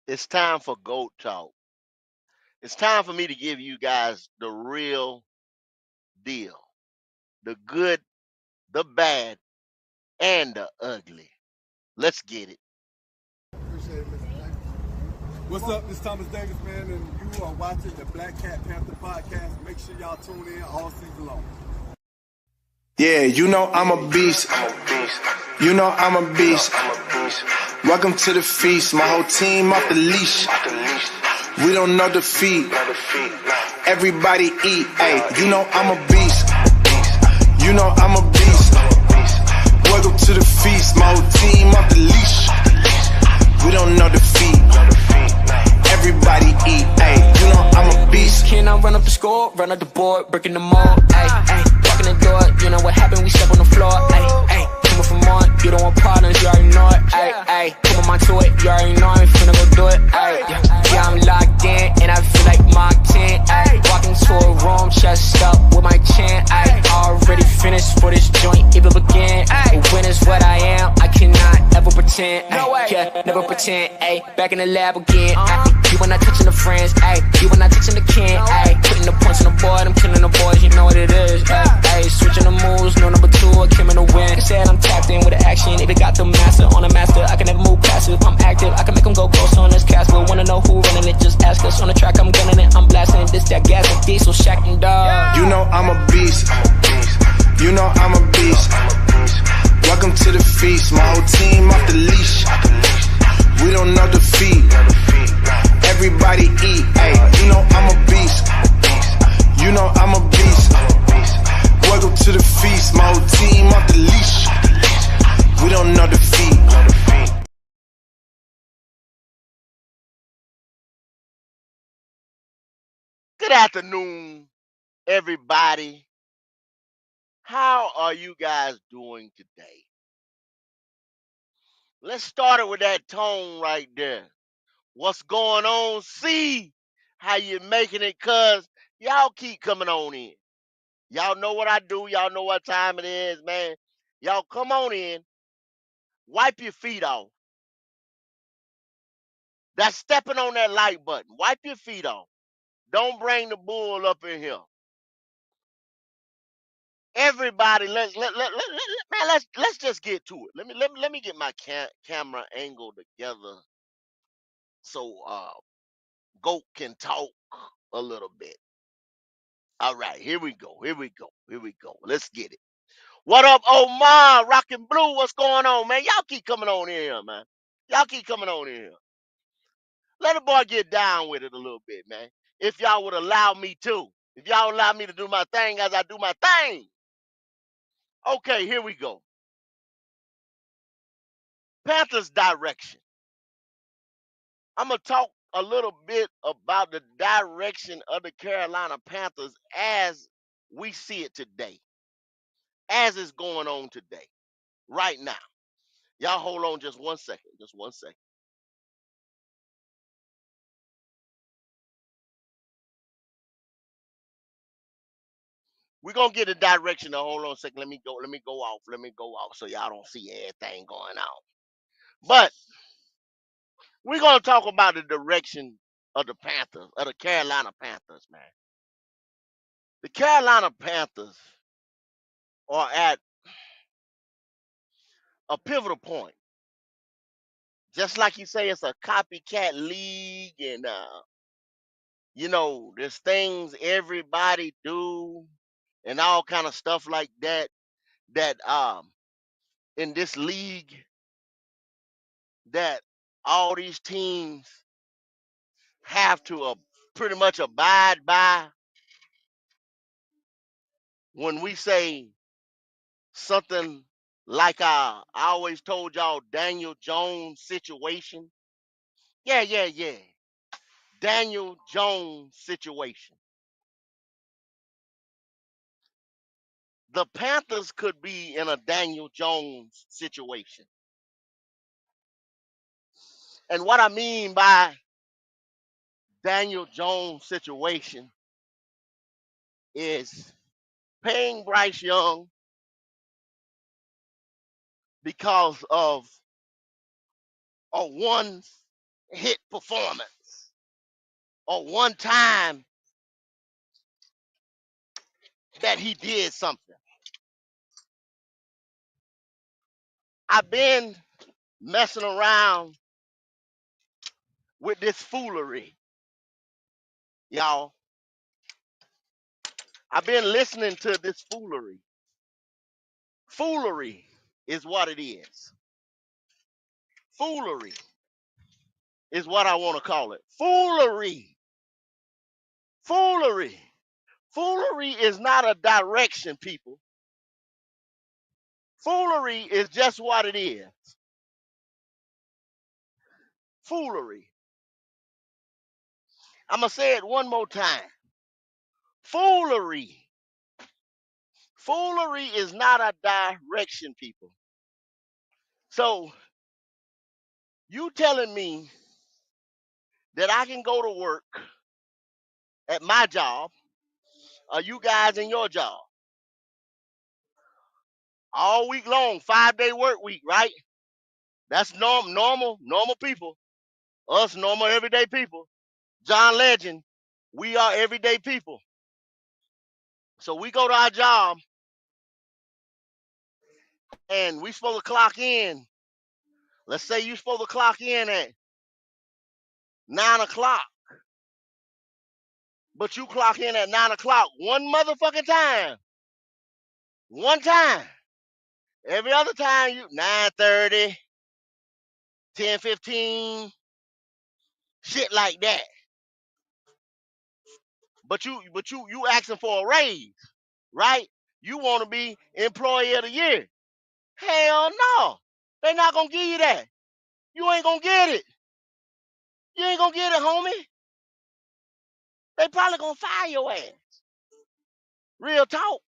It's time for GOAT Talk. It's time for me to give you guys the real deal, the good, the bad, and the ugly. Let's get it. Appreciate it, Mr. Davis. What's up? This is Thomas Davis, man, and you are watching the Black Cat Panther podcast. Make sure y'all tune in all season long. Yeah, you know I'm a beast. You know I'm a beast. Welcome to the feast. My whole team off the leash. We don't know defeat. Everybody eat. Hey, you know I'm a beast. You know I'm a beast. Welcome to the feast. My whole team off the leash. We don't know defeat. Everybody eat. Hey, you know I'm a beast. Can I run up the score, run up the board, breaking the mold? Ay, ay, walking the door, you know what happened? We step on the floor. Ay, ay, coming from on, you don't want partners, you already know it. Ay, ay, come on to it, you already know I'm finna go do it. Ay, yeah, I'm locked in, and I feel like Mark 10. Ay, walking to a room, chest up with my chin. Ay, already finished for this joint, even begin. Ay, when is what I am, I cannot ever pretend. Ay, yeah, never pretend. Ay, back in the lab again. Ay, you when I touching the friends, ayy. You when I touching the can, ayy. Putting the points on the board, I'm killing the boys, you know what it is, ayy. Switching the moves, no number two, I came in to win. Said I'm tapped in with the action, if it got the master on the master, I can never move passive. I'm active, I can make them go close on this cast, but wanna know who running it, just ask us. On the track, I'm gunning it, I'm blasting this, that gas, and diesel, Shack and dog. You know I'm a beast. You know I'm a beast. Welcome to the feast. My whole team off the leash. We don't know defeat. Everybody eat. Hey, you know I'm a beast. You know I'm a beast. Welcome to the feast. My whole team off the leash. We don't know defeat. Good afternoon, everybody. How are you guys doing today? Let's start it with that tone right there. What's going on? See how you making it, cuz y'all keep coming on in. Y'all know what I do. Y'all know what time it is, man. Y'all come on in. Wipe your feet off. That's stepping on that like button. Wipe your feet off. Don't bring the bull up in here. Everybody, let's just get to it. Let me get my camera angle together so Goat can talk a little bit. All right, here we go. Here we go. Here we go. Let's get it. What up, Omar? Rockin' Blue, what's going on, man? Y'all keep coming on in here, man. Y'all keep coming on in here. Let the boy get down with it a little bit, man. If y'all would allow me to. If y'all allow me to do my thing as I do my thing. Okay, here we go. Panthers direction. I'm going to talk a little bit about the direction of the Carolina Panthers as we see it today, as it's going on today, right now. Y'all hold on just 1 second. Just 1 second. We're gonna get a direction. Now, hold on a second. Let me go. Let me go off. Let me go off so y'all don't see everything going on. But we're gonna talk about the direction of the Panthers, of the Carolina Panthers, man. The Carolina Panthers are at a pivotal point. Just like you say, it's a copycat league, and there's things everybody do, and all kind of stuff like that. That in this league, that all these teams have to pretty much abide by when we say something like I always told y'all Daniel Jones situation. Yeah, yeah, yeah. Daniel Jones situation. The Panthers could be in a Daniel Jones situation. And what I mean by Daniel Jones situation is paying Bryce Young because of a once hit performance or one time that he did something. I've been messing around with this foolery, y'all. I've been listening to this foolery. Foolery is what it is. Foolery is what I want to call it. Foolery. Foolery. Foolery is not a direction, people. Foolery is just what it is. Foolery. I'm going to say it one more time. Foolery. Foolery is not a direction, people. So, you telling me that I can go to work at my job, or you guys in your job, all week long, 5-day work week, right? That's normal people. Us normal everyday people. John Legend, we are everyday people. So we go to our job and we supposed to clock in. Let's say you supposed to clock in at 9 o'clock, but you clock in at 9 o'clock one motherfucking time. One time. Every other time you 9:30, 10:15, shit like that. But you asking for a raise, right? You want to be employee of the year. Hell no. They're not gonna give you that. You ain't gonna get it. You ain't gonna get it, homie. They probably gonna fire your ass. Real talk.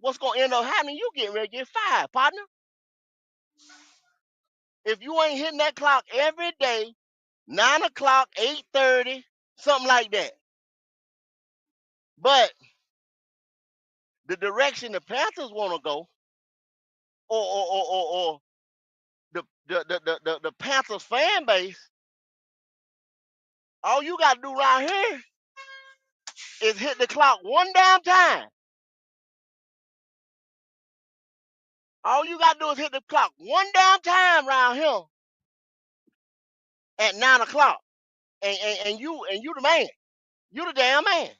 What's gonna end up happening? You getting ready to get fired, partner. If you ain't hitting that clock every day, 9 o'clock, 8:30, something like that. But the direction the Panthers want to go, or the Panthers fan base, all you gotta do right here is hit the clock one damn time. All you gotta do is hit the clock one damn time around here at 9 o'clock. And you the man. You the damn man.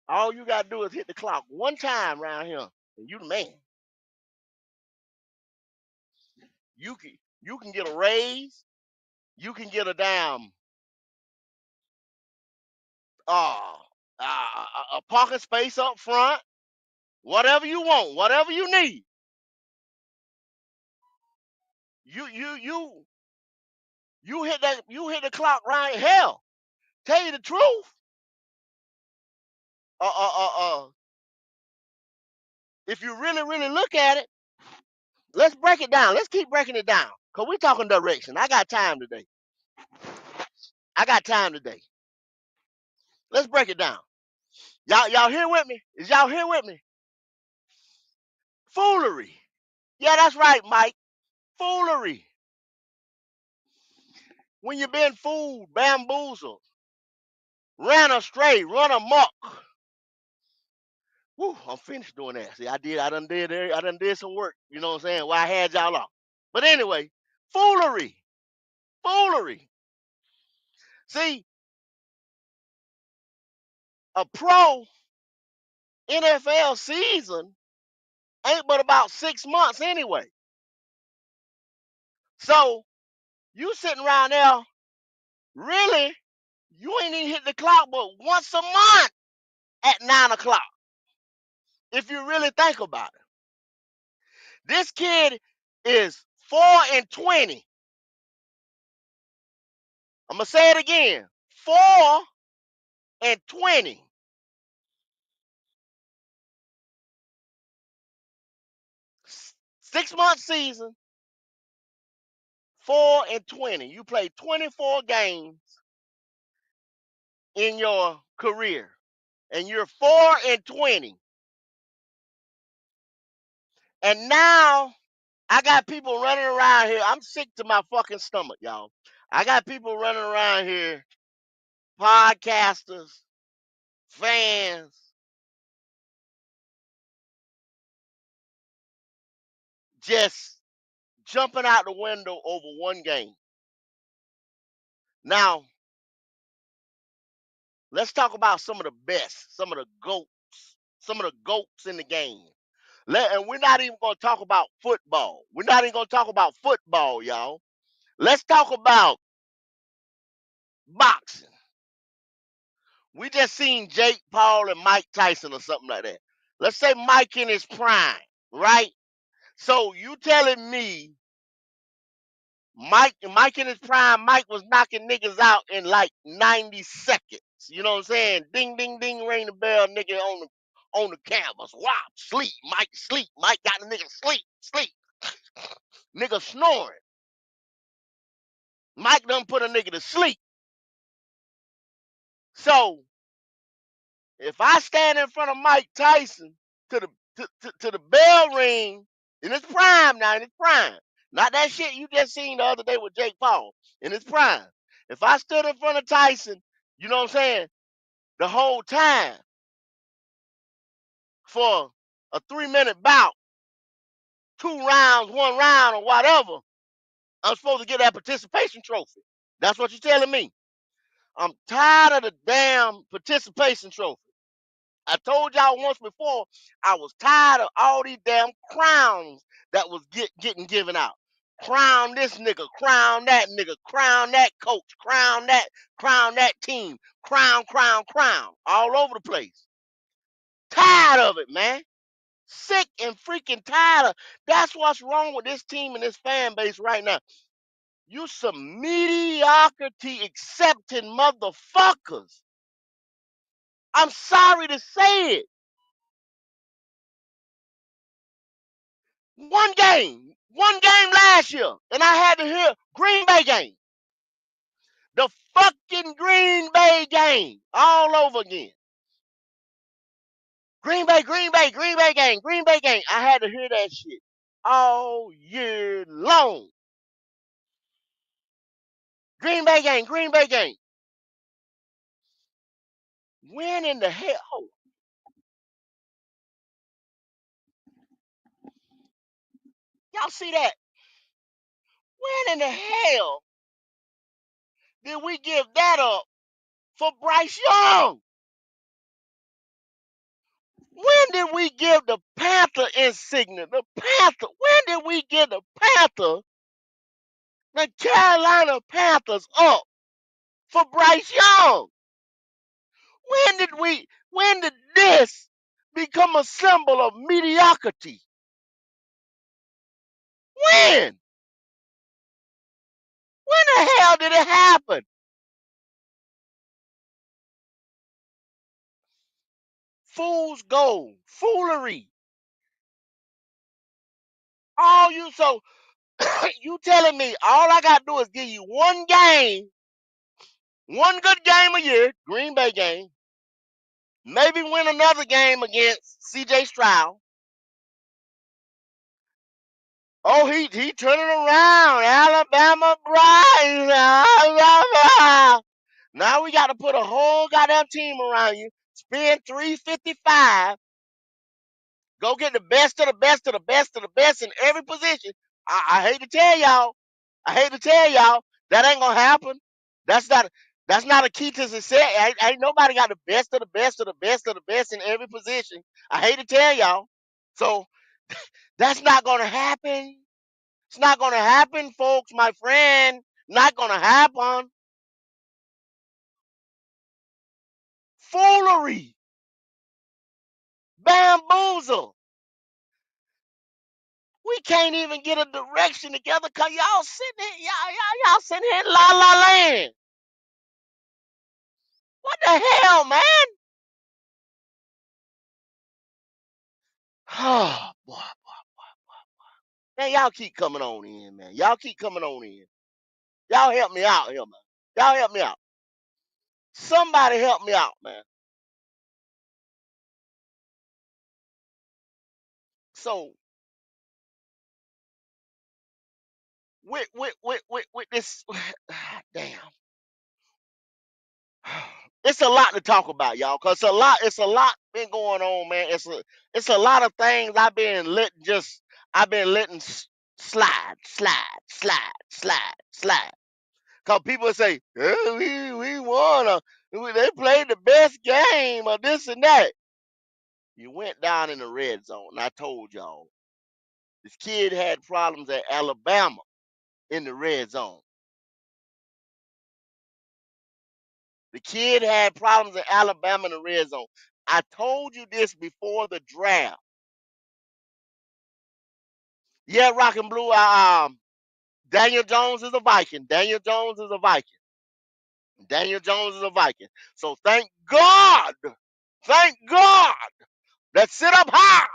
All you gotta do is hit the clock one time around here, and you the man. You can you can get a raise. You can get a damn uh, a parking space up front. Whatever you want, whatever you need. You you hit the clock right. Hell, tell you the truth. Uh uh uh uh. If you really look at it, let's break it down. Let's keep breaking it down. Cause we talking direction. I got time today. I got time today. Let's break it down. Y'all here with me? Is y'all here with me? Foolery. Yeah, that's right, Mike. Foolery. When you've been fooled, bamboozled, ran astray, run amok. Woo, I'm finished doing that. See, I done did some work. You know what I'm saying? Why I had y'all off. But anyway, foolery. Foolery. See, a pro NFL season ain't but about 6 months anyway. So you sitting around there, really, you ain't even hit the clock but once a month at 9 o'clock. If you really think about it. This kid is 4-20. I'm gonna say it again. 4-20. 6 month season, 4-20. You play 24 games in your career, and you're 4-20. And now I got people running around here. I'm sick to my fucking stomach, y'all. I got people running around here, podcasters, fans, just jumping out the window over one game. Now, let's talk about some of the best, some of the goats in the game. And we're not even going to talk about football. We're not even going to talk about football, y'all. Let's talk about boxing. We just seen Jake Paul and Mike Tyson or something like that. Let's say Mike in his prime, right? So you telling me Mike in his prime, Mike was knocking niggas out in like 90 seconds. You know what I'm saying? Ding, ding, ding, ring the bell, nigga on the canvas. Wow, sleep, Mike, sleep. Mike got the nigga sleep, sleep. Nigga snoring. Mike done put a nigga to sleep. So if I stand in front of Mike Tyson to the to the bell ring in his prime now, in his prime, not that shit you just seen the other day with Jake Paul, in his prime. If I stood in front of Tyson, you know what I'm saying, the whole time for a 3-minute bout, 2 rounds, 1 round, or whatever, I'm supposed to get that participation trophy. That's what you're telling me. I'm tired of the damn participation trophy. I told y'all once before, I was tired of all these damn crowns that was getting given out. Crown this nigga, crown that coach, crown that team, crown, all over the place. Tired of it, man. Sick and freaking tired of. That's what's wrong with this team and this fan base right now. You some mediocrity accepting motherfuckers. I'm sorry to say it. One game last year, and I had to hear Green Bay game. The fucking Green Bay game all over again. Green Bay game, Green Bay game. I had to hear that shit all year long. Green Bay game. When in the hell? Oh, y'all see that? When in the hell did we give that up for Bryce Young? When did we give the Panther insignia? The Panther. When did we give the Panther, the Carolina Panthers, up for Bryce Young? When did this become a symbol of mediocrity? When? When the hell did it happen? Fool's gold. Foolery. All you so you telling me all I gotta do is give you one game, one good game a year, Green Bay game, maybe win another game against CJ Stroud. Oh, he turning around. Alabama Bryce. Alabama. Now we got to put a whole goddamn team around you. Spend 355. Go get the best of the best of the best of the best in every position. I hate to tell y'all. I hate to tell y'all that ain't gonna happen. That's not that's not a key to success. Ain't nobody got the best of the best of the best of the best in every position. I hate to tell y'all. So that's not gonna happen. It's not gonna happen, folks, my friend. Not gonna happen. Foolery. Bamboozle. We can't even get a direction together because y'all sitting here, y'all sitting here in la la land. What the hell, man? Oh boy. Man, y'all keep coming on in, man. Y'all keep coming on in. Y'all help me out here, man. Y'all help me out. Somebody help me out, man. So with this. Damn, it's a lot to talk about, y'all. Cause it's a lot been going on, man. It's a lot of things I've been letting slide, slide, slide, slide, slide. Cause people say, we won, they played the best game, or this and that. You went down in the red zone. I told y'all this kid had problems at Alabama in the red zone. The kid had problems in Alabama in the red zone. I told you this before the draft. Yeah, Rock and Blue. Daniel Jones is a Viking. Daniel Jones is a Viking. Daniel Jones is a Viking. So thank God, let's sit up high.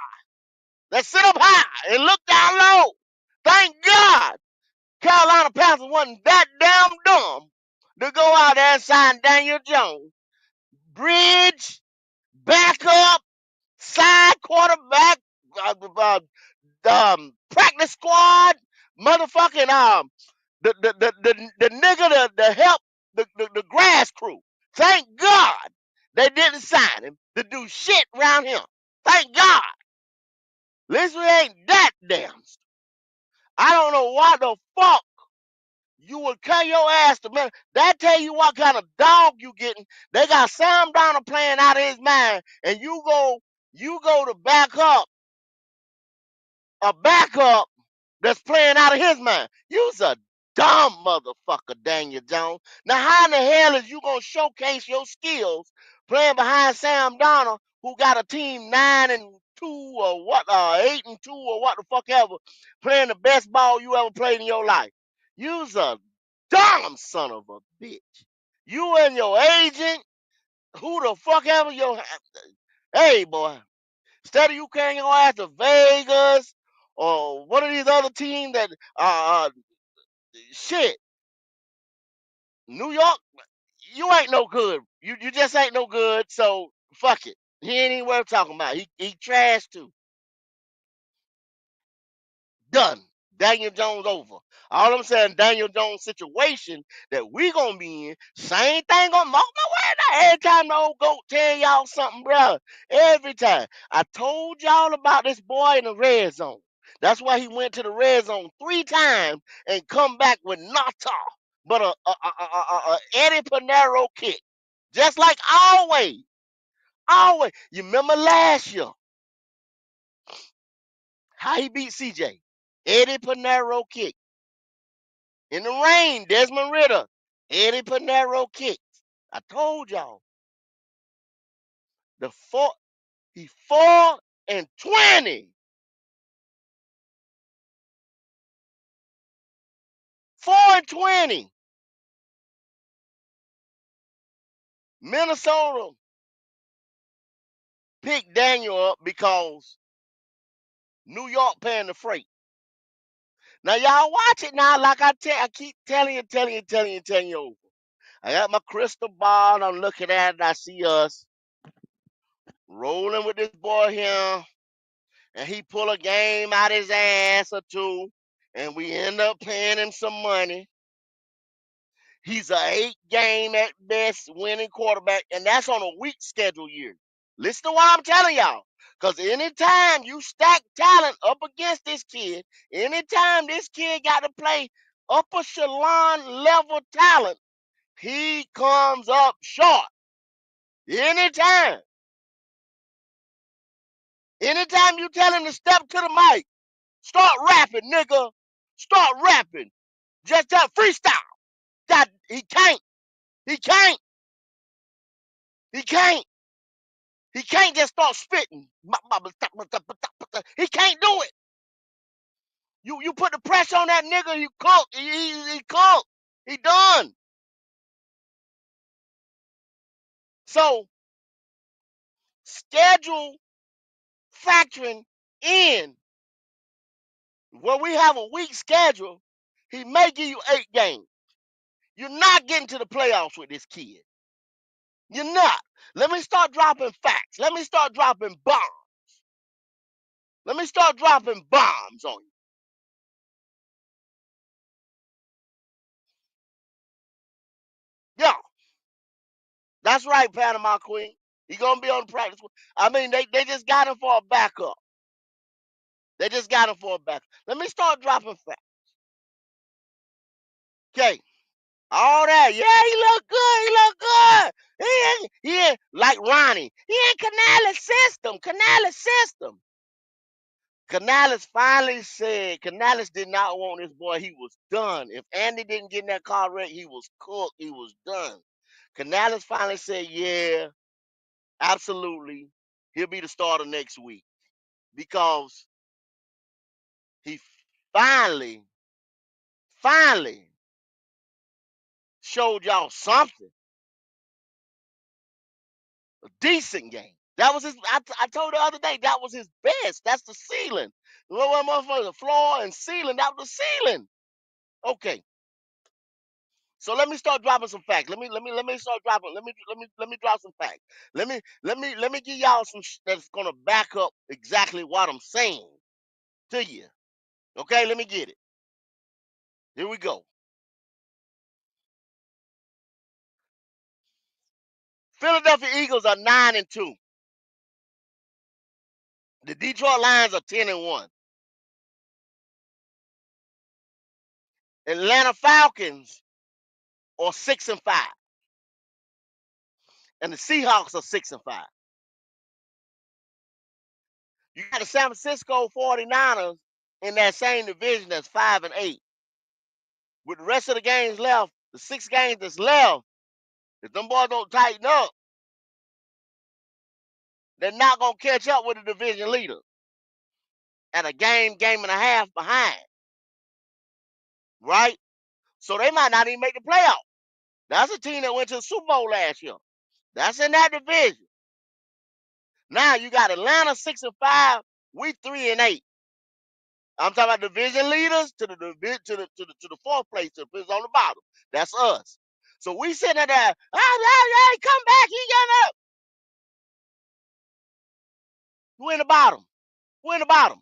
Let's sit up high and look down low. Thank God, Carolina Panthers wasn't that damn dumb to go out there and sign Daniel Jones. Bridge, backup, side quarterback, practice squad, motherfucking the nigga to help the grass crew. Thank God they didn't sign him to do shit around him. Thank God. At least we ain't that damn. I don't know why the fuck you would cut your ass to man. That tell you what kind of dog you getting. They got Sam Donald playing out of his mind, and you go to back up a backup that's playing out of his mind. You's a dumb motherfucker, Daniel Jones. Now, how in the hell is you gonna showcase your skills playing behind Sam Donald, who got a team 9-2 or what, 8-2 or what the fuck ever, playing the best ball you ever played in your life? You's a dumb son of a bitch. You and your agent, who the fuck ever your, hey boy. Instead of you carrying your ass to Vegas or one of these other teams that shit, New York, you ain't no good. You just ain't no good. So fuck it. He ain't even worth talking about. He trash too. Done. Daniel Jones over. All I'm saying, Daniel Jones situation that we gonna be in, same thing on my way now. Every time the old goat tell y'all something, bro. Every time. I told y'all about this boy in the red zone. That's why he went to the red zone 3 times and come back with nata, but a Eddie Panero kick. Just like always. Always. You remember last year how he beat CJ? Eddie Panero kick. In the rain, Desmond Ritter, Eddie Panero kicks. I told y'all. The four, he 4-20. 4-20. Minnesota picked Daniel up because New York paying the freight. Now y'all watch it now, like I keep telling you. I got my crystal ball. I'm looking at it. I see us rolling with this boy here, and he pull a game out his ass or two, and we end up paying him some money. He's a 8-game at best winning quarterback, and that's on a weak schedule year. Listen to what I'm telling y'all. Because anytime you stack talent up against this kid, anytime this kid got to play upper echelon level talent, he comes up short. Anytime. Anytime you tell him to step to the mic, start rapping, nigga. Start rapping. Just tell freestyle. That he can't. He can't. He can't. He can't just start spitting. He can't do it. You put the pressure on that nigga, he cooked. He cooked. He done. So schedule factoring in where we have a weak schedule, he may give you 8 games. You're not getting to the playoffs with this kid. You're not. Let me start dropping facts. Let me start dropping bombs. Let me start dropping bombs on you. Yeah, that's right, Panama Queen. He gonna be on the practice. I mean, they just got him for a backup. They just got him for a backup. Let me start dropping facts. Okay, all that. Yeah, he look good. He look good. He ain't like Ronnie. He ain't Canales system. Canales system. Canales finally said Canales did not want this boy. He was done. If Andy didn't get in that car wreck, he was cooked. He was done. Canales finally said, yeah, absolutely. He'll be the starter next week because he finally showed y'all something, a decent game. That was his. I told the other day that was his best. That's the ceiling. You know what, motherfucker? The floor and ceiling. That was the ceiling. Okay. So let me start dropping some facts. Let me start dropping. Let me drop some facts. Let me give y'all some that's gonna back up exactly what I'm saying to you. Okay, let me get it. Here we go. Philadelphia Eagles are 9-2. The Detroit Lions are 10-1. Atlanta Falcons are 6-5. And the Seahawks are 6-5. You got the San Francisco 49ers in that same division that's 5-8. With the rest of the games left, the 6 games that's left, if them boys don't tighten up, they're not gonna catch up with the division leader at a game and a half behind, right? So they might not even make the playoff. That's a team that went to the Super Bowl last year. That's in that division. Now you got Atlanta 6-5, we 3-8. I'm talking about division leaders to the fourth place, to the on the bottom. That's us. So we sitting there, come back, he got up. We're in the bottom. We're in the bottom.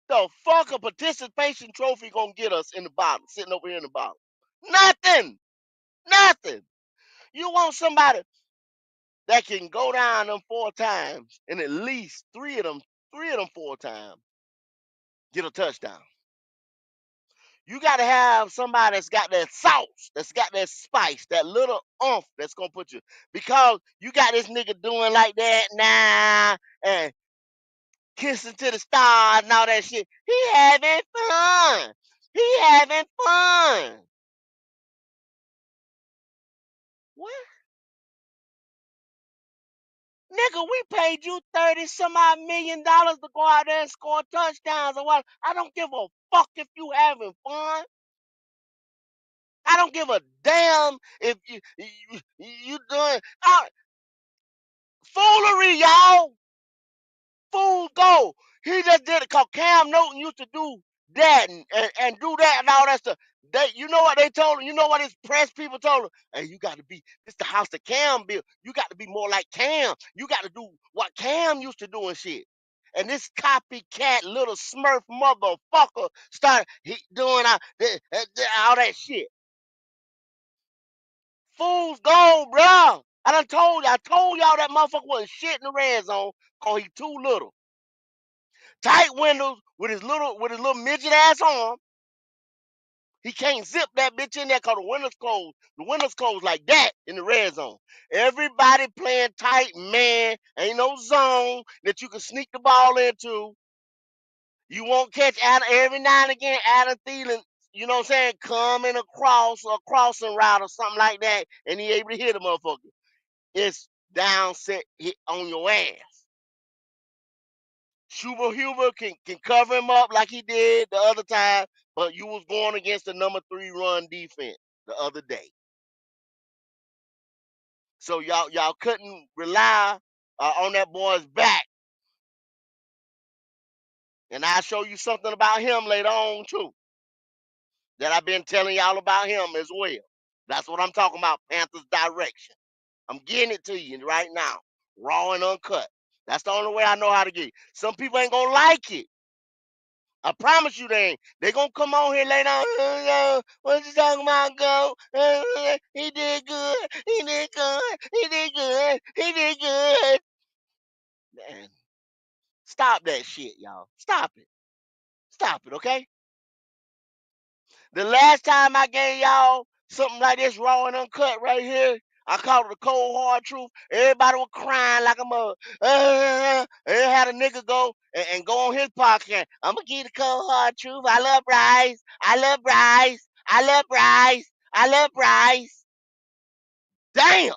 The fuck a participation trophy gonna get us in the bottom, sitting over here in the bottom? Nothing. Nothing. You want somebody that can go down them 4 times and at least three of them 4 times get a touchdown. You got to have somebody that's got that sauce, that's got that spice, that little oomph that's gonna put you. Because you got this nigga doing like that now and kissing to the stars and all that shit. He having fun. He having fun. What? Nigga, we paid you 30 some odd $1 million to go out there and score touchdowns or what. I don't give a fuck if you having fun. I don't give a damn if you doing foolery, y'all. Fool go. He just did it because Cam Newton used to do that and do that and all that stuff. You know what they told him? You know what his press people told him? Hey, you got to be, this the house that Cam built. You got to be more like Cam. You got to do what Cam used to do and shit. And this copycat little smurf motherfucker started doing all that shit. Fool's gold, bro. I told y'all that motherfucker wasn't shit in the red zone because he too little. Tight windows with his little midget ass arm. He can't zip that bitch in there because the windows closed. The windows closed like that in the red zone. Everybody playing tight, man. Ain't no zone that you can sneak the ball into. You won't catch Adam every now and again. Adam Thielen, you know what I'm saying, coming across a crossing route or something like that, and he able to hit a motherfucker. It's down set hit on your ass. Schuber Huber can cover him up like he did the other time, but you was going against the number 3 run defense the other day. So y'all couldn't rely on that boy's back. And I'll show you something about him later on too, that I've been telling y'all about him as well. That's what I'm talking about, Panthers direction. I'm getting it to you right now, raw and uncut. That's the only way I know how to get it. Some people ain't gonna like it. I promise you they ain't. They gonna come on here later on. What you talking about, go? He did good. He did good. He did good. He did good. Man, stop that shit, y'all. Stop it. Stop it, okay? The last time I gave y'all something like this raw and uncut right here, I called it the cold hard truth. Everybody was crying like a mother. And had a nigga go and go on his podcast. I'm gonna give you the cold hard truth. I love Bryce. I love Bryce. I love Bryce. I love Bryce. Damn.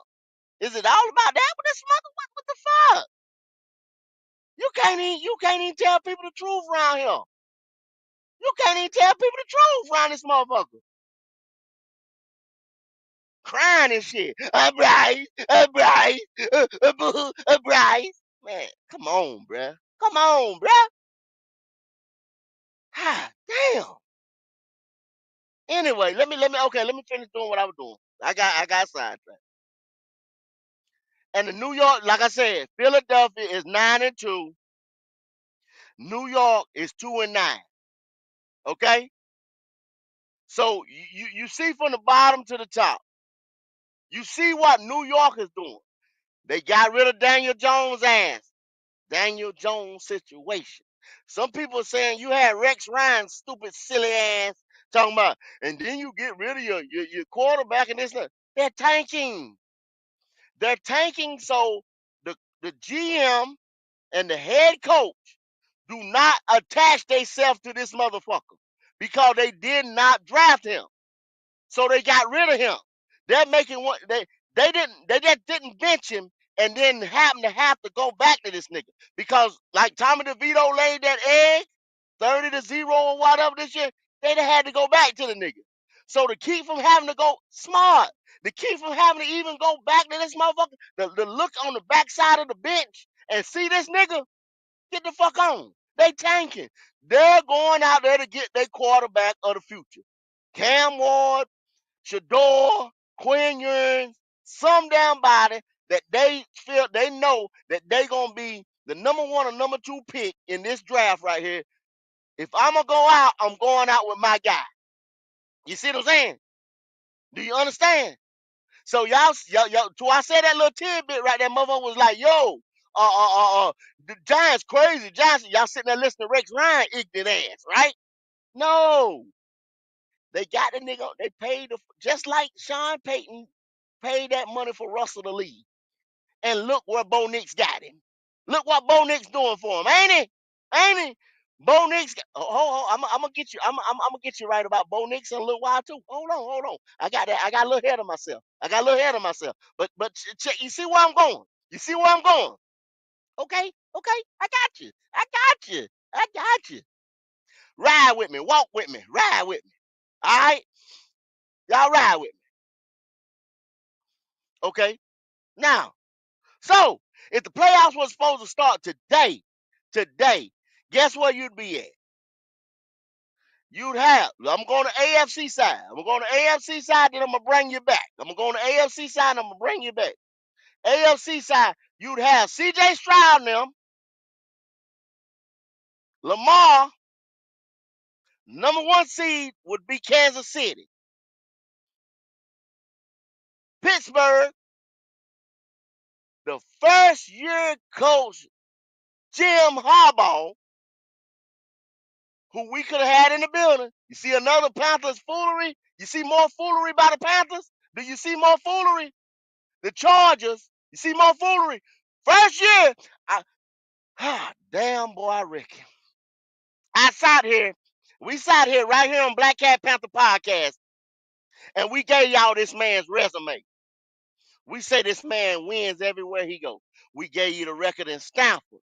Is it all about that with this mother? What the fuck? You can't even tell people the truth around here. You can't even tell people the truth around this motherfucker. Crying and shit. Bryce, Bryce, Bryce. Man, come on, bruh. Come on, bruh. Ah, damn. Anyway, let me finish doing what I was doing. I got sidetracked. And the New York, like I said, Philadelphia is 9-2. New York is 2-9. Okay? So you see from the bottom to the top. You see what New York is doing. They got rid of Daniel Jones' ass. Daniel Jones situation. Some people are saying you had Rex Ryan's stupid, silly ass talking about, and then you get rid of your quarterback and this. They're tanking. They're tanking so the GM and the head coach do not attach themselves to this motherfucker because they did not draft him. So they got rid of him. They're making one. They just didn't bench him and then happen to have to go back to this nigga because like Tommy DeVito laid that egg 30-0 or whatever this year. They done had to go back to the nigga. So to keep from having to go smart, to keep from having to even go back to this motherfucker, the look on the backside of the bench and see this nigga, get the fuck on. They tanking. They're going out there to get their quarterback of the future. Cam Ward, Shador, Quinn Ewers, some damn body that they feel they know that they gonna be the number 1 or number 2 pick in this draft right here. If I'm gonna go out, I'm going out with my guy. You see what I'm saying? Do you understand? So y'all, to I said that little tidbit right there, motherfucker was like, yo, the Giants crazy. Giants, y'all sitting there listening to Rex Ryan ignorant ass, right? No. They got the nigga, they paid just like Sean Payton paid that money for Russell to leave. And look where Bo Nix got him. Look what Bo Nix doing for him, ain't he? Ain't he? Bo Nix, I'm gonna get you. I'm gonna get you right about Bo Nix in a little while too. Hold on. I got that. I got a little ahead of myself. But check. You see where I'm going? You see where I'm going? Okay. I got you. I got you. Ride with me. Walk with me. Ride with me. All right. Y'all ride with me. Okay. Now, so if the playoffs was supposed to start today, guess where you'd be at? You'd have, I'm going to AFC side. I'm going to AFC side, then I'm going to bring you back. I'm going to AFC side, and I'm going to bring you back. AFC side, you'd have CJ Stroud and them, Lamar, number 1 seed would be Kansas City. Pittsburgh, the first year coach, Jim Harbaugh, who we could have had in the building. You see another Panthers foolery? You see more foolery by the Panthers? Do you see more foolery? The Chargers, you see more foolery? First year, damn boy, I reckon. We sat here right here on Black Cat Panther Podcast, and we gave y'all this man's resume. We say this man wins everywhere he goes. We gave you the record in Stanford.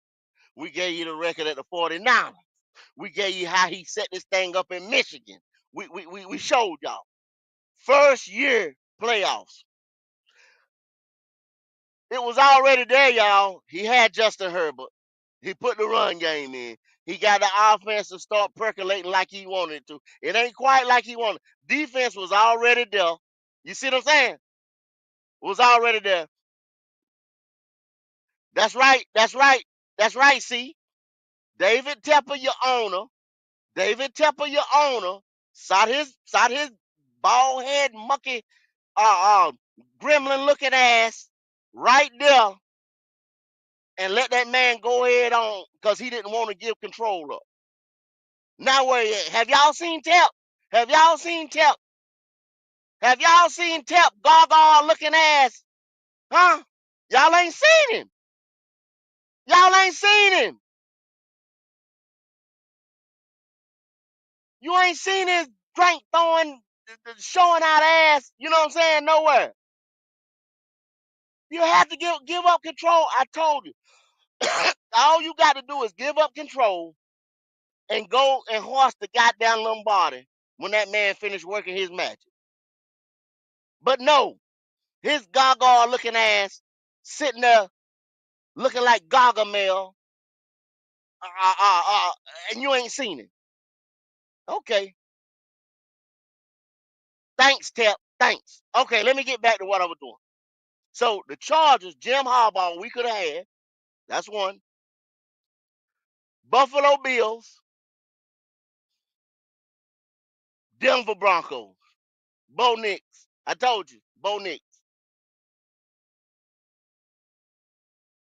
We gave you the record at the 49ers. We gave you how he set this thing up in Michigan. We showed y'all. First year playoffs. It was already there, y'all. He had Justin Herbert. He put the run game in. He got the offense to start percolating like he wanted it to. It ain't quite like he wanted. Defense was already there. You see what I'm saying? It was already there. That's right. See? David Tepper, your owner. David Tepper, your owner, sat his bald head, mucky, uh, uh, gremlin looking ass right there and let that man go ahead on because he didn't want to give control up. Now where you at? Have y'all seen Tep? Have y'all seen Tep? Have y'all seen Tep gaga looking ass? Huh? Y'all ain't seen him. Y'all ain't seen him. You ain't seen his drink throwing, showing out ass. You know what I'm saying? Nowhere. You have to give up control. I told you. All you got to do is give up control and go and horse the goddamn Lombardi when that man finished working his magic. But no, his gaga looking ass sitting there looking like Gargamel, uh, uh, uh, and you ain't seen it. Okay. Thanks, Tep. Thanks. Okay, let me get back to what I was doing. So the Chargers, Jim Harbaugh, we could have had. That's one. Buffalo Bills, Denver Broncos, Bo Nix. I told you, Bo Nix.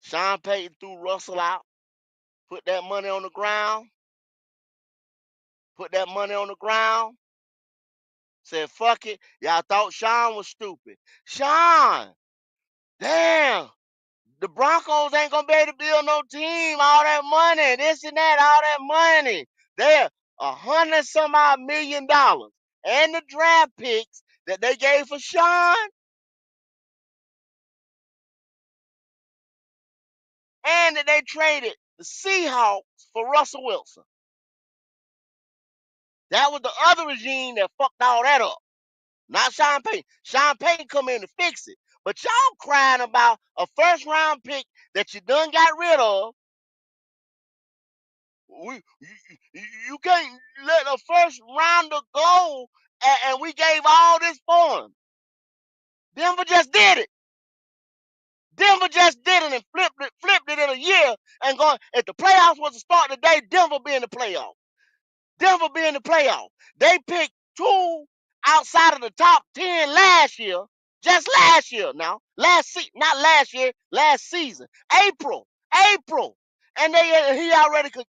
Sean Payton threw Russell out, put that money on the ground, put that money on the ground, said, fuck it. Y'all thought Sean was stupid. Sean, damn, the Broncos ain't gonna be able to build no team. All that money, this and that, all that money. They're $100 some odd million, and the draft picks that they gave for Sean, and that they traded the Seahawks for Russell Wilson. That was the other regime that fucked all that up. Not Sean Payton. Sean Payton come in to fix it. But y'all crying about a first round pick that you done got rid of. You can't let a first rounder go, and we gave all this for him. Denver just did it. Denver just did it and flipped it in a year and going. If the playoffs was to start today, Denver be in the playoffs. Denver be in the playoffs. They picked two outside of the top 10 last year. Just last year now. Not last year, last season. April. And he already could,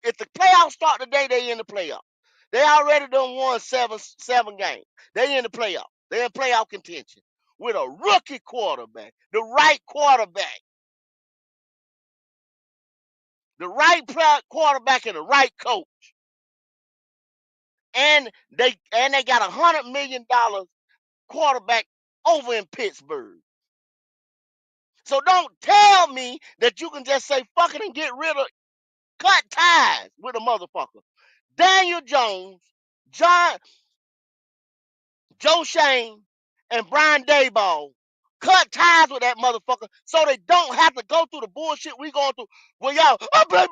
if the playoffs start today, they in the playoffs. They already done won seven games. They in the playoffs. They in playoff contention with a rookie quarterback, the right quarterback, and the right coach. And they got $100 million quarterback over in Pittsburgh. So don't tell me that you can just say fuck it and cut ties with a motherfucker. Daniel Jones, Joe Shane, and Brian Daboll cut ties with that motherfucker so they don't have to go through the bullshit we going through. Well, y'all, play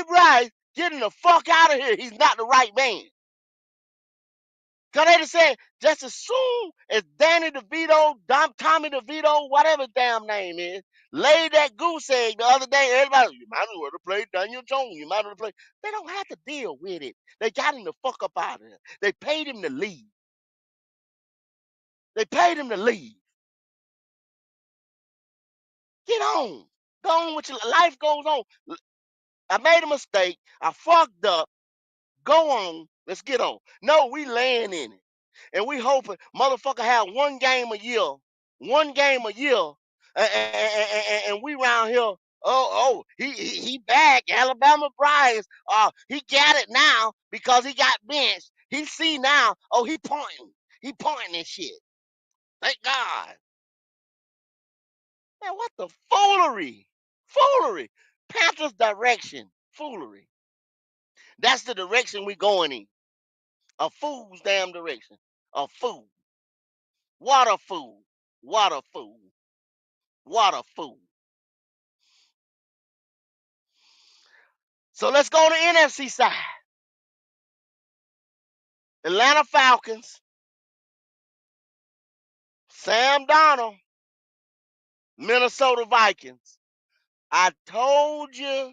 Bryce. Getting the fuck out of here. He's not the right man. Cause they just said just as soon as Danny DeVito, Tommy DeVito, whatever his damn name is, laid that goose egg the other day, everybody, you might as well have played Daniel Jones. You might as well play. They don't have to deal with it. They got him the fuck up out of there. They paid him to leave. They paid him to leave. Get on. Go on with your life goes on. I made a mistake. I fucked up. Go on. Let's get on. No, we laying in it. And we hoping motherfucker have one game a year. And we round here. He back. Alabama Bryce. He got it now because he got benched. He see now. Oh, he pointing. He pointing and shit. Thank God. Man, what the foolery? Foolery. Panthers direction. Foolery. That's the direction we going in. A fool's damn direction. A fool. What a fool. What a fool. What a fool. So let's go to the NFC side. Atlanta Falcons. Sam Darnold. Minnesota Vikings. I told you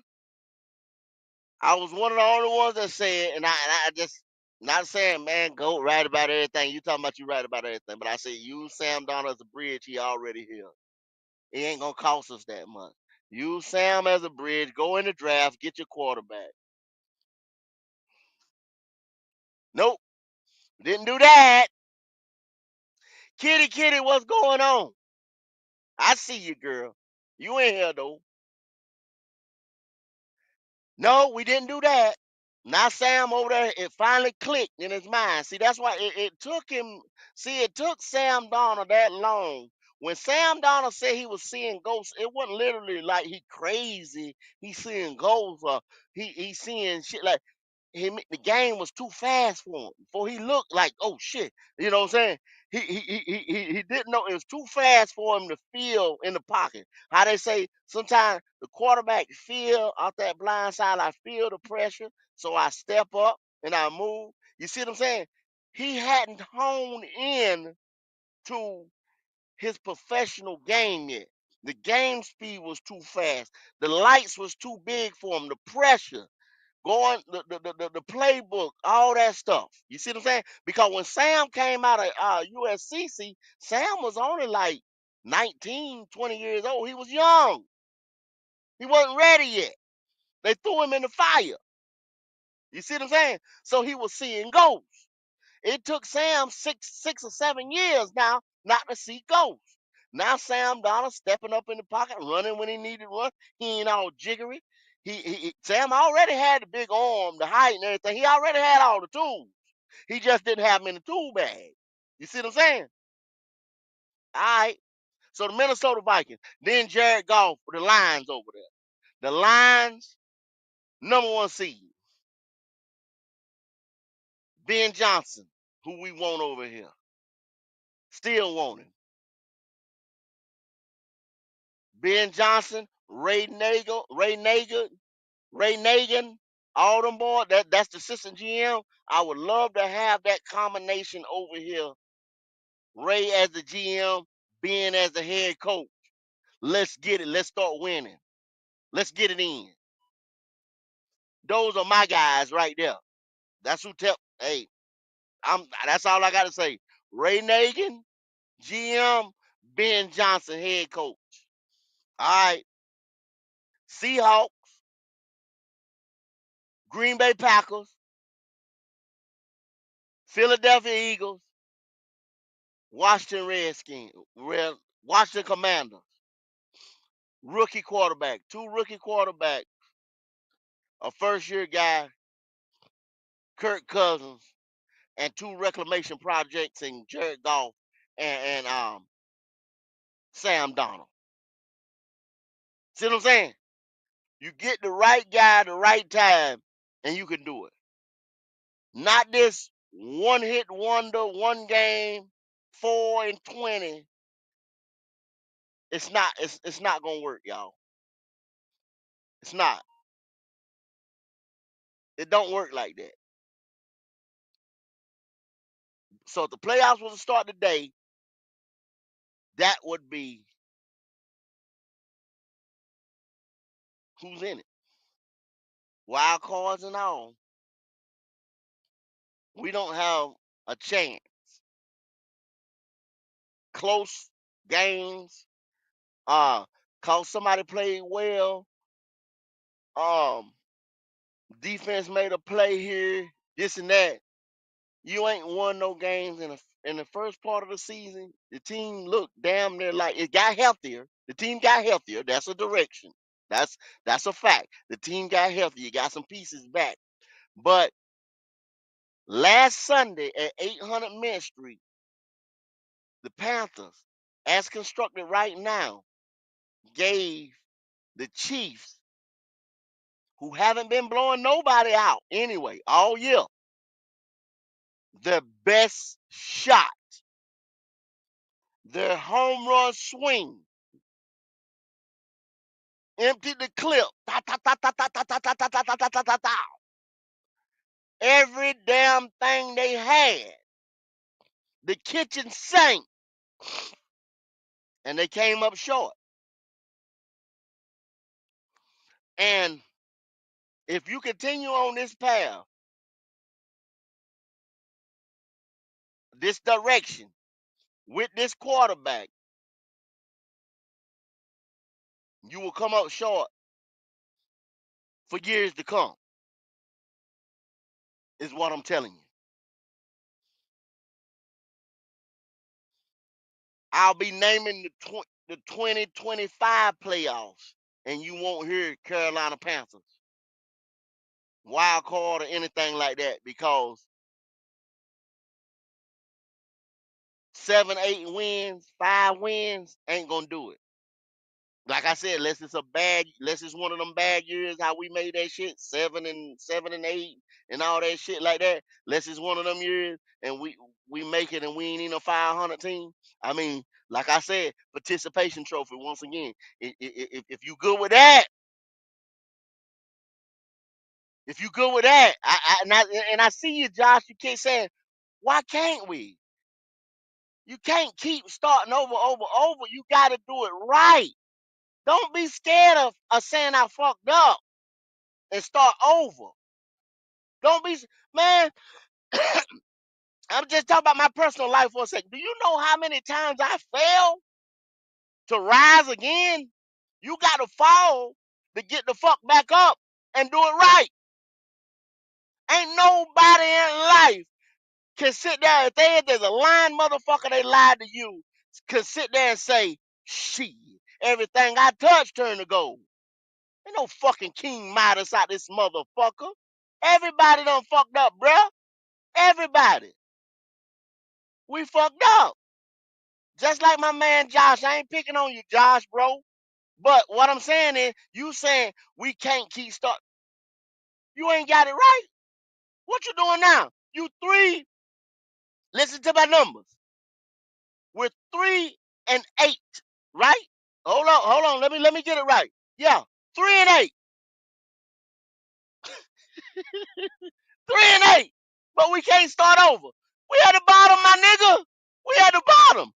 I was one of the only ones that said, and I just not saying, man, go right about everything. You talking about you right about everything, but I said use Sam Donald as a bridge. He already here. It ain't gonna cost us that much. Use Sam as a bridge. Go in the draft. Get your quarterback. Nope, didn't do that. Kitty, kitty, what's going on? I see you, girl. You ain't here though. No, we didn't do that. Now Sam over there, it finally clicked in his mind. See, that's why it took him. See, it took Sam Donald that long. When Sam Donald said he was seeing ghosts, it wasn't literally like he crazy. He seeing ghosts or he seeing shit like the game was too fast for him. Before he looked like, oh shit, you know what I'm saying? He didn't know it was too fast for him to feel in the pocket. How they say sometimes the quarterback feel out that blind side, I feel the pressure, so I step up and I move. You see what I'm saying? He hadn't honed in to his professional game yet. The game speed was too fast. The lights was too big for him. The pressure going the playbook, all that stuff. You see what I'm saying? Because when Sam came out of USCC, Sam was only like 19, 20 years old. He was young. He wasn't ready yet. They threw him in the fire. You see what I'm saying? So he was seeing ghosts. It took Sam six or 7 years now not to see ghosts. Now Sam Donald stepping up in the pocket, running when he needed to run. He ain't all jiggery. Sam already had the big arm, the height and everything. He already had all the tools. He just didn't have them in the tool bag. You see what I'm saying? All right. So the Minnesota Vikings, then Jared Goff for the Lions over there. The Lions, #1 seed. Ben Johnson, who we want over here. Still want him. Ben Johnson, Ray Nagin, all them boys, that's the assistant GM. I would love to have that combination over here. Ray as the GM, Ben as the head coach. Let's get it. Let's start winning. Let's get it in. Those are my guys right there. That's who tell. Hey, that's all I gotta say. Ray Nagin, GM, Ben Johnson, head coach. All right. Seahawks, Green Bay Packers, Philadelphia Eagles, Washington Redskins, Washington Commanders, rookie quarterback, two rookie quarterbacks, a first year guy, Kirk Cousins, and two reclamation projects in Jared Goff and Sam Donald. See what I'm saying? You get the right guy at the right time, and you can do it. Not this one hit wonder, one game, 4-20. It's not gonna work, y'all. It's not. It don't work like that. So if the playoffs was to start today, that would be who's in it. Wild cards and all. We don't have a chance. Close games. Cause somebody played well. Um, defense made a play here, this and that. You ain't won no games in the first part of the season. The team looked damn near like it got healthier. The team got healthier. That's a direction. That's that's a fact. The team got healthier. Got some pieces back. But last Sunday at 800 Main Street, the Panthers, as constructed right now, gave the Chiefs, who haven't been blowing nobody out anyway all year, the best shot. Their home run swing emptied the clip. Ta, ta, ta, ta, ta, ta, ta, ta, ta, ta, ta, ta, ta, ta, ta. Every damn thing they had. The kitchen sank. And they came up short. And If you continue on this path, this direction, with this quarterback, you will come up short for years to come, is what I'm telling you. I'll be naming the 2025 playoffs, and you won't hear Carolina Panthers, wild card, or anything like that, because 7, 8 wins, 5 wins ain't gonna do it. Like I said, unless it's one of them bad years, how we made that shit 7 and 8 and all that shit like that. Unless it's one of them years and we make it and we ain't in a 500 team. I mean, like I said, participation trophy once again. If you good with that, if you good with that, and I see you, Josh. You keep saying, why can't we? You can't keep starting over. You got to do it right. Don't be scared of saying I fucked up and start over. Don't be, man. I'm just talking about my personal life for a second. Do you know how many times I fell to rise again? You got to fall to get the fuck back up and do it right. Ain't nobody in life can sit there, if there's a lying motherfucker they lied to you, can sit there and say, shit, everything I touch turned to gold. Ain't no fucking King Midas out this motherfucker. Everybody done fucked up, bruh. Everybody. We fucked up. Just like my man Josh. I ain't picking on you, Josh, bro. But what I'm saying is, you saying we can't keep starting. You ain't got it right. What you doing now? You 3, listen to my numbers. We're 3-8, right? Hold on. Let me get it right. Yeah, 3-8. 3-8. But we can't start over. We at the bottom, my nigga. We at the bottom.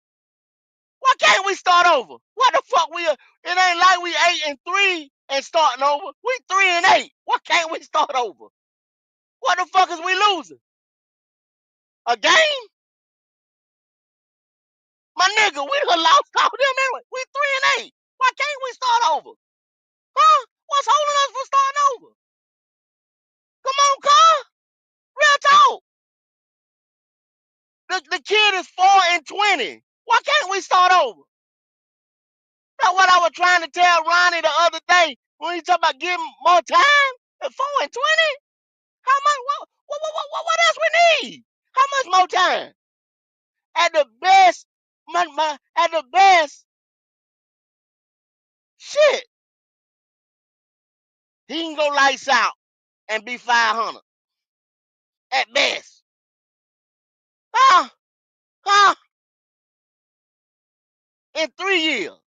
Why can't we start over? What the fuck we are? It ain't like we 8-3 and starting over. We 3-8. Why can't we start over? What the fuck is we losing? A game? My nigga, we done lost all them anyway. We 3-8. Why can't we start over? Huh? What's holding us from starting over? Come on, car. Real talk. The kid is 4-20. Why can't we start over? That's what I was trying to tell Ronnie the other day when he talking about giving more time at 4-20. How much? What else we need? How much more time? At the best, at the best, shit, he can go lights out and be 500 at best. Huh? Huh? In 3 years,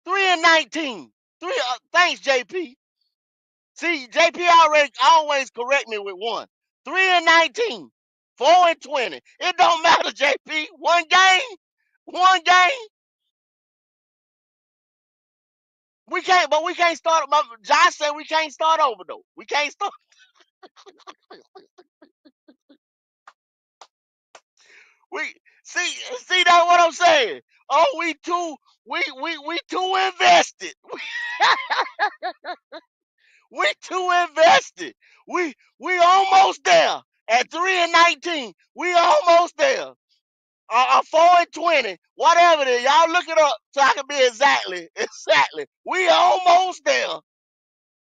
3-19. Thanks, JP. See, JP always correct me with one. 3-19, 4-20. It don't matter, JP. One game. But we can't start. Josh said we can't start over though. We can't start. We see that's what I'm saying. Oh, we too invested. We too invested. We almost there. At 3-19, we almost there. 4-20, whatever it is. Y'all look it up so I can be exactly. We almost there.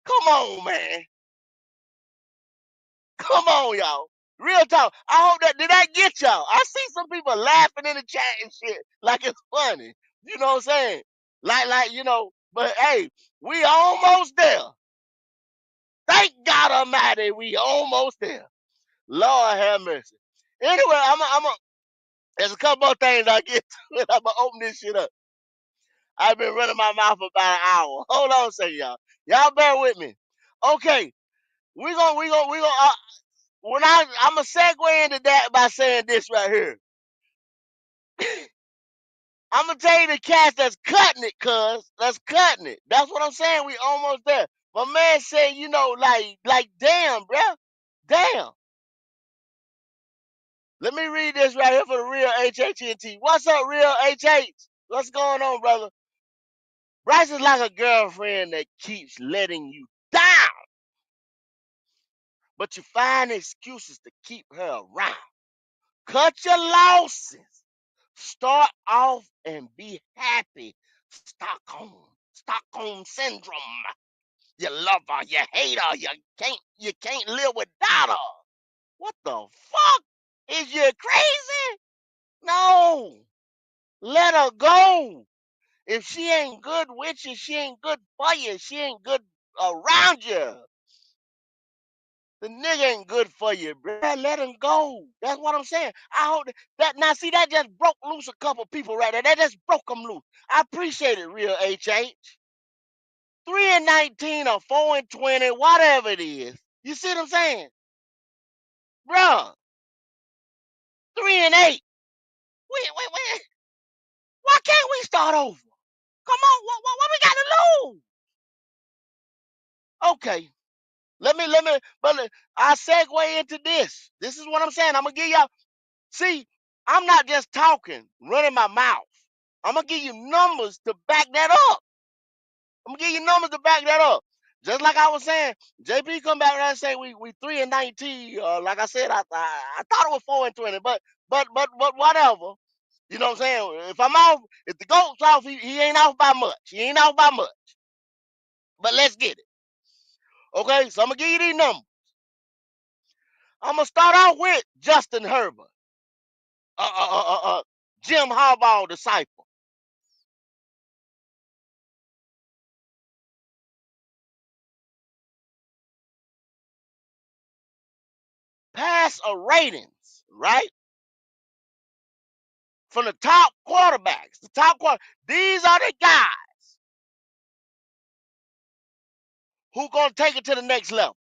Come on, man. Come on, y'all. Real talk. I hope did that get y'all? I see some people laughing in the chat and shit like it's funny. You know what I'm saying? But hey, we almost there. Thank God Almighty, we almost there. Lord have mercy. Anyway, there's a couple more things I get to, and I'm gonna open this shit up. I've been running my mouth for about an hour. Hold on a second, y'all. Y'all bear with me. Okay, I'm gonna segue into that by saying this right here. I'm gonna tell you the cats that's cutting it, cuz. That's cutting it. That's what I'm saying. We almost there. My man said, like, damn, bruh. Damn. Let me read this right here for the real HHNT. What's up, real HH? What's going on, brother? Bryce is like a girlfriend that keeps letting you down, but you find excuses to keep her around. Cut your losses. Start off and be happy. Stockholm syndrome. You love her, you hate her, you can't live without her. What the fuck? Is you crazy? No. Let her go. If she ain't good with you, she ain't good for you, she ain't good around you. The nigga ain't good for you, bro. Let him go. That's what I'm saying. I hope that now see that just broke loose a couple people right there. That just broke them loose. I appreciate it, real HH. 3-19 or 4-20, whatever it is. You see what I'm saying? Bruh, 3-8. Wait. Why can't we start over? Come on, what we got to lose? Okay, but I segue into this. This is what I'm saying. I'm gonna give y'all. See, I'm not just talking, running my mouth. I'm gonna give you numbers to back that up. I'm gonna give you numbers to back that up. Just like I was saying, JP come back and say we 3-19. Like I said, I thought it was 4-20, but whatever. You know what I'm saying? If I'm off, if the goat's off, he ain't off by much. He ain't off by much. But let's get it. Okay, so I'm gonna give you these numbers. I'm gonna start off with Justin Herbert, Jim Harbaugh disciple. Passer ratings, right? From the top quarterbacks, these are the guys who gonna take it to the next level.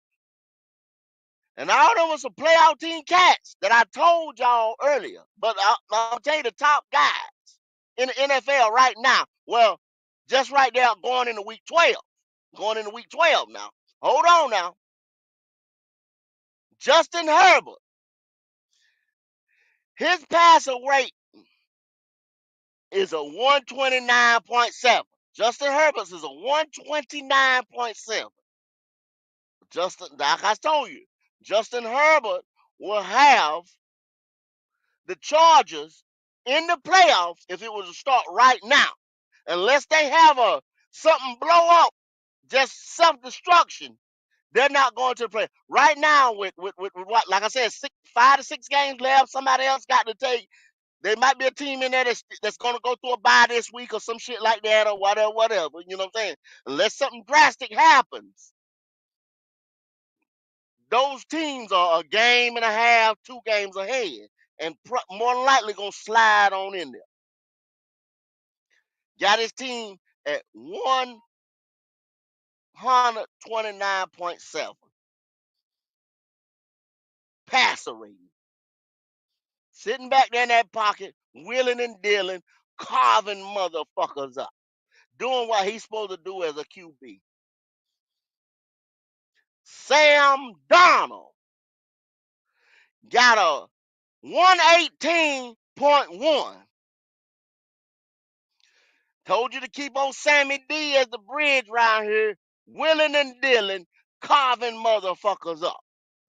And all of them was some playoff team cats that I told y'all earlier. But I'll tell you the top guys in the NFL right now. Well, just right there going into week 12. Going into week 12 now. Hold on now. Justin Herbert. His passer rate is a 129.7. Justin Herbert's is a 129.7. Like I told you, Justin Herbert will have the Chargers in the playoffs if it was to start right now. Unless they have something blow up, just self-destruction, they're not going to play. Right now, with what, like I said, 5 to 6 games left, somebody else got to take. There might be a team in there that's going to go through a bye this week or some shit like that or whatever. You know what I'm saying? Unless something drastic happens, those teams are a game and a half, 2 games ahead, and more than likely going to slide on in there. Got his team at 129.7 passer rating. Sitting back there in that pocket, wheeling and dealing, carving motherfuckers up. Doing what he's supposed to do as a QB. Sam Darnold got a 118.1. Told you to keep on Sammy D as the bridge around here, willing and dealing, carving motherfuckers up.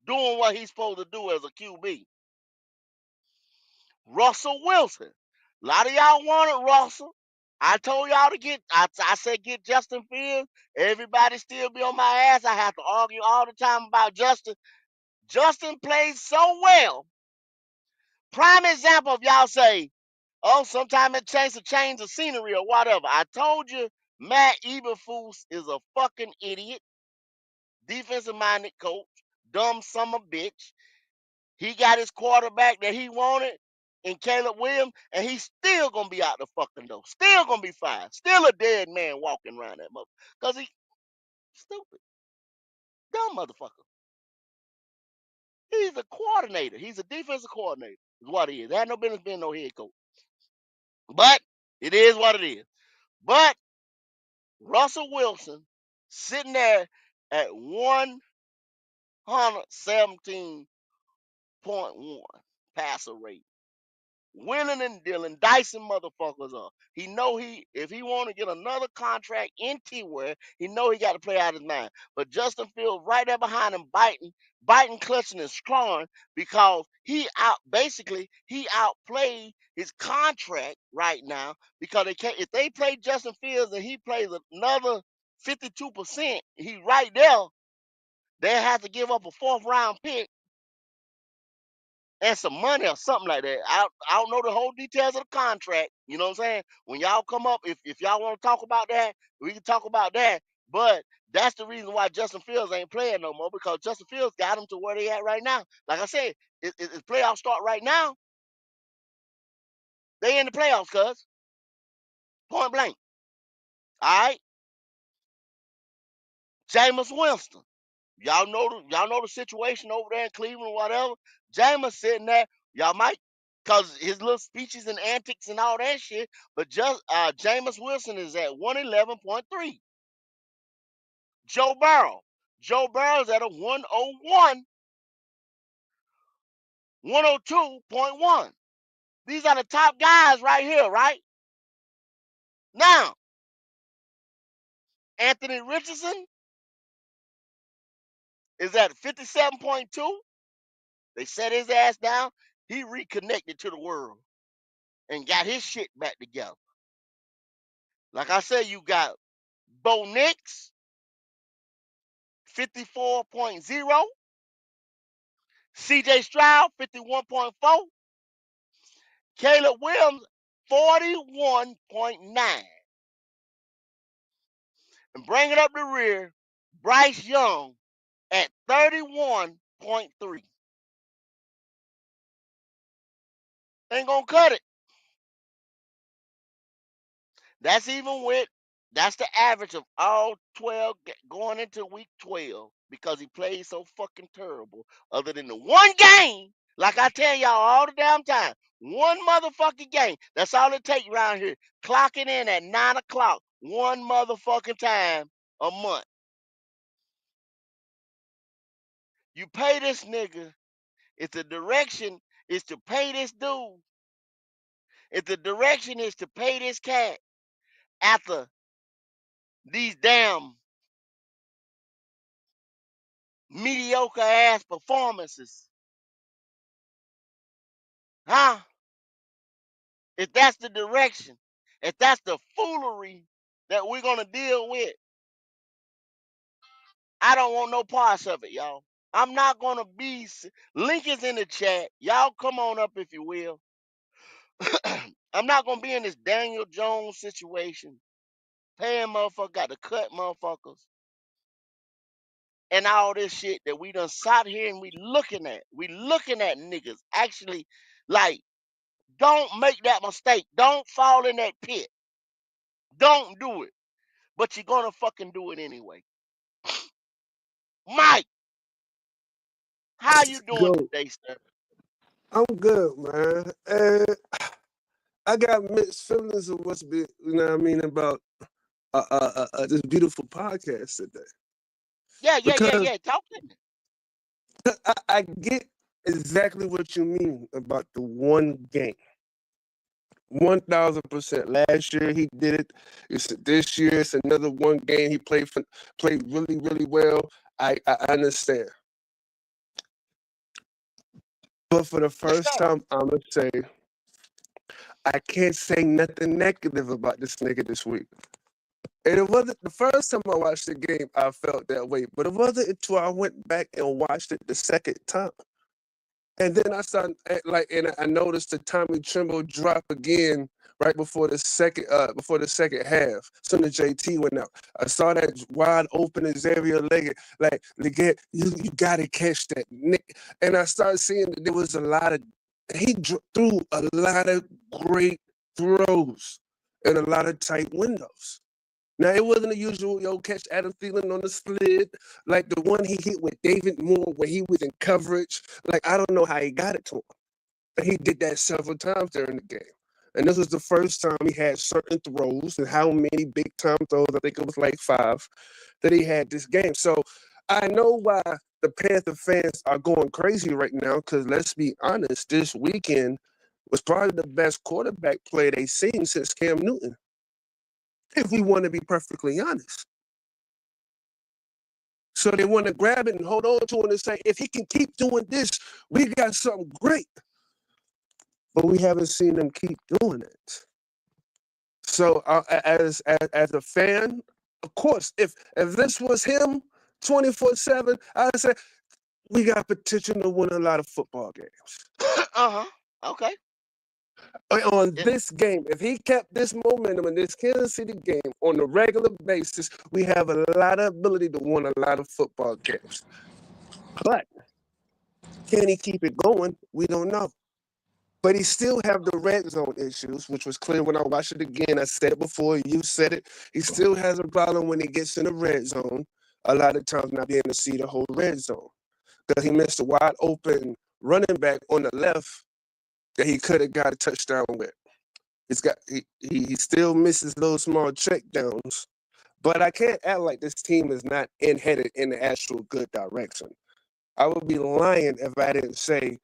Doing what he's supposed to do as a QB. Russell Wilson. A lot of y'all wanted Russell. I told y'all to I said get Justin Fields. Everybody still be on my ass. I have to argue all the time about Justin. Justin plays so well. Prime example of y'all say, oh, sometimes it takes a change of scenery or whatever. I told you Matt Eberflus is a fucking idiot. Defensive minded coach. Dumb summer bitch. He got his quarterback that he wanted in Caleb Williams, and he's still gonna be out the fucking door. Still gonna be fine. Still a dead man walking around that mother. Cause he stupid. Dumb motherfucker. He's a coordinator. He's a defensive coordinator. Is what he is. There had no business being no head coach. But it is what it is. But Russell Wilson sitting there at 117.1 passer rate. Willing and dealing, dicing motherfuckers up. He know if he want to get another contract anywhere, he know he got to play out his mind. But Justin Fields right there behind him, biting, clutching, and clawing because he outplayed his contract right now because they can't. If they play Justin Fields and he plays another 52%, he right there. They have to give up a 4th-round pick and some money or something like that. I don't know the whole details of the contract. You know what I'm saying? When y'all come up, if y'all want to talk about that, we can talk about that. But that's the reason why Justin Fields ain't playing no more because Justin Fields got him to where they at right now. Like I said, if playoffs start right now, they in the playoffs, cuz. Point blank. All right? Jameis Winston. Y'all know the situation over there in Cleveland, whatever. Jameis sitting there. Y'all might, cause his little speeches and antics and all that shit. But just Jameis Wilson is at 111.3. Joe Burrow. Joe Burrow's at a 102.1. These are the top guys right here, right? Now, Anthony Richardson is at 57.2. They set his ass down. He reconnected to the world and got his shit back together. Like I said, you got Bo Nix, 54.0. CJ Stroud, 51.4. Caleb Williams, 41.9. And bringing up the rear, Bryce Young at 31.3. Ain't gonna cut it. That's the average of all 12 going into week 12 because he played so fucking terrible. Other than the one game, like I tell y'all all the damn time, one motherfucking game. That's all it takes around here. Clocking in at 9 o'clock, one motherfucking time a month. You pay this nigga. If the direction is to pay this dude, if the direction is to pay this cat after these damn mediocre ass performances, huh? If that's the direction, if that's the foolery that we're gonna deal with, I don't want no parts of it, y'all. I'm not gonna be. Link is in the chat. Y'all come on up if you will. I'm not gonna be in this Daniel Jones situation, paying motherfuckers, got to cut motherfuckers, and all this shit that we done sat here and we looking at. We looking at niggas actually like. Don't make that mistake. Don't fall in that pit. Don't do it. But you're gonna fucking do it anyway. Mike, how you doing Go. today, sir? I'm good, man. And I got mixed feelings of what's been, you know what I mean, about this beautiful podcast today. Because Yeah. Talk to me. I get exactly what you mean about the one game. 1000%. Last year he did it. This year it's another one game. He played really, really well. I understand. But for the Yes, first sir. time, I'm gonna say I can't say nothing negative about this nigga this week. And it wasn't the first time I watched the game, I felt that way. But it wasn't until I went back and watched it the second time. And then I started and I noticed the Tommy Trimble drop again right before the second half. Soon as JT went out, I saw that wide open Xavier Leggett. Like, Leggett, you gotta catch that, Nick. And I started seeing that there was he threw a lot of great throws in a lot of tight windows. Now, it wasn't the usual, catch Adam Thielen on the split, like the one he hit with David Moore when he was in coverage. Like, I don't know how he got it to him. But he did that several times during the game. And this was the first time he had certain throws and how many big time throws, I think it was like 5, that he had this game. So I know why the Panther fans are going crazy right now, because let's be honest, this weekend was probably the best quarterback play they've seen since Cam Newton, if we want to be perfectly honest. So they want to grab it and hold on to it and say, if he can keep doing this, we got something great. But we haven't seen them keep doing it. So as a fan, of course, if this was him 24/7, I'd say we got potential to win a lot of football games. Okay. On this game, if he kept this momentum in this Kansas City game on a regular basis, we have a lot of ability to win a lot of football games. But can he keep it going? We don't know. But he still have the red zone issues, which was clear when I watched it again. I said it before, you said it. He still has a problem when he gets in the red zone, a lot of times not being able to see the whole red zone. Because he missed a wide open running back on the left that he could have got a touchdown with. He still misses those small check downs. But I can't act like this team is not headed in the actual good direction. I would be lying if I didn't say,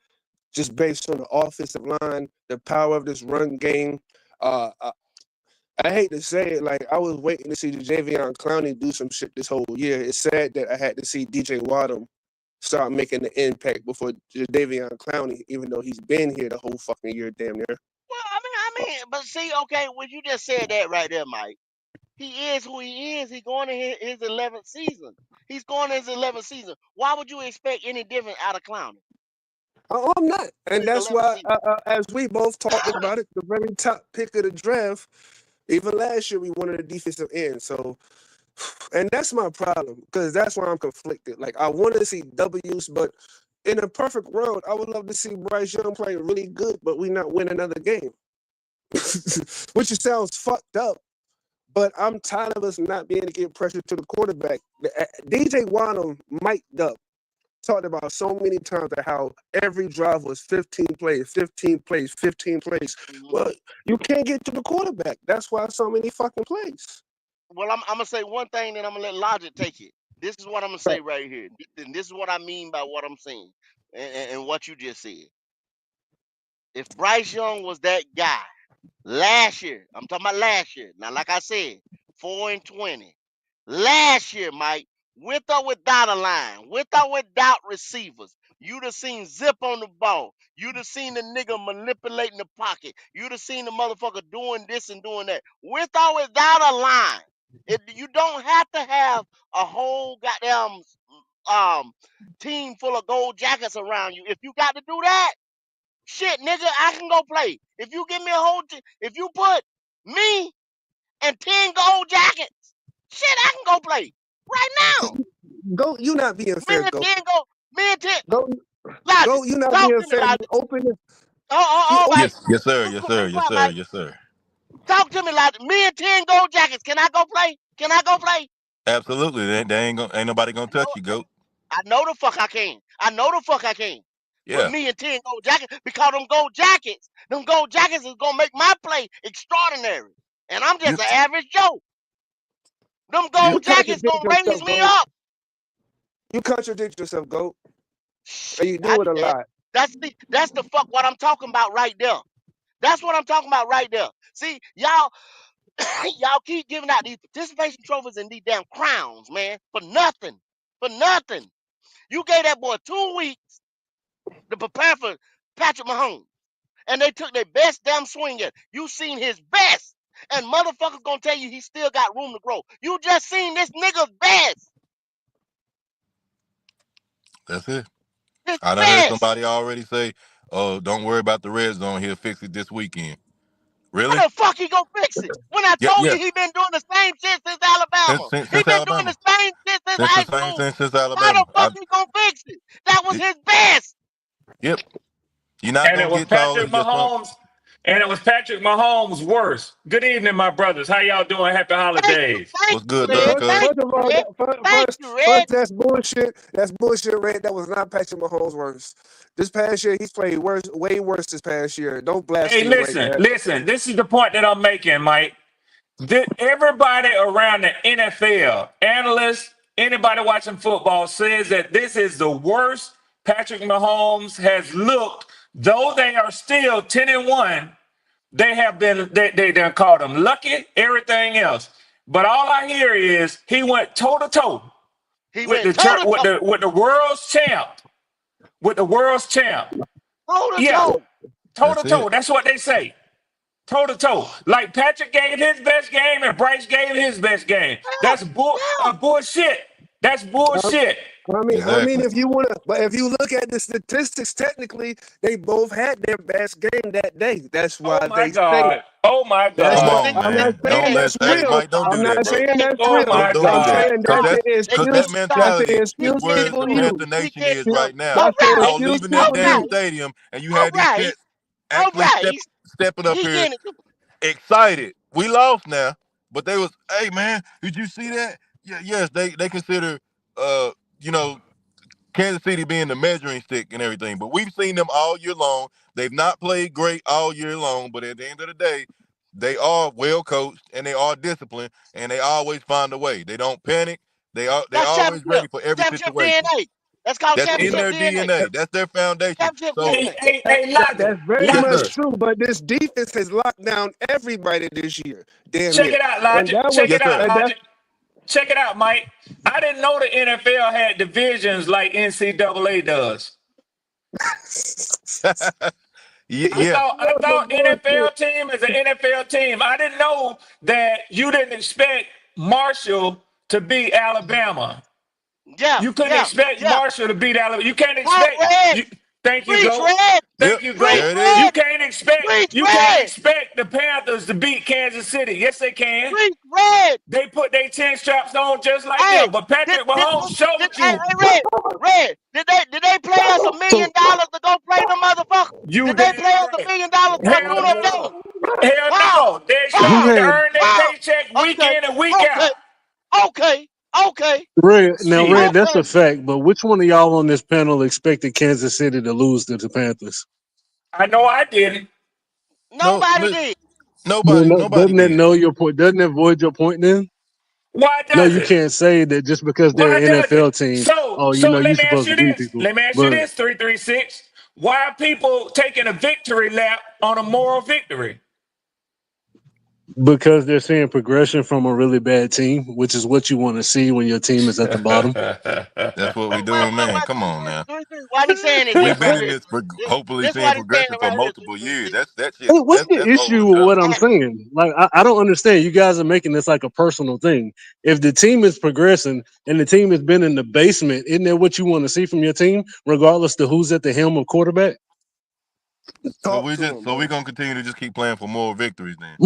just based on the offensive line, the power of this run game. I hate to say it, like I was waiting to see Jadeveon Clowney do some shit this whole year. It's sad that I had to see DJ Waddle start making the impact before Jadeveon Clowney, even though he's been here the whole fucking year, damn near. Well, but see, okay, when you just said that right there, Mike, he is who he is. He's going to his 11th season. He's going to his 11th season. Why would you expect any different out of Clowney? Oh, I'm not. And His that's 11th why, season. as we both talked about it, the very top pick of the draft, even last year, we wanted a defensive end. So, and that's my problem, because that's why I'm conflicted. Like, I want to see W's, but in a perfect world, I would love to see Bryce Young play really good, but we not win another game. Which sounds fucked up, but I'm tired of us not being able to get pressure to the quarterback. DJ Waddle mic'd up, talked about so many times that how every drive was 15 plays, 15 plays, 15 plays. Mm-hmm. Well, you can't get to the quarterback. That's why so many fucking plays. Well, I'm going to say one thing, then I'm going to let Logic take it. This is what I'm going to say right here. And this is what I mean by what I'm saying and what you just said. If Bryce Young was that guy last year, I'm talking about last year. Now, like I said, 4-20. Last year, Mike, with or without a line, with or without receivers, you'd have seen zip on the ball. You'd have seen the nigga manipulating the pocket. You'd have seen the motherfucker doing this and doing that. With or without a line. You don't have to have a whole goddamn team full of gold jackets around you. If you got to do that, shit, nigga, I can go play. If you give me a whole if you put me and 10 gold jackets, shit, I can go play right now. Go, you not being fair, Me and go. 10 gold, me and 10. Go, Logic, go, you not talk being to me, fair. You Logic. open it. Oh, right. Yes, sir. Be Yes, sir. Yes, quiet, sir. Mike. Yes, sir. Talk to me, Logic. Me and 10 gold jackets. Can I go play? Can I go play? Absolutely. Ain't nobody gonna touch you, goat. I know the fuck I can. I know the fuck I can. With Yeah. me and 10 gold jackets, because them gold jackets is gonna make my play extraordinary. And I'm You just an average Joe. Them you gold You jackets contradict gonna raise yourself, me go. up. You contradict yourself, go. And you I do it do a that. lot. That's the fuck what I'm talking about right there. That's what I'm talking about right there. See, y'all y'all keep giving out these participation trophies and these damn crowns, man, for nothing. For nothing. You gave that boy 2 weeks to prepare for Patrick Mahomes. And they took their best damn swing at it. You seen his best. And motherfuckers gonna tell you he still got room to grow. You just seen this nigga's best. That's it. His I done heard best. somebody already say, "Oh, don't worry about the red zone. He'll fix it this weekend." How Really? the fuck he gonna fix it? When I Yeah, told yeah. you he been doing the same shit since Alabama. He Since been doing Alabama. the same shit since Since the high same school. since How the Alabama. fuck he gonna fix it? That was It, his best. yep. You're not And it gonna was get all Patrick these just from Mahomes. and it was Patrick Mahomes' worst. Good evening, my brothers. How y'all doing? Happy Thank, holidays. thank What's you, good, Red. Duncan? Thank First of you, all, Red. Thank you, Red. first, that's bullshit. That's bullshit, Red. That was not Patrick Mahomes' worst. This past year, he's played worse, way worse this past year. Don't Hey, blaspheme like that. listen. This is the point that I'm making, Mike. Everybody around the NFL, analysts, anybody watching football says that this is the worst Patrick Mahomes has looked, though they are still 10-1. They have been they done called him lucky, everything else. But all I hear is he went toe to toe He with went the toe to toe, with the world's champ. With the world's champ. toe to Yeah, toe. toe to That's toe. it. That's what they say. Toe to toe. Like Patrick gave his best game and Bryce gave his best game. Yeah, That's bullshit. That's bullshit. I mean, Exactly. if you wanna, but if you look at the statistics, technically, they both had their best game that day. That's why Oh my they say it. God. Oh my That's Come why God. on, I'm not man. saying Don't man, let that's hey real. Mike, don't I'm do that, not bro. saying they that's Oh real. my Don't I'm do that. God. saying Cause that's stop. an that's They cause can't that excuse. stop. That's an mentality We is excuse where can't for the do. you. Panther We Nation can't. is Yeah, right now. All that's an Y'all right, excuse leaving for that all damn you. right, stadium and you all had these right, cats all actually right. stepping up He here getting it. excited. We lost now, but they was, hey man, did you see that? Yeah, yes, they consider you know, Kansas City being the measuring stick and everything. But we've seen them all year long. They've not played great all year long, but at the end of the day, they are well coached and they are disciplined and they always find a way. They don't panic. They're That's always championship. ready for every Championship situation. DNA. That's called That's in championship their DNA. DNA. That's their foundation. Championship So DNA. Hey, Logic. That's very yes, much Logic. sir. true. But this defense has locked down everybody this year, damn Check near. it out, And Logic. that was Check Yes, it out, sir. Logic. Check it out, Mike. I didn't know the NFL had divisions like NCAA does. Yeah. I no, some thought bullshit. NFL team is an NFL team. I didn't know that you didn't expect Marshall to beat Alabama. Yeah, You couldn't yeah, expect yeah. Marshall to beat Alabama. You can't Talk expect red. you. Thank you, Preach Goat. red. Yep. Thank you, Preach Goat. There it is. You red. can't expect Preach you can't red. expect the Panthers to beat Kansas City. Yes, they can. Preach red. They put their 10 straps on just like them. Hey, But Patrick Mahomes showed hey, you red, red. Did they play us $1 million So to go play them motherfuckers? you Did they damn play us $1 right. million for a Hell tune-up game? no. Hell How? no. They you expected How? to had earn their How? paycheck week Okay, in and week okay, out. okay, okay, Red, Shit. that's a okay. fact. But which one of y'all on this panel expected Kansas City to lose to the Panthers? I know I didn't. No, Nobody did. nobody Doesn't that did. know your point? Doesn't that void your point then? Why No, does you it? can't say that just because they're Why an does NFL it? team. So Oh, so you're let me ask supposed you to beat this. people, Let me ask you but this, 336. Why are people taking a victory lap on a moral victory? because they're seeing progression from a really bad team, which is what you want to see when your team is at the bottom. That's what we What, doing, man. Come on now. 3-3? Why he saying it We've this been right in here? this for This, hopefully this seeing what he saying progression for right here, multiple years. 3-3. That's shit. What's the That's issue over with and what I'm saying? Like, I don't understand. You guys are making this like a personal thing. If the team is progressing and the team has been in the basement, isn't that what you want to see from your team, regardless to who's at the helm of quarterback? Talk to him, So we're bro. gonna continue to just keep playing for more victories then.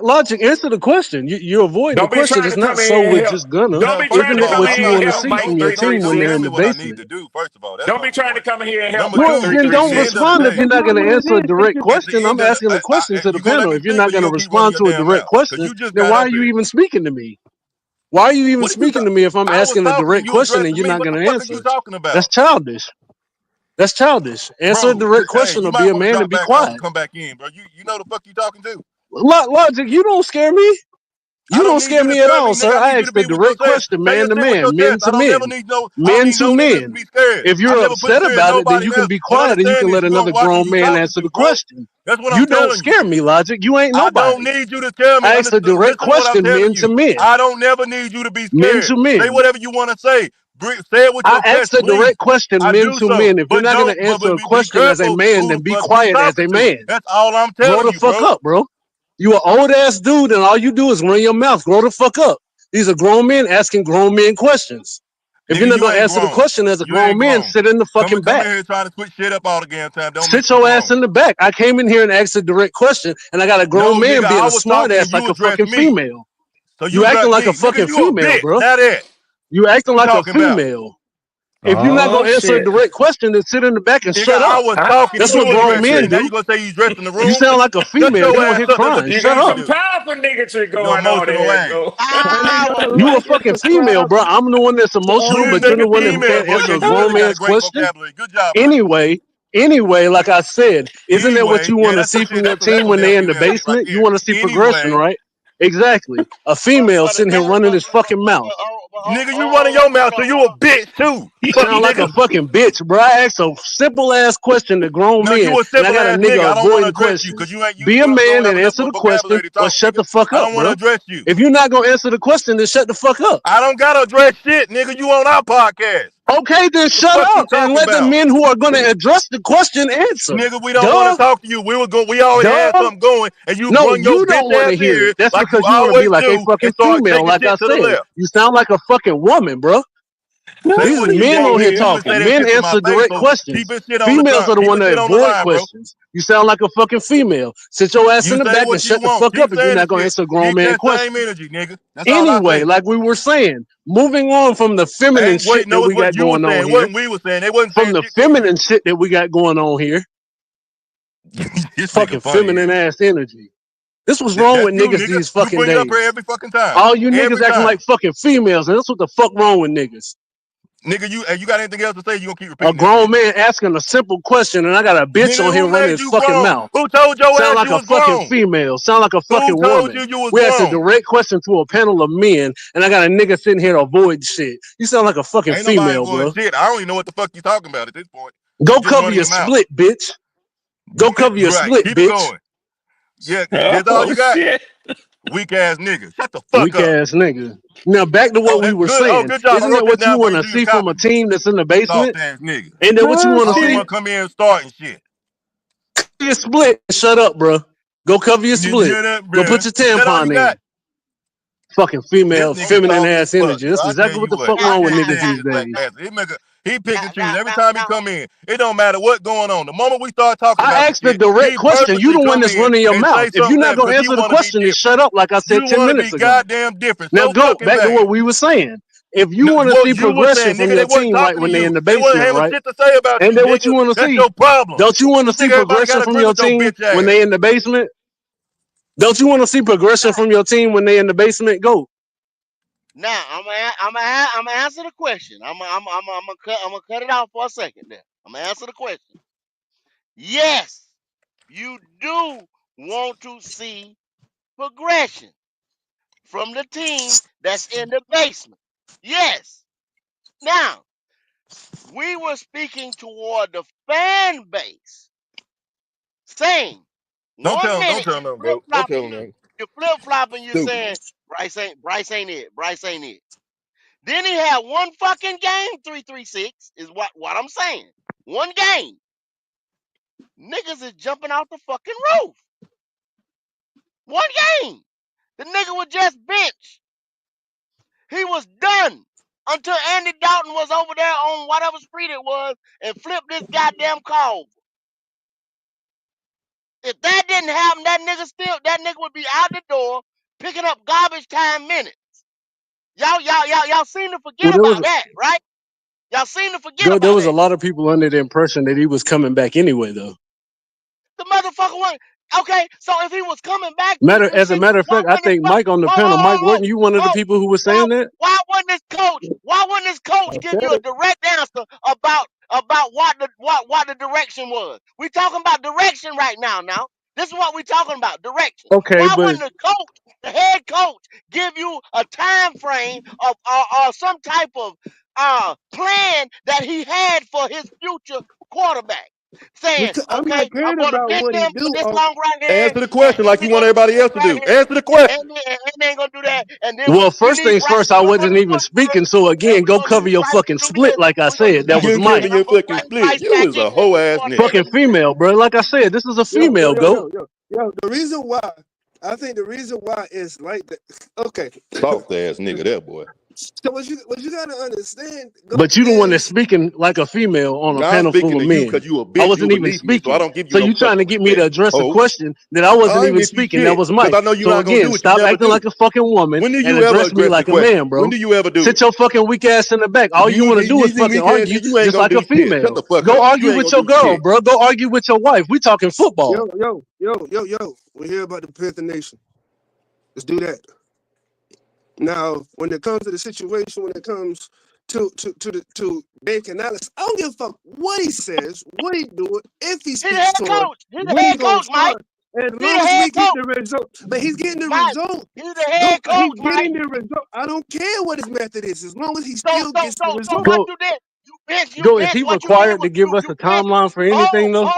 Logic, answer the question. You're avoiding the Don't be question. trying It's to not come in so here and we're help. just gonna. Don't be First trying Isn't of to that all, come in what I'm you here and not want to help see Mike from your don't team when they're tell in 336. me the what I need to basement? do. First of all, that's Don't be first trying to point. come in here and help Number Mike Well, two, then at don't the end of 336. the respond if day, you're not going to answer a direct at the question. I'm end of the, asking a question to the you gonna let panel. me If you're speak or not you going to gonna keep running respond your to a damn direct mouth? Cause question, you just then got why are up you here. even speaking to me? Why are you even What are you speaking talking? to me if I'm I was asking a talking and direct you question and addressing you're me. not What going the to fuck are you answer? talking That's about? childish. That's childish. Answer a Bro, direct hey, question you or might be a want to man and drop be back off and quiet. come back in, bro. You know the fuck you talking to? Logic, you don't scare me. I You don't don't need scare you to me at scare all, me, nigga. sir. I need I you to asked a be with your direct question, say your man to shit with man, your men chest. to I don't never men, need no I don't men need to no niggas to men. be scared. If I you're never put upset fear in about it, then nobody you can else. be But quiet and you understand can this, let you gotta another watch who grown you man talking answer to, the bro. question. That's what I'm You don't telling you. scare me, Logic. You ain't I don't nobody. need you to scare me. I asked a direct Listen to what I'm question, telling men to you. men, I don't never need you to be men scared. to Say men. whatever you want to say. Say it with I your chest, asked a please. direct question, I men do to so. men. If you're But not going don't to answer a be question as a careful man, who then be you quiet as talking a to. man. That's all I'm Grow telling the you, fuck bro. up, bro. You an old ass dude, and all you do is run your mouth. Grow the fuck up. These are grown men asking grown men questions. If you're Nigga, not you gonna ain't answer the grown. question as a You grown ain't man, grown. sit in the Come fucking come back. in here trying to switch shit up all the damn time. Don't Sit make you your ass grown. in the back. I came in here and asked a direct question, and I got a grown No, nigga, man being I a was smart talking and ass you like a addressed fucking me. female. So you You acting addressed like a me. Nigga, fucking you a female, bitch. bro. Now that. You acting What you like a talking about? female. If you're not Oh gonna answer a shit. direct question, then sit in the back and Nigga, shut I up. was Ah, talking That's to what a grown director, men and now do. you gonna say you dressed in the You room? sound like a Shut female. your You in ass here up. That's what crying. you you Shut got need to up. some do. powerful niggatry You going on emotional there, ass. go. Why you Power. gotta You a like and fucking female, subscribe bro. I'm the one that's to all emotional, You these but is you're the a one different that female, can't bro. answer Yeah, a you grown really got a man's great question. vocabulary. Good job, Bryce. Anyway, like I said, isn't that what Anyway, you yeah, want to that's some see shit. from your That's team some when damn they're in the female shit right basement? You there. want to see progression, Anyway, right? Exactly. A female But the sitting here thing, running his fucking mouth. nigga, you running your mouth, so you a bitch too. Fuck Sound like a nigga. fucking bitch, bro. I asked a simple ass question to grown No, men, you a and I simple got a ass nigga. nigga I don't want to avoiding address you because questions. you Be a don't man have and enough answer the question, vocabulary to or talk, shut nigga. the fuck I up, don't want to bro. address you. If you're not gonna answer the question, then shut the fuck up. I don't gotta address shit, nigga. You on our podcast. Okay, then The shut fuck you up and talking let the about? men who are gonna address the question answer. Nigga, we don't want to Duh, talk to you. We already had duh. something going, and you No, brung your you don't bitch want ass to in hear here it. That's like you because you want to be always like a do fucking and start female, taking like I shit to the said. left. You sound like a fucking woman, bro. Say These is what You you men want, on gay here nigga. You here. can say talking. that Men shit to my answer face, direct so keep questions. this shit on the Females tongue. are the Keep one this that shit on the avoid line, bro. questions. You sound like a fucking female. Sit your ass You in the say back and what you shut the want. fuck up Keep if you're saying the not gonna shit. answer grown Keep man that same questions. energy, nigga. That's all I Anyway, say. like we were saying, moving on from the feminine Ain't shit wait, that no, it's we what got you were going on saying. It here, wasn't we were saying. They wasn't from saying the shit to you. feminine shit that we got going on here, This nigga fucking funny feminine here. ass energy. This was wrong That's with you, niggas nigga. these You fucking bring it up here days. every fucking time. All you Every niggas acting like time. fucking females, and that's what the fuck wrong with niggas. Nigga, you got anything else to say? You gonna keep A repeating that grown shit. man asking a simple question, and I got a bitch Nigga, on here who running made his you fucking grown? mouth. Who told your Sound ass like you a was fucking grown? female. Sound like a Who fucking told woman. you was We asked a grown? direct question to a panel of men, and I got a nigga sitting here to avoid shit. You sound like a fucking Ain't nobody female, avoiding bro. shit. I don't even know what the fuck you talking about at this point. You Go just cover running your your mouth. split, bitch. Go cover your Right. split, Keep it bitch. going. Yeah, that's all Oh you got? shit. Weak ass nigga. Shut the fuck Weak up. ass nigga. Now back to what Oh, we that's were good. Oh, saying. good job. I Isn't wrote that this what you down for want you to do your see from copy, a nigga. team that's in the Soft basement? ass nigga. Ain't that what you Oh want I to don't see? want shit. to come in and start and shit. Your split. Shut up, bro. Go cover your You split. shut up, Go put bruh. your Is that all you tampon got? in. Fucking This female, nigga feminine talking as ass fuck. energy. So That's I tell exactly you what the what, fuck I wrong with can't niggas stand these this black days. bastard. He pick and choose. Every time he come in, it don't matter what going on. The moment we start talking about I some asked the shit, direct he question. You purposely the one come that's in running your and mouth. say If you're something not left gonna because he answer the want to be question, then different. shut up, like I said You 10 want to minutes be ago. goddamn different Now so go fucking back to what bad. we were saying. If you No, want to what see you was progression saying, from nigga, your they wasn't team, right, talking to when they're in you. the They wasn't basement, having right? shit to say about Ain't you, that what you nigga. want to That's see? your problem. Don't you want You to see think everybody got progression to from agree your with your team bitch when ass? they in the basement? Don't you want to see progression from your team when they in the basement? Go. Now I'm gonna answer the question. I'm gonna cut it off for a second there. I'm gonna answer the question. Yes, you do want to see progression from the team that's in the basement. Yes. Now we were speaking toward the fan base, saying one Don't minute tell you them, flip bro. Don't tell flopping, them. you flip flopping, you're Stupid. saying Bryce ain't it, Bryce ain't it. Then he had one fucking game, 336, is what I'm saying. One game. Niggas is jumping off the fucking roof. One game. The nigga was just benched. He was done until Andy Dalton was over there on whatever street it was and flipped this goddamn call. If that didn't happen, that nigga would be out the door picking up garbage time minutes. Y'all seem to forget Well, about that, right? Y'all seem to forget there about was a that. lot of people under the impression that he was coming back anyway, though. The motherfucker was okay. So if he was coming back As a 336, matter of why fact, I wasn't think Mike on the panel. Mike, weren't you one of the people who was saying that? why wouldn't this coach? Why wouldn't this coach I give said you a it. direct answer about what the direction was? We talking about direction right now. Now this is what we talking about, direction. Okay, Why but wouldn't the coach, the head coach, give you a time frame of or some type of plan that he had for his future quarterback? Saying, I'm okay, not I'm caring going to about bench what he him for do. this long right here, Answer the and question like Andy you want going to do everybody this else to right do. here, Answer the and question. Andy ain't gonna do that. And then well, we first need things Bryce first, to I do wasn't another even footwork, speaking. So and again, we're go gonna cover need your Bryce fucking to do split, this, like I we're gonna said. do That that. was You Mike. covering And I'm your gonna fucking bring split. Bryce You back is in a here hoe ass before nigga. Nigga Fucking female, bro. Like I said, this is a female goat. Yo. The reason why I think the reason why is like that. Okay, Soft ass nigga, that boy. So what you gotta understand, But you the one that's is speaking like a female on a Now I'm panel speaking full of to you men. because you a I bitch. You wasn't even beneath me, so I speaking. don't give you So no you trying fucking to get me to respect, address a ho. question that I wasn't I ain't even with you speaking. That shit was because Mike. I know you're So not gonna do again, what you stop never acting do. like a fucking woman When do and you ever address me address the like a question? man, When bro. do you ever do Sit it? your fucking weak ass in the back. All you want to do You is see fucking weak ass argue shit, you ain't just gonna like a do shit. Shut female. the fuck Go up. You argue ain't with gonna your do girl, shit. bro. Go argue with your wife. We talking football. yo. We hear about the Panther Nation. Let's do that. Now, when it comes to the situation, when it comes to bank analysis, I don't give a fuck what he says, what he do, if he He the speaks head to her, coach. He the when he head gonna coach, Mike. start. As He the long as head we get coach, the result, but he's getting the Mike. result. He the head Go, he's coach, Mike. getting the result. I don't care what his method is, as long as he So still so gets so the so result. what Go, you did? You go. Is bench. he What you did required was to give us you a bench. timeline for anything though?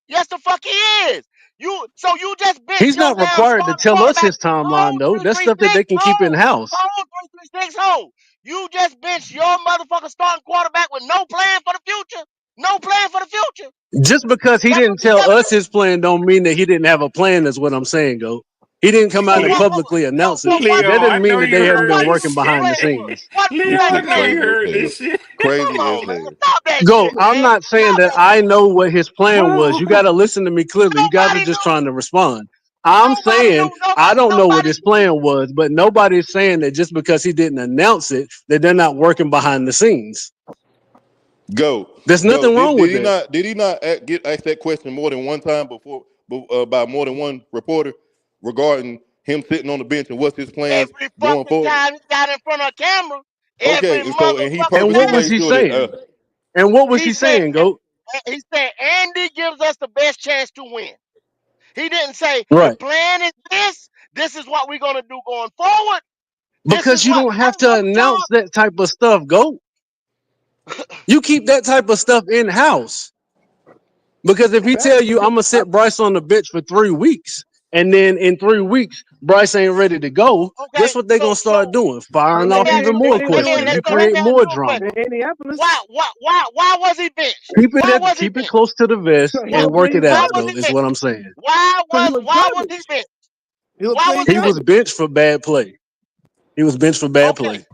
Yes, the fuck he is. You just bench He's your not damn required to starting tell us quarterback. his timeline Hold though. three That's three stuff that six. they can keep in house. Hold 336. Hold. You just bench your motherfucker starting quarterback with no plan for the future. No plan for the future. Just because he That's what didn't you tell just us did. his plan don't mean that he didn't have a plan, is what I'm saying, go. He didn't come out So and what? Le- publicly announce it. Leo, That I doesn't mean know that you they hadn't heard been this working behind the shit. scenes. Leo, This I shit know you Man? crazy as heard hell. this shit. Crazy Come as on, man. hell. Stop that Go, shit, I'm man. not saying Stop that that I shit. know what his plan was. You got to listen to me clearly. You guys are Nobody just knew. trying to respond. I'm Nobody saying knew. I don't know what Nobody his knew. plan was, but nobody's saying that just because he didn't announce it, that they're not working behind the scenes. Go, There's go. nothing wrong with He that. not? Did he not get asked that question more than one time by more than one reporter regarding him sitting on the bench and what's his plans Every going fucking forward? time he got in front of a camera, every Okay, and so and he motherfucking And what purposely was time, made he sure that saying? And what was he he said, saying, Goat? Andy gives us the best chance to win. He didn't say the Right. plan is this. This is what we're gonna do going forward. This is Because you what don't I have to want the announce that type of stuff, Goat. You keep that type of stuff in house. Because if he tell Facts, you I'm because gonna sit Bryce on the bench for 3 weeks, and then in 3 weeks Bryce ain't ready to go, job. guess Okay, what they gonna start doing? Firing let off me ask even you. more they doing questions. that You So let though. create me ask more you a question. drama. In Indianapolis, Why was he benched? Keep it Why at, was he keep it benched? close to the vest he and don't play work in it Why out, was college. though. he Is benched? what I'm saying. So he was Why was college. he benched? He was Why playing was He he was benched? college. benched for bad play. He was benched for bad Okay, play.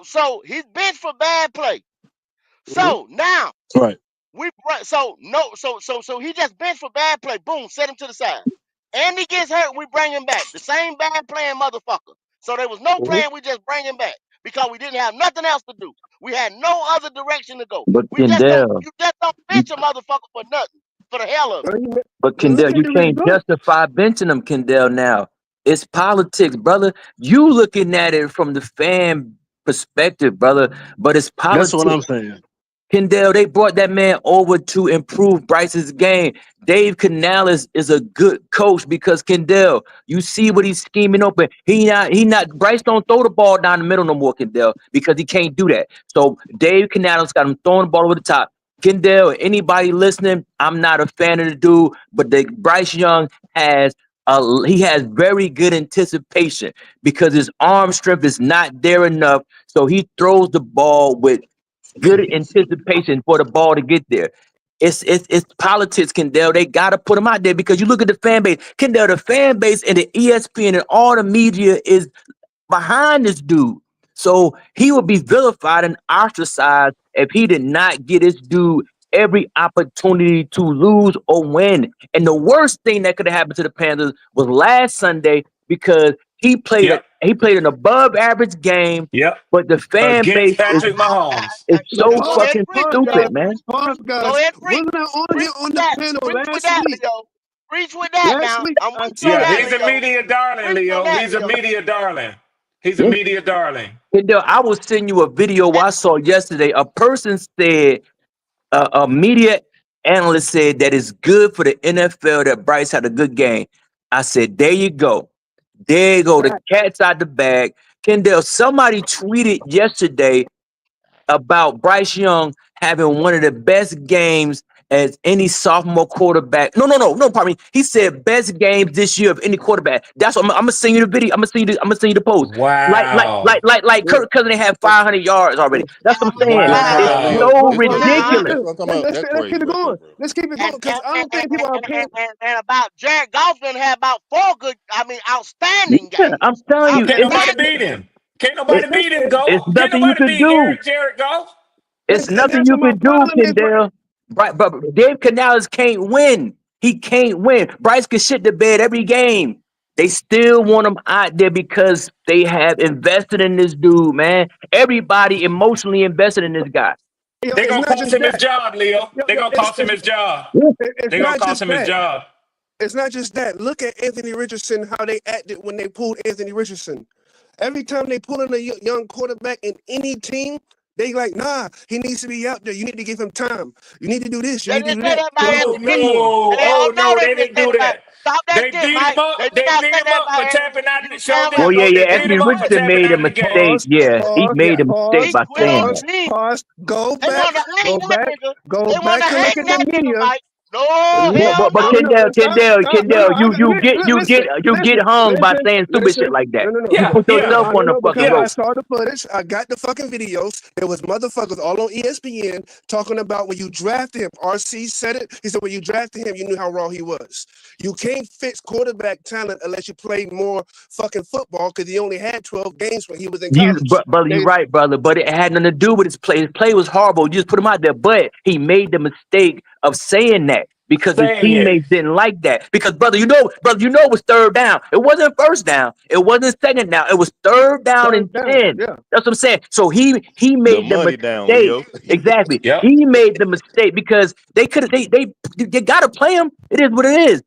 so he's benched for bad play. Mhm. So now Right. so he just benched for bad play. Boom, set him to the side. Andy gets hurt, we bring him back. The same bad playing motherfucker. So there was no Mhm. plan, we just bring him back because we didn't have nothing else to do. We had no other direction to go. But We just don't Kendall, you just don't you bench a motherfucker for nothing, for the hell of it. But but but look Kendall, at you the can't result. justify benching them, Kendall. Now it's politics, brother. You looking at it from the fan perspective, brother, but it's That's what politics. I'm saying. Kendall, they brought that man over to improve Bryce's game. Dave Canales is a good coach because Kendall, you see what he's scheming open. He not Bryce don't throw the ball down the middle no more, Kendall, because he can't do that. So Dave Canales got him throwing the ball over the top. Kendall, anybody listening, I'm not a fan of the dude, but Bryce Young he has very good anticipation because his arm strength is not there enough. So he throws the ball with good anticipation for the ball to get there. It's politics, Kendall. They gotta put him out there because you look at the fan base. Kendall, the fan base and the ESPN and all the media is behind this dude. So he would be vilified and ostracized if he did not get this dude every opportunity to lose or win. And the worst thing that could have happened to the Panthers was last Sunday because Yep. he played an above average game, Yep. but the fan Against base Patrick Mahomes. is So so Go ahead and fucking preach it, stupid, Leo. man. pause, Go guys. ahead and preach. Wasn't I on here Preach on with the that. panel Preach with last that, week? Leo. Preach with that Last now. week I'm I with you on Yeah, said that, he's a Leo. media darling, Preach on Leo. that, He's a Leo. media darling. He's a Yeah. media darling. Hideo, I will send you a video I saw yesterday. A person said, a media analyst said that it's good for the NFL that Bryce had a good game. I said, there you go. There you go. The fact. cat's out the bag. Kendall, somebody tweeted yesterday about Bryce Young having one of the best games as any sophomore quarterback. No. Pardon me. He said best games this year of any quarterback. That's what I'm gonna send you the video. I'm gonna send you the post. Wow. Like Kirk Cousins had 500 yards already. That's what I'm saying. See what I'm talking It's about, Leo? Wow. so This what this ridiculous. that's what I'm talking about. That's Let's keep crazy it right there, going. bro. Let's keep it going because I don't think people are paying. And about Jared Goff done had about four good, I mean, outstanding Yeah, games. I'm telling you, Can't it's nobody Outstanding. beat him. Can't nobody beat him, It's Goat. Can't nothing you nobody could beat do. Jared Goff. It's And nothing that's you what my could do, problem is. Kendall. Right, but Dave Canales can't win. He can't win. Bryce can shit the bed every game. They still want him out there because they have invested in this dude, man. Everybody emotionally invested in this guy. Yo, They're it's gonna not cost just him his that. job, Leo. Yo, They're yo, gonna cost him his job. it's They're gonna not cost just him his that. job. It's not just that. Look at Anthony Richardson, how they acted when they pulled Anthony Richardson. Every time they pull in a young quarterback in any team, they like, nah, he needs to be out there. You need to give him time. You need to do this. You They need to didn't do say that. that about So he's Oh a Anthony no! Richardson. mentor. Oh No, no! they They didn't didn't say do that about. that. Stop that They shit, beat him Mike. up. They did They not beat say him that up about for Anthony. tapping out. You Show damn well Well, did. yeah, know They yeah. that. beat Anthony him up for Richardson tapping made a out of the game. mistake. Pause, Yeah, he pause, made a mistake pause, He by quit saying on pause, that. the team. pause. Go They back, wanted to hang go that back, nigga. go They wanted back to and hang look at the that nigga, media. Mike. No, hell But No, no. no, no, stop, stop. No, Kendall, no, you get hung by saying stupid shit listen. like No, that. no, no, You Yeah, no. put No, yeah, yourself I on don't the know fucking because yeah. I rope. saw the footage. I got the fucking videos. There was motherfuckers all on ESPN talking about when you drafted him. RC said it. He said when you drafted him, you knew how raw he was. You can't fix quarterback talent unless you play more fucking football because he only had 12 games when he was in college. Brother, you're right, brother. But it had nothing to do with his play. His play was horrible. You just put him out there. But he made the mistake of saying that because his Saying it. teammates didn't like that. Because brother, it was third down. It wasn't first down. It wasn't second down. It was third down and Third down. 10. Yeah. That's what I'm saying. So he The made the money down, mistake. Leo. Exactly. Yep. He made the mistake because they could have they gotta play him. It is what it is.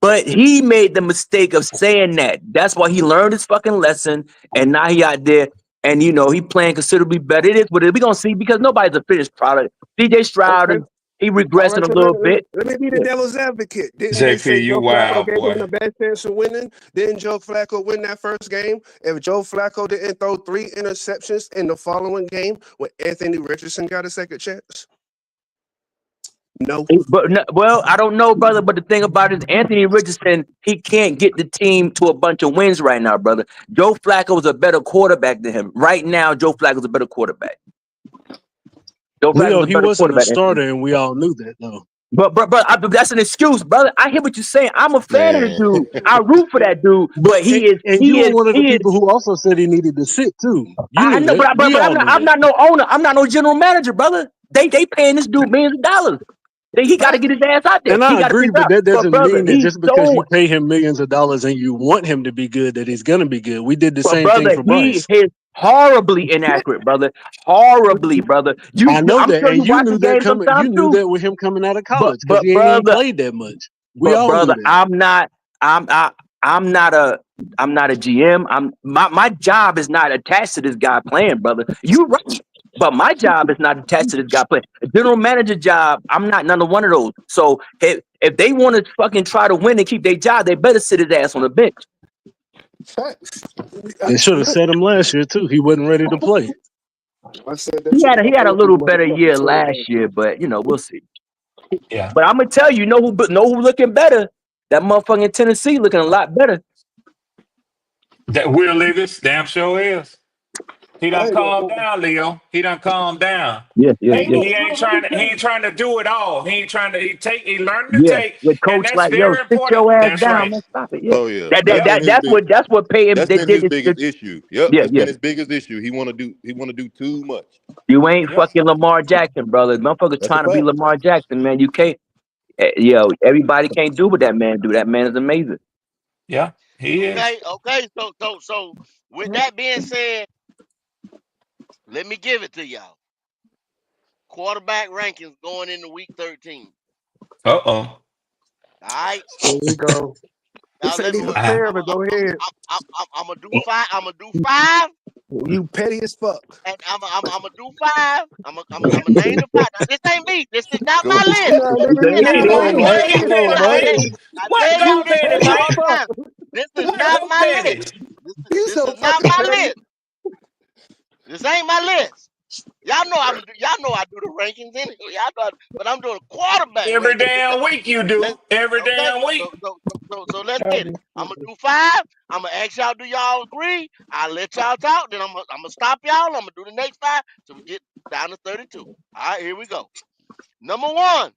But he made the mistake of saying that. That's why he learned his fucking lesson, and now he out there, and he playing considerably better. It is what it is. We gonna see because nobody's a finished product. DJ Stroud Okay. is he All right, regressing a so little bit. let me be the Yeah. devil's advocate. Didn't they JP, say you Joe Flacco wild gave him boy. the best chance of winning? Didn't Joe Flacco win that first game? If Joe Flacco didn't throw 3 interceptions in the following game, when Anthony Richardson got a second chance? No. But no, well, I don't know, brother. But the thing about it is, Anthony Richardson, he can't get the team to a bunch of wins right now, brother. Joe Flacco is a better quarterback than him right now. Joe Flacco is a better quarterback. Joe Flacco is Leo, a he better wasn't a quarterback than him. starter, and we all knew that, though. But that's an excuse, brother. I hear what you're saying. I'm a fan of the Man. dude. I root for that dude. But And you were one of the people who also said he needed to sit too. You I knew know, that. but We all knew I'm that. not no owner. I'm not no general manager, brother. They paying this dude millions of dollars. He got to get his ass out there. And He I got to agree, figure but out. that But doesn't brother, mean that he's just because so. you pay him millions of dollars and you want him to be good, that he's gonna be good. We did the But same thing brother, for he Bryce. is horribly inaccurate, brother. Horribly, brother. I know I'm that, sure you and you watch the knew that game coming. You sometimes knew too. that with him coming out of But college because but he ain't even brother, played that much. We But all knew brother, that. I'm not a GM. My job is not attached to this guy playing, brother. You right. But my job is not attached to this guy playing. A general manager job, I'm not none of one of those. So if they want to fucking try to win and keep their job, they better sit his ass on the bench. Facts. They should have set him last year too. He wasn't ready to play. I said that He shit had a, he about had a every little better motherfucking year team. last year, but we'll see. Yeah. But I'm gonna tell you, know who looking better? That motherfucking Tennessee looking a lot better. That Will Levis damn sure is. He I done ain't calmed gonna. down, Leo. He done calmed down. Yeah, yeah, He, yeah. he ain't trying to. He ain't trying to do it all. He ain't trying to. He learning to Yeah, take, with and coach that's like, yo, very sit important. your ass That's down, right. man. Stop it. Yeah. Oh yeah. That, That's that, been that his that's big what paid him. that's They been did his this. biggest issue. Yep, Yeah, that's yeah. been his biggest issue. He wanna do too much. You ain't Yep. fucking Lamar Jackson, brother. Motherfuckers That's a trying to be fact. Lamar Jackson, man. You can't. Everybody can't do what that man do. That man is amazing. Yeah. He is. Okay. So with that being said, let me give it to y'all. Quarterback rankings going into week 13. Uh oh. All right. Here we go. He Now said let's he's a look. Uh, fair, but go ahead. I'm gonna do five. I'm gonna do five, You petty as fuck. and I'm gonna do five. I'm gonna name the five. Now, this ain't me. This is not Go my list. Nah, He said, nigga, "Look Again, at I come it. tell on, you what Mike. again. Come go on, petty, I Mike. tell Mike? you. I What tell you go You this petty, petty as all Mike? the fuck. time. This is What not go my list. petty? He's This so is not fucking my petty. list. This ain't my list. Y'all know y'all know I do the rankings anyway. Y'all know, but I'm doing quarterback Every rankings. damn week you do. Let's Every okay. damn week. So let's get it. I'm gonna do five. I'm gonna ask y'all, do y'all agree? I'll let y'all talk. Then I'm gonna stop y'all. I'm gonna do the next five till we get down to 32. All right, here we go. Number one,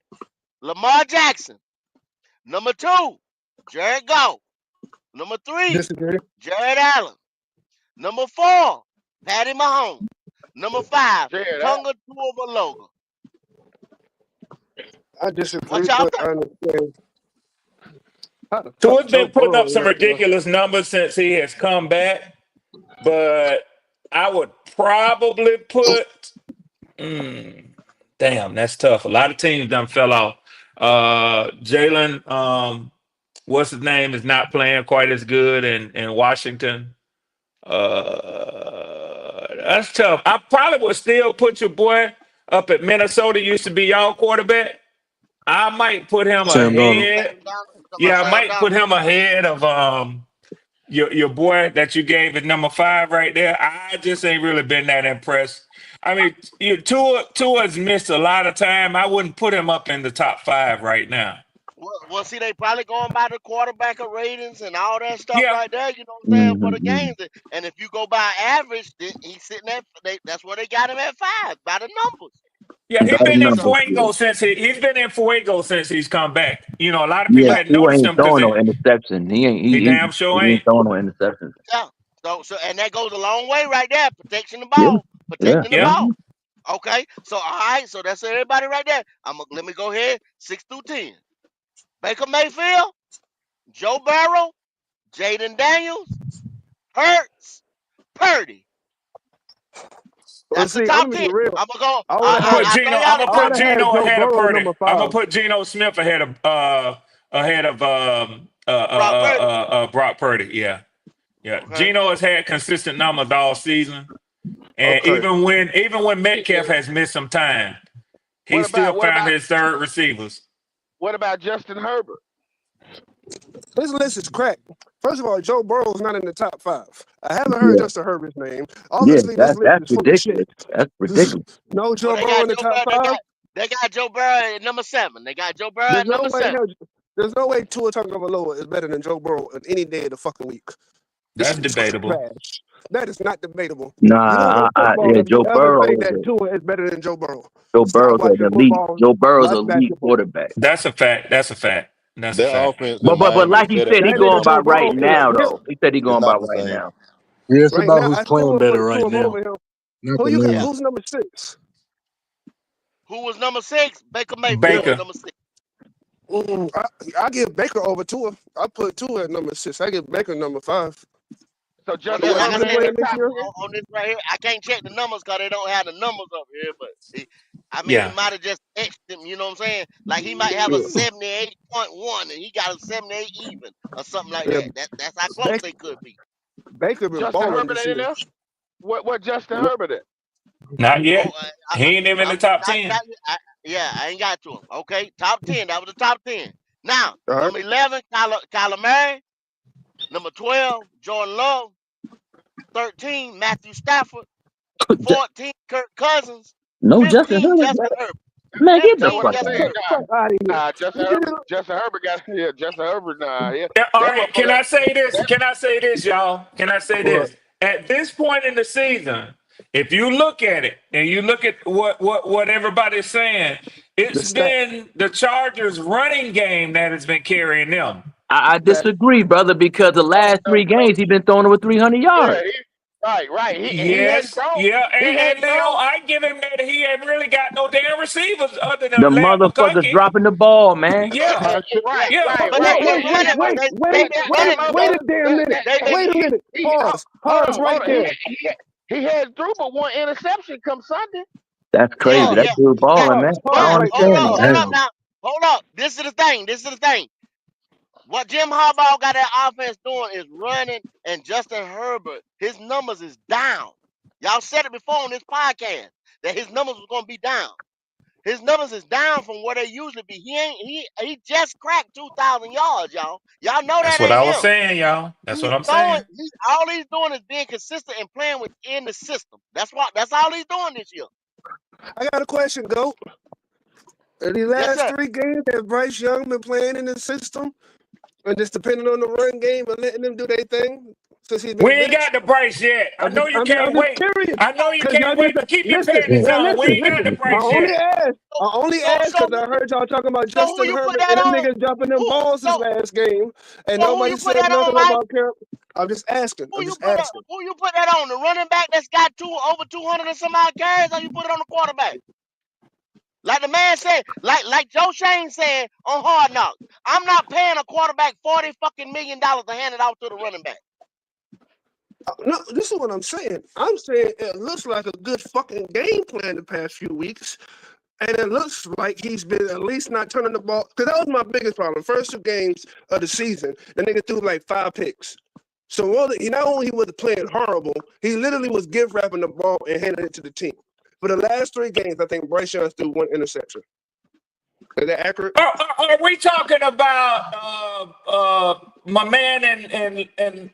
Lamar Jackson. Number two, Jared Goff. Number three, Disagree. Jared Allen. Number four, Patty Mahomes. Number 5, Share that. Tonga Tuovaloga. I disagree, What y'all but think? I understand. How the fuck Tua's Joe been putting up Burrow some right now? ridiculous numbers since he has come back, but I would probably put. Damn, that's tough. A lot of teams done fell off. Jalen, what's his name, is not playing quite as good in Washington. That's tough. I probably would still put your boy up at Minnesota. Used to be y'all quarterback. I might put him Sam Darnold. Sam ahead. Donald. You talking about Yeah, I Sam might put Donald? him ahead of your boy that you gave at number 5 right there. I just ain't really been that impressed. I mean, Tua's missed a lot of time. I wouldn't put him up in the top 5 right now. Well, see, they probably going by the quarterback ratings and all that stuff Yeah, right there. You know what I'm saying for the Mm-hmm. games, and if you go by average, then he's sitting at. That's where they got him at 5 by the numbers. yeah, By he's the been in numbers, So yeah. Fuego he's been in Fuego since he's come back. You know, a lot of people Yeah, hadn't Tua noticed ain't him because throwing no interception. He ain't he he damn sure he ain't ain't. throwing no interceptions. yeah, so and that goes a long way right there. Protecting the Yeah, ball, yeah. protecting the Yeah, ball. Okay, so all right, so that's everybody right there. Let me go ahead 6 through 10. Baker Mayfield, Joe Burrow, Jaden Daniels, Hurts, Purdy. Well, That's the see, I'm top gonna 10. be real. I'm gonna go. I would I'm have gonna had, put I throw Geno. y'all I'm the gonna I would put have top 10. had Geno Joe ahead of Burrow Purdy. number I'm gonna 5. put Geno Smith ahead of Brock Purdy. Brock Purdy. Yeah, yeah. Okay. Geno has had consistent numbers all season, and Okay. even when Yeah. Metcalf has missed some time, he What still about what found about his third receivers. what about Justin Herbert? This list is cracked. First of all, Joe Burrow's not in the top 5. I haven't heard Yeah, Justin Herbert's name. yeah. Obviously, this list That's is full of shit. ridiculous. That's ridiculous. No Oh, Joe they Burrow got in the Joe top Burrow. 5. They got Joe Burrow at number 7. They got Joe Burrow There's at no number way 7. there's no way Tua Tagovailoa is better than Joe Burrow on any day of the fucking week. This That's is debatable. trash. That is not debatable. You don't Nah, know football yeah. if you ever say that Tua is better than Joe Burrow. Joe Stop Burrow's an watching elite. football. Joe Burrow's Watch an elite basketball. quarterback. That's a fact. That's a fact. That's a Their fact. offense in But Miami is like he better said, he That than nigga going by Joe right Burrow can't now hit. though. He said he it's going by not the right same. now. Yeah, it's Right about now, who's I still playing would better put right Tua now, over him. not Who the you got? Yeah. numbers. Who's number 6? Who was number 6? Baker Mayfield Yeah. was Baker. number 6. I give Baker over Tua. I put Tua at number 6. I give Baker number 5. So Well, The Justin way like he's I been Herbert said, in the playing this top year. 10? on this right here, I can't check the numbers because they don't have the numbers up here. But he Yeah. might have just etched them. You know what I'm saying? Like he might have a Yeah. 78.1 and he got a 78 even or something like Yeah. that. That's how close Baker, they could be. Baker been Justin balling Herbert this ain't in year. there? What Justin Herbert at? Not Oh, yet. He ain't even in the top not, 10. not, yeah, I ain't got to him. Okay, top 10. That was the top 10. Now, All right. number 11, Kyler Murray. Number 12, Jordan Love. 13, Matthew Stafford. 14, Kirk Cousins. No Justin 15, Herbert. Justin Herbert. Man, get the That's 15, what I'm fuck Justin out. saying. Herbert. Fuck out of here. Nah, You get it? Justin Herbert got here. Justin Herbert, nah, yeah. Yeah, all That right. Can motherfucker. I say this? That, Can I say this, y'all? Can I say What? this? At this point in the season, if you look at it and you look at what everybody's saying, The it's stat. been the Chargers' running game that has been carrying them. I That. disagree, brother, because the last no, 3 games he been throwing over 300 yeah, yards. right. He hadn't Yes, thrown. yeah, He and hadn't Leo, thrown. I give him that he ain't really got no damn receivers other The than Larry motherfucker McConkey. dropping the ball, man. Yeah, Right, yeah. right, But right. they've been Wait, wait, running. wait, They've wait, been That wait, running wait though. a motherfucker. damn minute. They've been Wait a minute. Pause. Pause right Hold on. there. He had threw but one interception come Sunday. That's crazy. Yeah, Pause. That yeah. dude That, balling, Pause. man. I Pause don't but right there. understand it. hold up Damn. now. Hold up. This is the thing. This is the thing. What Jim Harbaugh got that offense doing is running, and Justin Herbert, his numbers is down. Y'all said it before on this podcast that his numbers was gonna be down. His numbers is down from where they usually be. He just cracked 2,000 yards, y'all. Y'all know That's that what ain't I was him. saying, y'all. That's what He's I'm throwing. saying. All he's doing is being consistent and playing within the system. That's all he's doing this year. I got a question, Goat. In these Yes, last sir. 3 games, has Bryce Young been playing in the system? And just depending on the run game and letting them do their thing? since he's We been ain't benched. got the Bryce yet. I know you I'm can't just wait. curious I know you because y'all can't wait, but just keep your listen. panties Now on. We listen, ain't got the listen. I Bryce only yet. asked. I only asked So because I heard y'all talking about who Justin you put Herbert that and them on? niggas dropping them Who balls this so last game, and so who nobody you put said that on, nothing Mike? about Carol. I'm just asking. I'm just asking. Who you put that on? The running back that's got over 200 and some odd carries, or you put it on the quarterback? Like the man said, like Joe Shane said on Hard Knocks, I'm not paying a quarterback $40 fucking million to hand it off to the running back. No, this is what I'm saying. I'm saying it looks like a good fucking game plan the past few weeks. And it looks like he's been at least not turning the ball. Because that was my biggest problem. First 2 games of the season, the nigga threw like 5 picks. So he not only was playing horrible, he literally was gift wrapping the ball and handing it to the team. For the last 3 games, I think Bryce Young threw 1 interception. Is that accurate? Are we talking about my man and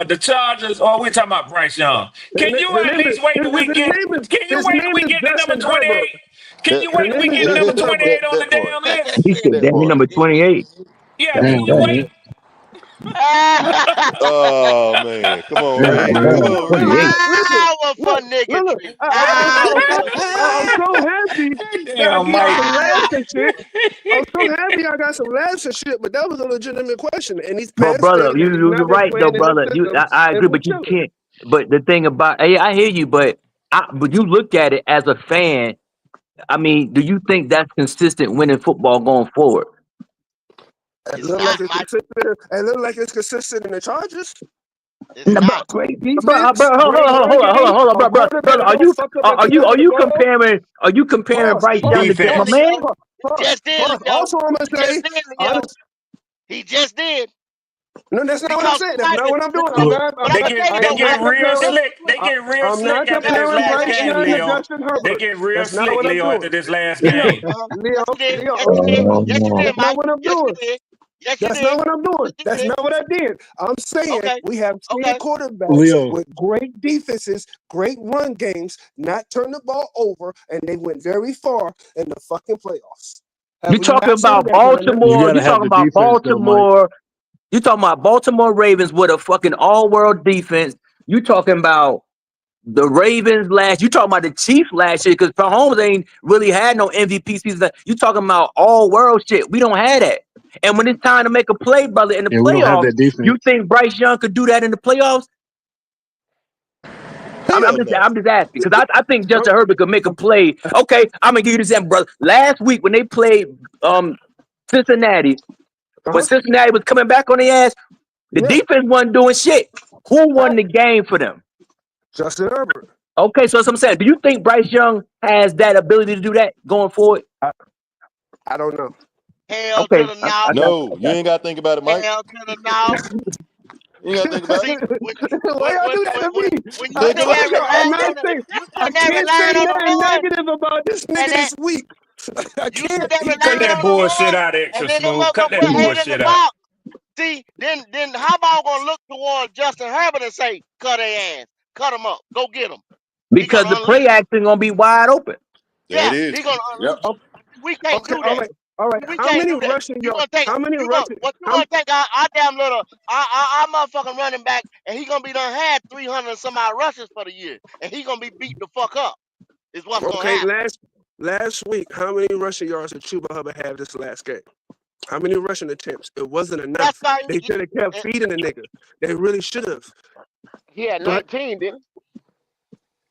the Chargers, or are we talking about Bryce Young? Can you His at name least wait till we get? Can you his wait till name we is get to number Justin Herbert. 28? Can you His wait till we name is get to number Justin Herbert. 28 on the that damn part. list? He said, That "Damn, he part. number 28." Yeah, can God you Damn, damn. wait? man. Oh man, come on, Damn, Ray. Come man. on, Ray. 28. Power for Look. niggatry. I'm so happy that I Damn, get Mike. some laughs Ah, and shit. I'm so happy I got some laughs and shit, but that was a legitimate question. And these But past brother, games, he's you're not been right though, playing in the brother. system I and agree, we but you chilling. can't. But the thing about, hey, I hear you, but you look at it as a fan. I mean, do you think that's consistent winning football going forward? It it's look not, like it's Mike. consistent. It look like it's consistent in the Chargers. It's No, not. Great bro, defense, hold great on, run game, hold on, a quarterback brother. that don't fuck up at the end Are of the you ball. comparing Pause, Bryce Young pause, to my Just pause, did, Leo. man? pause, He pause, just did, pause. Leo. Also, I'm He gonna just say, did, Leo. honest, He just did. no, that's not what I'm Because saying. That's somebody, not what I'm doing. Look, but I'm gonna tell you I they am though, get not Mike. real But comparing. listen, slick. They listen. get real I'm not slick after this comparing last Bryce game, Young to Leo. Justin They Herbert. get real That's not slick, what I'm Leo, doing. after this last Leo, game. Leo, Yes, you did. Leo. Yes, you Okay, did. bro. Yes, you did, That's not Mike. what I'm Yes, you doing. did. Yes, you That's not did. what I'm doing. Yes, you That's did. not what I did. I'm saying Okay. we have seen Okay. quarterbacks Leo, with great defenses, great run games, not turn the ball over, and they went very far in the fucking playoffs. You Have we talking not seen about that, Brandon? you Baltimore? got to You have talking the about defense, though, Mike. Baltimore? You talking about Baltimore Ravens with a fucking all-world defense? You talking about the Ravens last? You talking about the Chiefs last year? Because Mahomes ain't really had no MVP season. You talking about all-world shit? We don't have that. And when it's time to make a play, brother, in the Yeah, we don't have playoffs, that you defense. think Bryce Young could do that in the playoffs? Hell no. I'm just asking because I think Oh, Justin Herbert could make a play. Okay, I'm gonna give you this example, brother. Last week when they played Cincinnati, when uh-huh. Cincinnati was coming back on their ass, the Yeah, defense wasn't doing shit. Who won fact. the game for them? Justin Herbert. Okay, so that's what I'm saying. Do you think Bryce Young has that ability to do that going forward? I, I don't know. Hell to Okay, the no. No, you ain't gotta think about it, Mike. Hell to the no. You ain't gotta think about it. See, when Why y'all do that to me? when you I Think sitting about there told it. y'all I'm relying not on the, saying you I sitting there can't say relying on the nothing run, negative about this and nigga that this week. I you sit can't. there Cut relying that on the bullshit run, out, and extra then them smooth. Cut motherfuckers that put hate in the bullshit out. box. See, then how about gonna look towards Justin Herbert and say, cut their ass, cut them up, go get them. He because gonna the play unleash. action gonna be wide open. There it Yeah, is. he gonna Yep. unleash. We can't Okay, do that. all right. We How can't many do that. rushing You yards? gonna take How many you gonna rushing? what you How, gonna take our damn little our motherfucking running back, and he gonna be done had 300 and some odd rushes for the year, and he gonna be beat the fuck up. Is what's gonna okay, happen. last week, how many rushing yards did Chuba Hubbard have this last game? How many rushing attempts? It wasn't That's enough. why They should have kept feeding the nigga. They really should have. He had But 19, didn't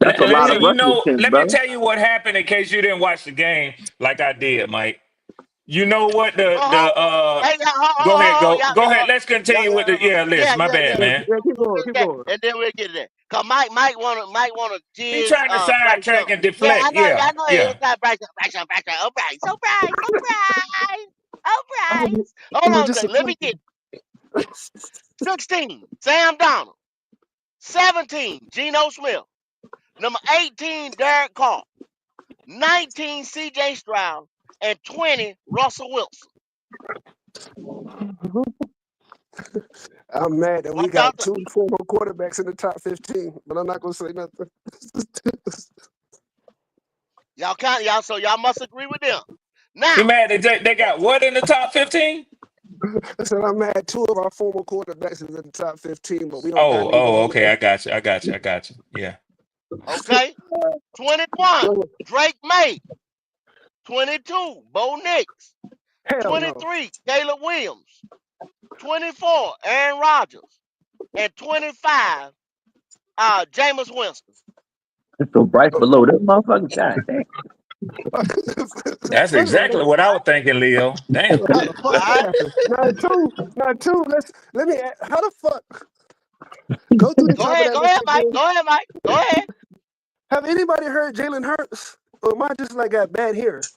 That's a lot of You rushing know, attempts, let me brother. tell you what happened in case you didn't watch the game like I did, Mike. You know what uh-huh. Hey, go ahead. Let's continue with the list. My bad, yeah, man. keep going, keep going. And then we'll get to that. Cause Mike wanna He jizz trying to Bryce Young. sidetrack and Yeah, deflect. I Yeah, know yeah. it's not Bryce Young. Oh Oh, Bryce. it Hold was on, just a let me get 16, Sam Donald. 17, Geno Smith. Number 18, Derek Carr. 19, CJ Stroud. And 20, Russell Wilson. I'm mad that we Watch out. got two former quarterbacks in the top 15, but I'm not gonna say nothing. Y'all must agree with them. You Now, mad they got what in the top 15? I said I'm mad. 2 of our former quarterbacks is in the top 15, but we don't got neither Oh, one of okay. them. I got you. Yeah. Okay. 21, Drake May. 22, Bo Nix. Hell no. 23, Caleb Williams. 24, Aaron Rodgers. And 25, Jameis Winston. So Bryce below that motherfucker. God damn. That's First of all, exactly what I was thinking, Leo. Damn. how the All fuck that right. happened? Now two. Let me. How the fuck? Go through the Go top of ahead. that Go list ahead, Mike. again. Go ahead, Mike. Go ahead. Have anybody heard Jalen Hurts? Or am I just like got bad here?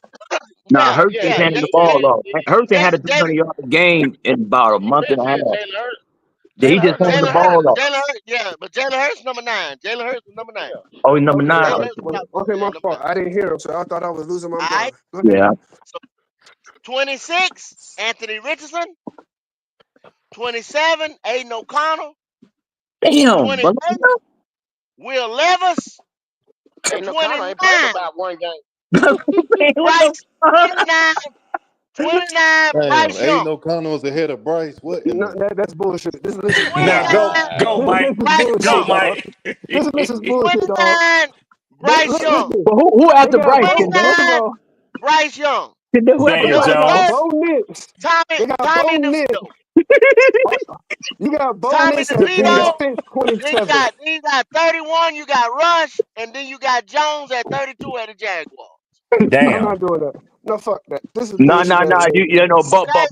Nah, Hurts Yeah, just Yeah. he handed the he ball off. Hurts ain't had a Jalen 300-yard game in about a he month been and a half. said Jalen Hurts. Yeah, he Jalen just Hurts handed number the Jalen 9. Hurts. ball off. Jalen Hurts. Yeah, but Jalen Hurts number 9. Jalen Hurts is number 9. Yeah. Oh, he's number Okay, 9. Jalen Hurts is top 4. okay, Yeah, my number 9. fault. I didn't hear him, so I thought I was losing my All right. mind. Go ahead. Yeah. So 26, Anthony Richardson. 27, Aiden O'Connell. Damn. 28, But Will Levis. Ain't no Connor 29, ain't played about one game. what the Bryce. fuck? 29, 29, Damn, Bryce Young. Aiden O'Connell was ahead of Bryce. What in No, the? that's bullshit. This list is 29, Now bullshit. go, This Mike. list is Bryce Go, bullshit, Young. dog. Mike. This list is bullshit, dog. 29, Bryce Young. Listen, But who they after got Bryce, Bo. Kendall? First of 29, all, Bryce Young. Kendall, who after first of Daniel all, Bryce? they got 30, Jones. Bo Nix. They got Bo Tommy Nix. DeVito. You got Bo Tommy Nix at DeVito. 26, Then you 27. got 31, you got Rush, and then you got Jones at 32 at the Jaguars. I'm Damn. not doing that. No, fuck that. This is No, bullshit no, ass no. list. You know, Okay?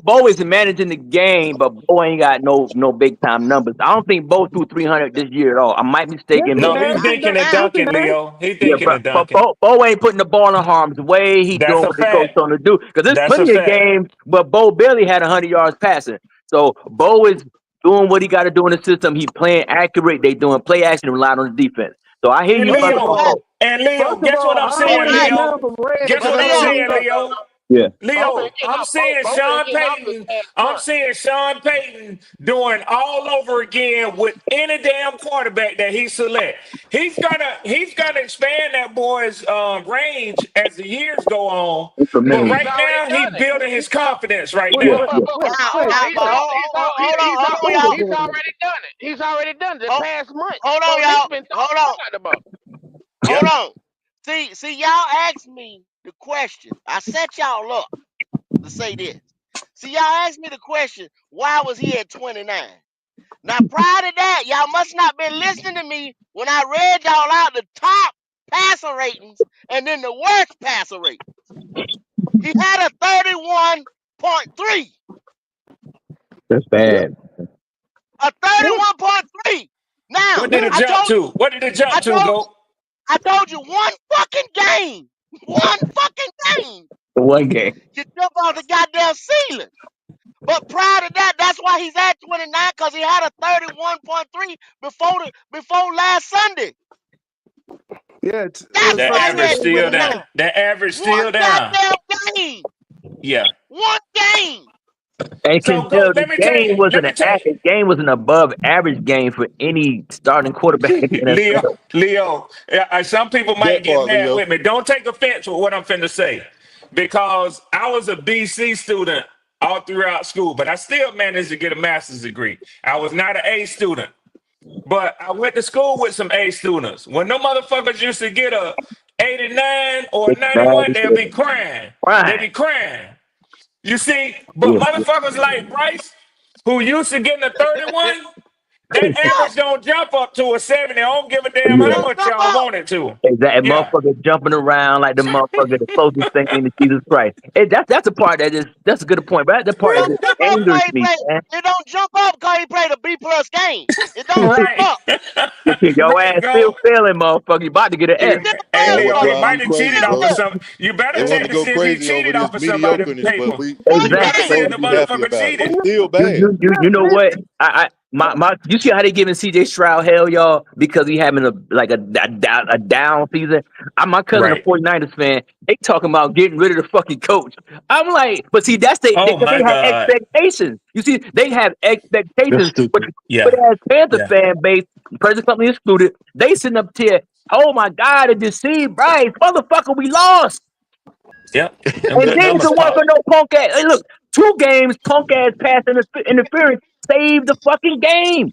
Bo is managing the game, but Bo ain't got no big time numbers. I don't think Bo threw 300 this year at all. I might be Yes, mistaken. he No, Maybe. has. he's He dinking got, and Now, yes, he dunking, has. Leo. He's Yeah, dinking and but dunking. Bo ain't putting the ball in harm's way. He That's doing a what the coach fact. told him to do. Because there's That's a plenty of fact. games, but Bo barely had 100 yards passing. So Bo is doing what he got to do in the system. He playing accurate. They doing play action and relying on the defense. So I hear And you, First brother. of Leo. okay. all, Bo. And Leo, first of guess what all, I'm I saying, All went right. Leo? now from red Guess to But what I'm Leo, green. saying, Leo? Yeah. Bo been Leo, getting I'm off. seeing Bo been Sean getting off this Payton. past I'm month. seeing Sean Payton doing all over again with any damn quarterback that he select. He's gonna expand that boy's range as the years go on. Yeah, But Incrementally. he's right already now, he's done it. building his confidence right Wait, Yeah. now. wait, Yeah. wait, now, Hold wait, on. now, He's but wait. hold on, y'all. he's already done it. He's already done it. The Wait, past month. Hold on, Bo Nix y'all. been Hold talking on. about the ball. Hold Yep. on. See, y'all asked me the question. I set y'all up to say this. See, y'all asked me the question, why was he at 29? Now, prior to that, y'all must not been listening to me when I read y'all out the top passer ratings and then the worst passer rate. He had a 31.3. That's yep, bad. A yep, 31.3. Now, What did it yep. I jump told to? What did it I jump to, told Go? I told you one fucking game. One fucking game. The one game. You jump off the goddamn ceiling. But prior to that, that's why he's at 29, because he had a 31.3 before last Sunday. Yeah, it That's was The why first he touch average at in the still 29. down. game. The average One still down. goddamn game. Yeah. One game. And So Go. Kendall, the Let me tell game you. was Let me tell the game was an above average game for any starting quarterback in you, the Leo. NFL. Leo. Some people might That get part, mad Leo. with me. Don't take offense with what I'm finna say, because I was a BC student all throughout school, but I still managed to get a master's degree. I was not an A student. But I went to school with some A students. When no motherfuckers used to get a 89 or a It's bad 91, as they'll shit. be crying. They Right. be crying. You see, but Yeah. motherfuckers like Bryce, who used to getting a 31, that Yeah. average don't jump up to a 70. I don't give a damn It how Yeah. don't much jump y'all up. want it to. Exactly. Yeah. Motherfucker jumping around like the motherfucker, the closest thing to Jesus Christ. That's a part that's a good point. But that It part don't that just jump up angers because he me, played. man. It don't jump up because he played a B plus game. It don't jump Right. up. Your Right, ass still go. failing, motherfucker. You about to get an He F. still Hey, That's failing what Leo, he though. drive might me He have crazy, cheated still off Go. of failing. some. You better They want check to to go see if he crazy over cheated this off of somebody's mediocreness, but paper. we One not Exactly. See game. if supposed the to be happy motherfucker about it. cheated. It's still You bad. you you, you know what? My you see how they giving CJ Stroud hell, y'all, because he having a down season. My cousin a Right. 49ers fan. They talking about getting rid of the fucking coach. I'm like, but see, that's Oh because they my have God. expectations. You see, they have That's expectations. stupid. But Yeah. as Panther Yeah. fan base, present company excluded, they sitting up here. Oh my God, it deceived Bryce, motherfucker, we lost. Yep. Them And good then numbers to work on pop. no punk ass. Hey, look. 2 games, punk ass pass interference saved the fucking game.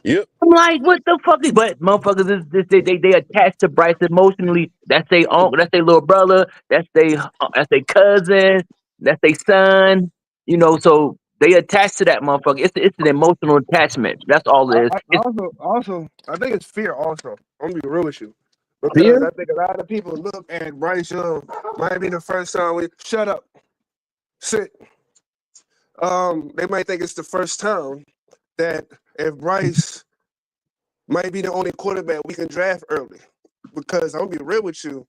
Yep. I'm like, what the fuck is? But motherfuckers, they attached to Bryce emotionally. That's their uncle. That's their little brother. That's their cousin. That's their son. You know, so they attached to that motherfucker. It's an emotional attachment. That's all it is. I It's also I think it's fear also. I'm gonna be real with you. Because fear. I think a lot of people look at Bryce Young might be the first time we shut up, sit. They might think it's the first time that if Bryce might be the only quarterback we can draft early. Because I'm gonna be real with you,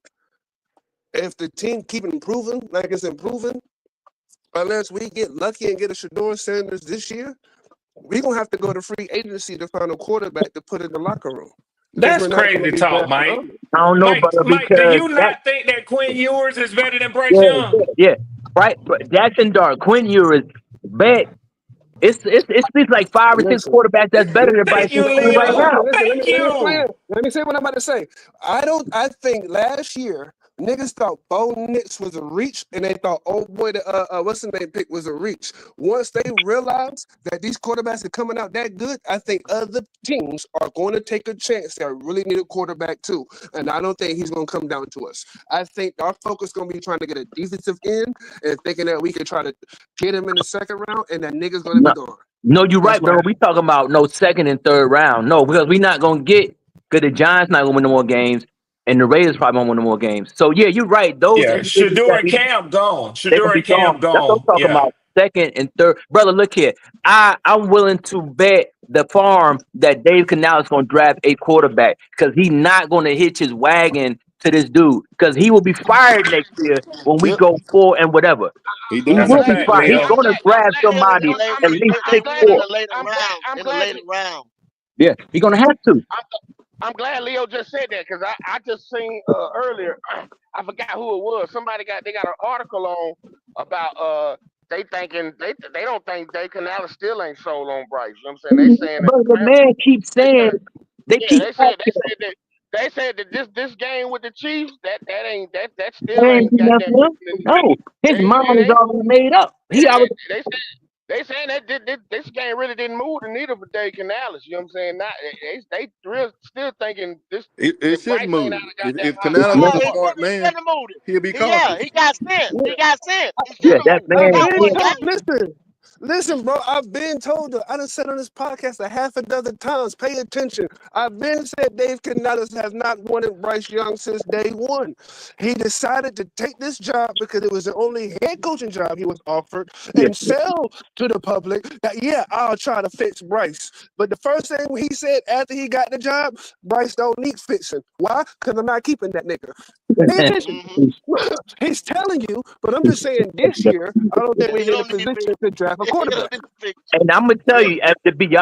if the team keep improving like it's improving, unless we get lucky and get a Shador Sanders this year, we're gonna have to go to free agency to find a quarterback to put in the locker room. Because That's we're not gonna crazy be talk, drafting Mike. early. I don't know, brother, Mike, do because you that not think that Quinn Ewers is better than Bryce yeah, Young? yeah. Right, Jackson Dart, Quinn Ewers, bet it's speaks like 5 or 6 Listen, quarterbacks that's better than Bryce Thank you, Young right Leo. now. Thank let me explain you. it. Let me say what I'm about to say. I think last year niggas thought Bo Nix was a reach, and they thought what's the name pick was a reach. Once they realized that these quarterbacks are coming out that good, I think other teams are going to take a chance that really need a quarterback too. And I don't think he's going to come down to us. I think our focus is going to be trying to get a defensive end and thinking that we can try to get him in the second round, and that nigga's going to be No, gone. no, you're That's right, what bro. We talking about no second and third round. No, because we're not gonna get because the Giants not gonna win no more games, and the Raiders probably won't win no more games. So yeah, you're right. Those Yeah, individuals Shador that and Cam gone. they're gonna Shador be and gone. Cam That's what I'm gone. talking Yeah. about. Second and third, brother. Look here. I'm willing to bet the farm that Dave Canales is gonna draft a quarterback because he's not gonna hitch his wagon to this dude because he will be fired next year when we Yep. go 4 and whatever. He He doing That's a will that. be fact, fired. He's Leo. gonna grab In the somebody late, at least in, six in four. the later round. I'm In the glad. later round. Yeah, he's gonna have to. I'm glad Leo just said that because I just seen earlier. I forgot who it was. They got an article on about they don't think Dave Canales still ain't sold on Bryce. You know what I'm saying? They saying that But the man keeps they saying said they yeah keep asking him, they said that this game with the Chiefs that ain't that they still ain't ain't do got nothing that for him. moving in the No, his they mind saying is already made up. He already they saying that this game really didn't move the needle for Dave Canales. You know what I'm saying? Not they real still thinking this It that shouldn't Bryce ain't out move. of If goddamn hot Canales no, was water. a Oh, smart he man, shouldn't have moved it. he'll be Yeah, cautious. he got sent. He got sent. He yeah, shouldn't have that moved it. He man I've got been one can't. told, game. listen, bro. I've been told. I done said on this podcast a half a dozen times. Pay attention. I've been said Dave Canales has not wanted Bryce Young since day one. He decided to take this job because it was the only head coaching job he was offered, Yeah, and sell to the public that I'll try to fix Bryce. But the first thing he said after he got the job, Bryce don't need fixing. Why? Because I'm not keeping that nigga. Pay attention. Mm-hmm. He's telling you, but I'm just saying this year, I don't think You we're in a don't need position to draft a you don't quarterback. need to fix. and I'm gonna tell Yeah. you,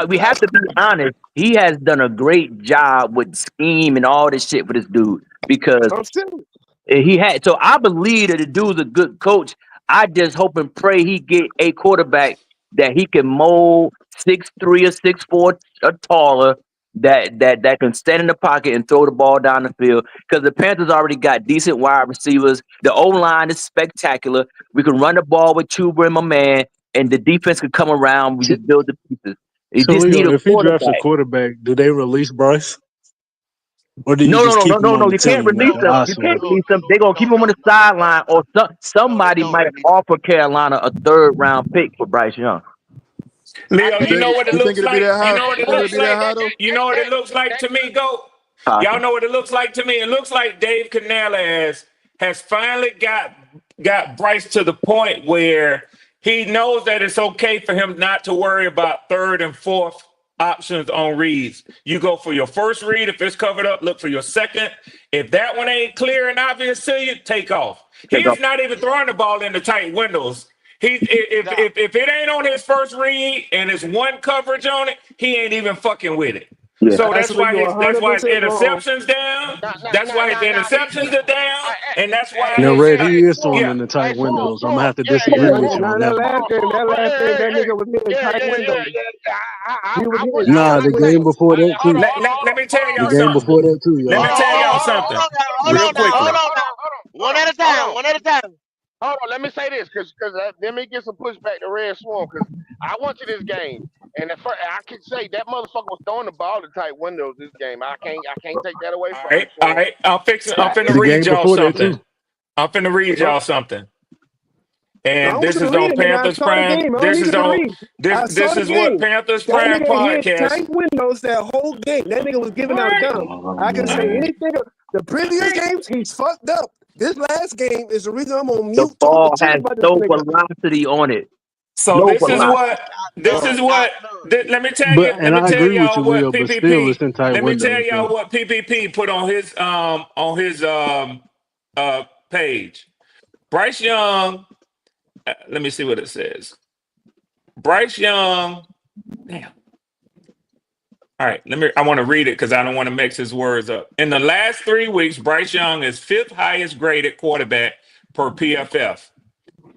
we have to be honest. He has done a great job with scheme and all this shit for this dude because I'm serious. he had. So I believe that the dude's a good coach. I just hope and pray he get a quarterback that he can mold 6'3" or 6'4" or taller. That can stand in the pocket and throw the ball down the field because the Panthers already got decent wide receivers. The O line is spectacular. We can run the ball with Chuba and my man, and the defense can come around. We just build the pieces. You So just need Leo, a if he drafts a quarterback. quarterback, do they release Bryce, or do you No, no, just no, no, keep him no, on no. the You can't team like release an them. No, You eyesore? can't no, release them. They're gonna keep him on the sideline, or they somebody don't might release. offer Carolina a third round pick for Bryce Young. I Leo, You you think think know it, what it you think looks it'll be like? that You high? know what You it think it'll looks be that like? high though? You know what it looks like to me, Go? Y'all Possible. know what it looks like to me? It looks like Dave Canales has finally got Bryce to the point where he knows that it's okay for him not to worry about third and fourth options on reads. You go for your first read. If it's covered up, look for your second. If that one ain't clear and obvious to you, take off. Take off. He's not even throwing the ball into tight windows. Nah, If it ain't on his first read and it's one coverage on it, he ain't even fucking with it. Yeah. So Actually, you're that's why his 100% wrong. interceptions down. That's why his nah, he interceptions are down, and that's why Now, hey his Red, he is throwing yeah. in the tight small windows. I'm gonna have to yeah disagree with you Now on that that one. last game, that nigga was hitting tight windows. He was hitting Nah, tight the say game windows. before that too. Let me tell The y'all game something. before that too, Let y'all. me tell y'all hold something on now, hold real on now, hold quickly. on now. One at a time. One at a time. hold on. Let me say this, because let me get some pushback to Red Swarm, because I went to this game, and I can say that motherfucker was throwing the ball to tight windows this game. I can't take that away All from him, right, all Swarm. right. I'm finna The read game y'all before that something. too. I'm finna read No, y'all something. I And don't this need to is read on it, nigga. I Panthers saw the Prime. game. I don't This need is to on read. I this saw the is what game. Panthers That Prime nigga hit podcast. tight windows that whole game. That nigga was All giving out right, dumb. Oh I can say man. anything. The all previous right. games, he's fucked up. This last game is the reason I'm on The mute talking ball shit has about this no nigga. velocity on it. So No this is velocity. what this Outdone, is what. outdone. Let And me I tell agree with you, y'all what Leo, but still PPP. it's in tight Let me tell windows y'all though. what PPP put on his page. Bryce Young. Let me see what it says. Bryce Young. Damn. All right, I want to read it because I don't want to mix his words up. In the last 3 weeks, Bryce Young is fifth highest graded quarterback per PFF.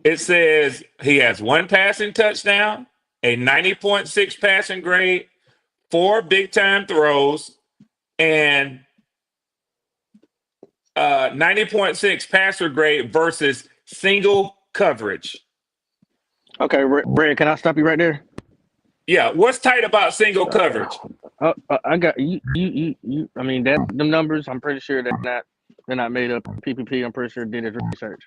It says he has one passing touchdown, a 90.6 passing grade, 4 big time throws, and 90.6 passer grade versus single coverage. Okay, Red, can I stop you right there? Yeah, what's tight about single coverage? I got you. I mean, them numbers. I'm pretty sure they're not made up. PPP. I'm pretty sure did his research.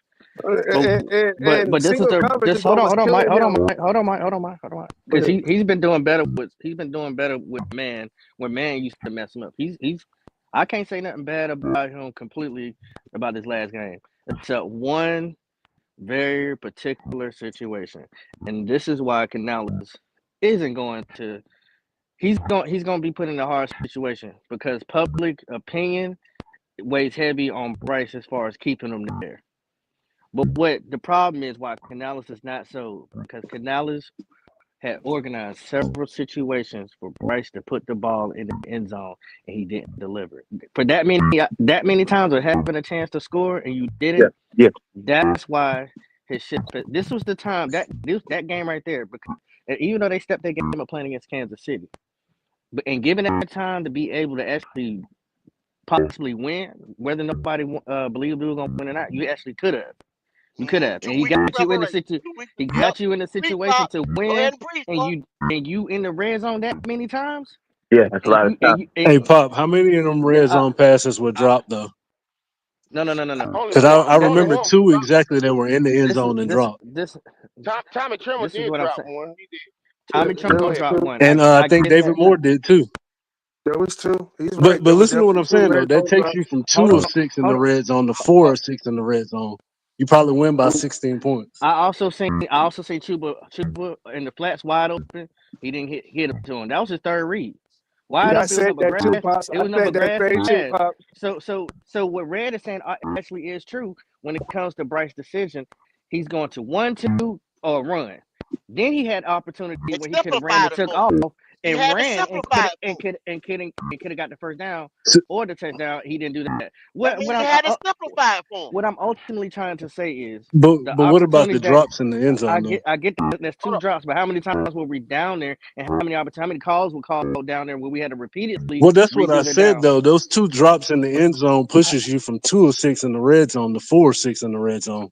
But And this is single coverage is hold what on, was Mike, killing him. hold on, Mike. Go Because ahead. he's been doing better with man when man used to mess him up. He's I can't say nothing bad about him completely about this last game, except one very particular situation, and this is why Canales isn't going to. He's going to be put in a hard situation because public opinion weighs heavy on Bryce as far as keeping him there. But what the problem is why Canales is not so because Canales had organized several situations for Bryce to put the ball in the end zone and he didn't deliver. For that many times of having a chance to score and you Yeah, didn't, yeah. that's why his shit. This was the time that game right there. Because even though they stepped their game up playing against Kansas City, but and given that time to be able to actually possibly win, whether nobody believed we were going to win or not, you actually could have. You could have, and 2 weeks preparation. 2 weeks. he Yep. got you in the Preach, situation Pop. to Go win, ahead and preach, and Pop. you in the red zone that many times, Yeah, that's a and lot of you time. and you Hey Pop, how many of them red I, zone passes were I, dropped though? no. Only Because one. I Only remember one. two exactly that were in the end This is zone and this dropped. this Tommy Trimmer this is did what I'm drop saying. one. He did. Tommy There Tremble was dropped two. one. And I I think get David that. Moore did too. There was two. He's right. But There was listen to what definitely I'm two saying though. red That zone takes drops. you from Hold two on, of six in the hold on. red zone to Ho- 4 ho- of 6 in the red zone. You probably win by 16 points. I also seen Chuba in the flats wide open. He didn't hit him to him. That was his third read. Wide Yeah, I open. It was said up a that grass. too, Pops. It I was up said a that grassy same shit, pass. Pops. So what Red is saying actually is true when it comes to Bryce's decision. He's going to 1-2 or run. Then he had opportunity It where he could have ran simplified and it took for him. off He and had to ran simplify it for him. and could have got the first down So, or the touchdown. He didn't do that. That What means what he I'm had to simplify it for him. what I'm ultimately trying to say is the but what about the opportunity that drops in the end zone though? I get that there's Hold two up. drops, but how many times were we down there, and how many calls were called down there where we had to repeatedly Well, that's what I redo the said down? though. Those two drops in the end zone I, pushes you from 2 of 6 in the red zone to 4 of 6 in the red zone.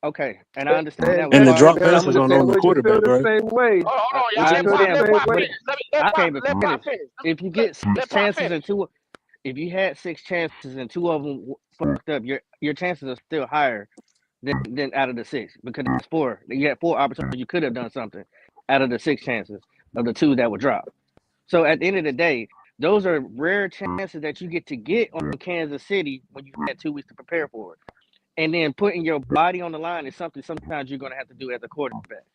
okay, and I understand that And as the far drop as And some passes of the aren't on things. the would you feel quarterback, the right? same way? Hold on, y'all. Would I you Let feel the Pop. understand, Let but same Pop but way? finish. I Let Pop. can't even Let Pop finish. finish. If you Let get six let Pop chances finish. and two, if you had six chances and two of them fucked up, your chances are still higher than out of the six because that's four. You had four opportunities. You could have done something out of the six chances of the two that were dropped. So at the end of the day, those are rare chances that you get on Kansas City when you had 2 weeks to prepare for it. And then putting your body on the line is something sometimes you're going to have to do as a quarterback.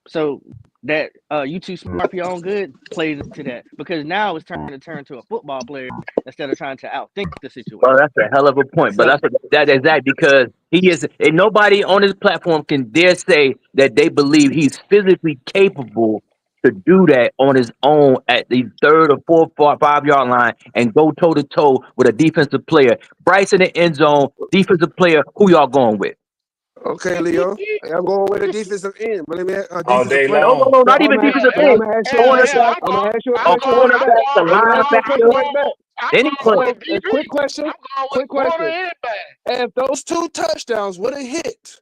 So that you too smart for your own good plays into that because now it's trying to turn to a football player instead of trying to outthink the Well, situation. that's a hell of a point. But So that is that because he is, and nobody on this platform can dare say that they believe he's physically capable to do that on his own at the third or fourth, 5 yard line and go toe to toe with a defensive player. Bryce in the end zone, defensive player. Who y'all going with? Okay, Leo. I'm going with a defensive end, but let me a All defensive day player. No, no, long. no, But not I'm even gonna, defensive but Hell, I'm end. gonna ask you a hell, question. Cornerback, I'm gonna ask you a a question right back. cornerback, a I'm gonna ask you a question linebacker, right back. any player. A quick question. I'm going with Quick corner question. anybody. If those two touchdowns would have hit,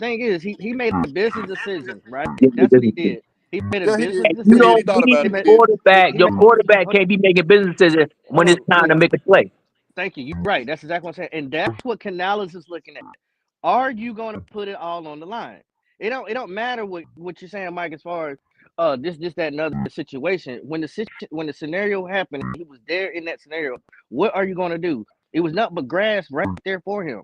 thing is, he made a business decision, right? Yeah, That's what he did. He made a Yeah, he did. business you He did. He decision. don't thought need about He it. the He made did. quarterback. he Your made quarterback hold can't be making business decisions hold when it's on, time to Leo. make a play. Thank you. You're right. That's exactly what I'm saying. And that's what Canales is looking at. Are you going to put it all on the line? It don't matter what you're saying, Mike, as far as this that and other situation. When the scenario happened, he was there in that scenario. What are you going to do? It was nothing but grass right there for him.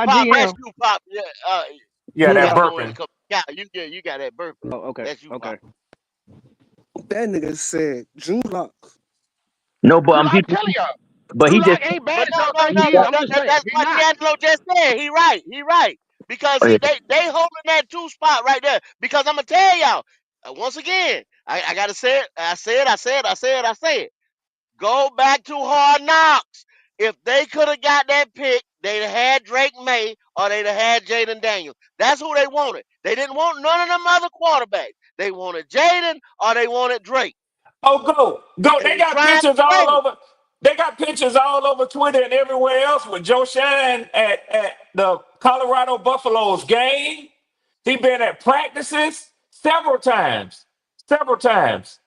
my Pop, Bryce GM. Q, Pop. Yeah, Yeah, let Yeah, that us know when he burping. come. got you got that burping. Oh, okay, That's you, Pop. okay. That nigga said Drew Lock. No, but I'm telling y'all, but Drew he just Lock ain't But bad no, no no, thing no, either. no. I'm just saying That's he what not. D'Angelo just said. He right. He right. Because oh, see, yeah. they holding that two spot right there. Because I'm gonna tell y'all once again. I gotta say it. I said. Go back to Hard Knocks. If they could have got that pick, they'd have had Drake May or they'd have had Jaden Daniels. That's who they wanted. They didn't want none of them other quarterbacks. They wanted Jaden or they wanted Drake. Oh, go! They They was got trying to pictures trade all him. over. They got pictures all over Twitter and everywhere else with Joe Shine at the Colorado Buffaloes game. He been at practices several times, scouting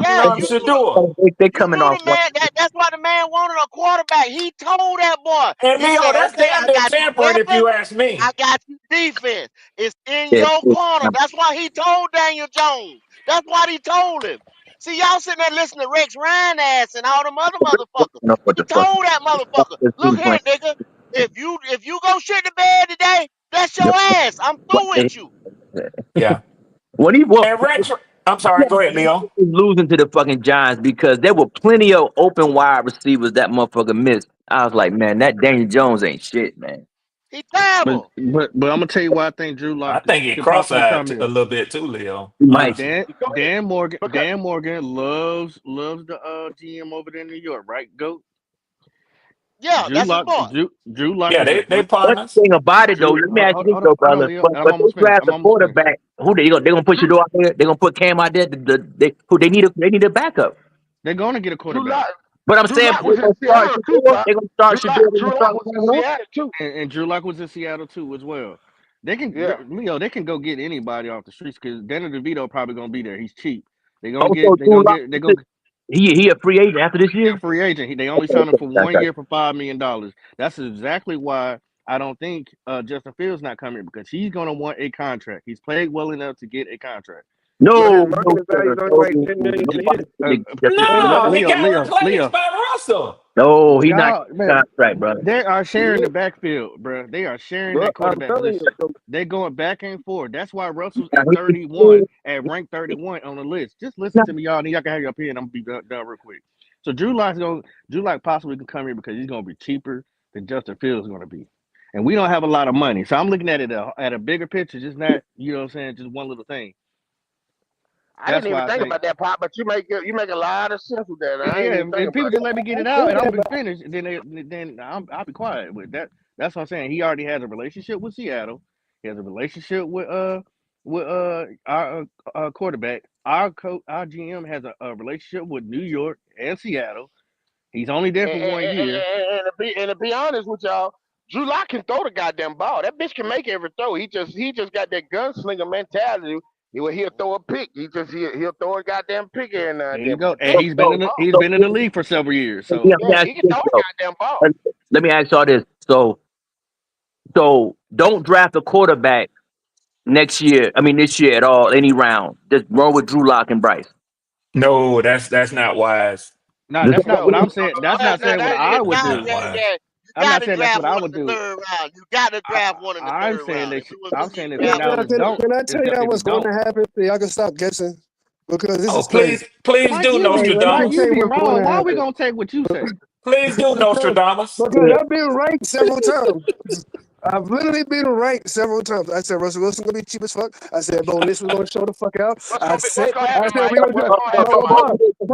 Yeah, on Shador. They you coming knew off the one. man. That's why the man wanted a quarterback. He told that boy. And He Leo, said, that's "Okay, damn I near got you tampering if weapons. you ask I me. got you defense. It's in Yeah, your corner." That's why he told Daniel Jones. That's what he told him. See, y'all sitting there listening to Rex Ryan ass and all them other motherfuckers. know what He the fuck. told that motherfucker, "Look here, nigga. If you go shit the bed today, that's your ass. I'm through with you." Yeah. When he was And Rex, I'm sorry. Go ahead, Leo. losing to the fucking Giants because there were plenty of open wide receivers that motherfucker missed. I was like, man, that Daniel Jones ain't shit, man. He But terrible. but but I'm gonna tell you why I think Drew I Lock think he could possibly come cross-eyed a here. little bit too, Leo. He might. Honestly. Dan Go ahead. Dan Morgan Because Dan Morgan loves the GM over there in New York, right? Go. Yeah, Drew that's his Lock boy. Drew Lock Yeah, is a they good One partners. thing about it though, Drew. let me ask you this though, Hold on, brother. Leo, and I'm But they almost finished. draft I'm a almost finished. quarterback. Who they gonna put Drew you out there? They gonna put Cam out there. They need a backup. They're gonna get a Drew quarterback. Lock But I'm Drew saying Lock they was in gonna start Seattle too, Shador. Pop. They gonna start Shador. They Drew gonna Lock start was in Cam. Seattle too. And Drew Lock was in Seattle too as well. They can Yeah. Leo. They can go get anybody off the streets because Danny DeVito probably gonna be there. He's cheap. They're gonna Also, get. They're Drew gonna Lock, get. They go. he a free agent after this He a year. free agent. They only Okay, signed him for okay, 1 year for $5 million. That's exactly why I don't think Justin Fields not coming because he's gonna want a contract. He's played well enough to get a contract. But his No, no, market value sir. is only No, like 10 million a year. nobody really Justin Fields. No, he got Leo. replaced by Russell. No, he not Y'all, man, contract, brother. they are sharing the backfield, bro. They are sharing Bro, that I'm quarterback telling position. you, They're going back and forth. That's why Russell's Now, at he 31, at rank 31 on the list. Just listen to me, y'all, and y'all can have your opinion. I'm gonna be done real quick. So Drew Lock possibly can come here because he's gonna be cheaper than Justin Fields is gonna be. And we don't have a lot of money. So I'm looking at it at a bigger picture, just not, you know what I'm saying, just one little thing. I That's didn't even why I think think about that, Pop, but you make a lot of sense with that. I ain't yeah, even think if people about just that. let me get it out and I'm be finished, then I'll be quiet with that. That's what I'm saying. He already has a relationship with Seattle. He has a relationship with our quarterback. Our GM has a relationship with New York and Seattle. He's only there And, for and, 1 year. and to be honest with y'all, Drew Lock can throw the goddamn ball. That bitch can make every throw. He just got that gunslinger mentality. He'll throw a pick. He'll throw a goddamn pick here and There you there. But go. the And bitch he's can throw been the in the ball. he's been in the league for several years. So let me Yeah, ask he you can this, throw though. the goddamn ball. Let me ask y'all this. So don't draft a quarterback next year. I mean, this year at all, any round. Just roll with Drew Lock and Bryce. No, that's not wise. no, Just that's not what No, I'm saying. That's not saying what I It's would That's not do. not that. wise. Yeah, you I'm got not to saying that's draft what I one in would the do. third round. You got to draft one in the I'm third saying round. that If it was I'm me, saying if can, draft can, one I, in Canales the can, third. don't, can I tell y'all if he what's going don't, to happen so y'all can stop guessing? Because this Oh, is crazy. please Mike, do you be Let me Mike, tell you Nostradamus. you be what's going wrong. to Why are we happen. gonna take what you say? Please do Because, Nostradamus. because I've been right several times. I've literally been right several times. I said Russell Wilson gonna be cheap as fuck. I said Bo Nix was gonna show the fuck out. what's gonna happen, I Mike? said we gonna do What's gonna happen, no Mike?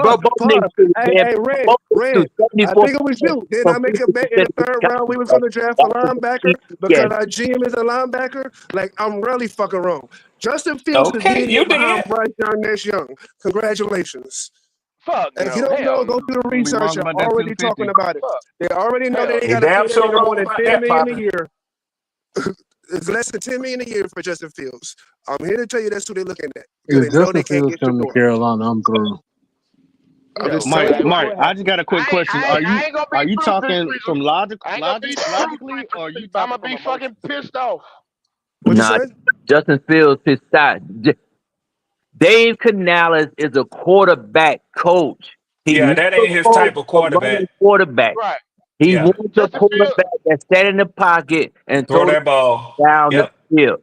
Bro, both niggas pause. do, man. Hey, Red, Both niggas do Red. I 74% think it was you. Then I from make a bet in 50% the of third the round we was time. gonna draft a That's what linebacker the because yes. our GM is a linebacker. Like I'm really fucking wrong. Justin Fields is Okay, being there you behind did. Bryce Young next young. Congratulations. Fuck If you no. don't know, Hell go no. do the You're gonna be research. wrong They're about that already talking 250. about it. Fuck. They already know Hell they no. He got to pay damn that sure nigga more wrong than about 10 that, million a Poppy. year. It's less than 10 million a year for Justin Fields. I'm here to tell you that's who they're looking at because If they know they Justin can't Fields get come to Shador. Carolina, I'm through. I'm Yeah, just but telling Mike, you what's going to I happen. just got a quick question. I ain't gonna be Are you true to the talking people. from I ain't gonna be true to logically, or are you I'm talking gonna from be emotion? fucking pissed off. What you Nah, said? Justin Fields, his style. Dave Canales is a quarterback coach. He Yeah, wants that a ain't his coach, type of a running quarterback. quarterback. Right. He Yeah, wants a Justin Field. quarterback that sat in the pocket and throw throw the that ball. ball down the Yep. field.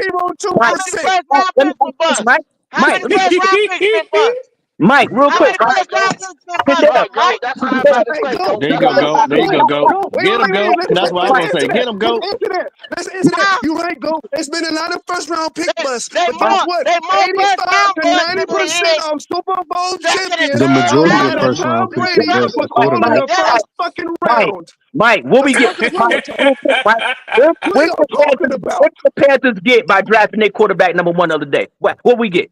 How 0.02%. many first Mike, round let me picks ask been you this, bust? Mike. How Mike, many first round picks been bust? Mike, real How quick. many All first right, round go. picks been Get bust, All there. right, go. Mike? That's what Get I'm there. about to say, go. There you That's go, what I'm go. about to There you go, say. go. Wait, Get him, go. That's what I was let's gonna answer say. that. Get him, Let's go. answer that. Let's answer that. Huh? You right, go. It's been a lot of first round pick busts, but guess what? They more first 85 round to busts than 90% it is of Super Bowl second and champions The third are majority of guys that rounders first Tom round picks are Brady struck bust was struck on in the accordingly. together. first fucking Mike, round. Mike, what So we get? what is wrong Mike, with y'all? real quick, Mike. What are y'all talking about? What the Panthers get by drafting their quarterback number one the other day? What we get?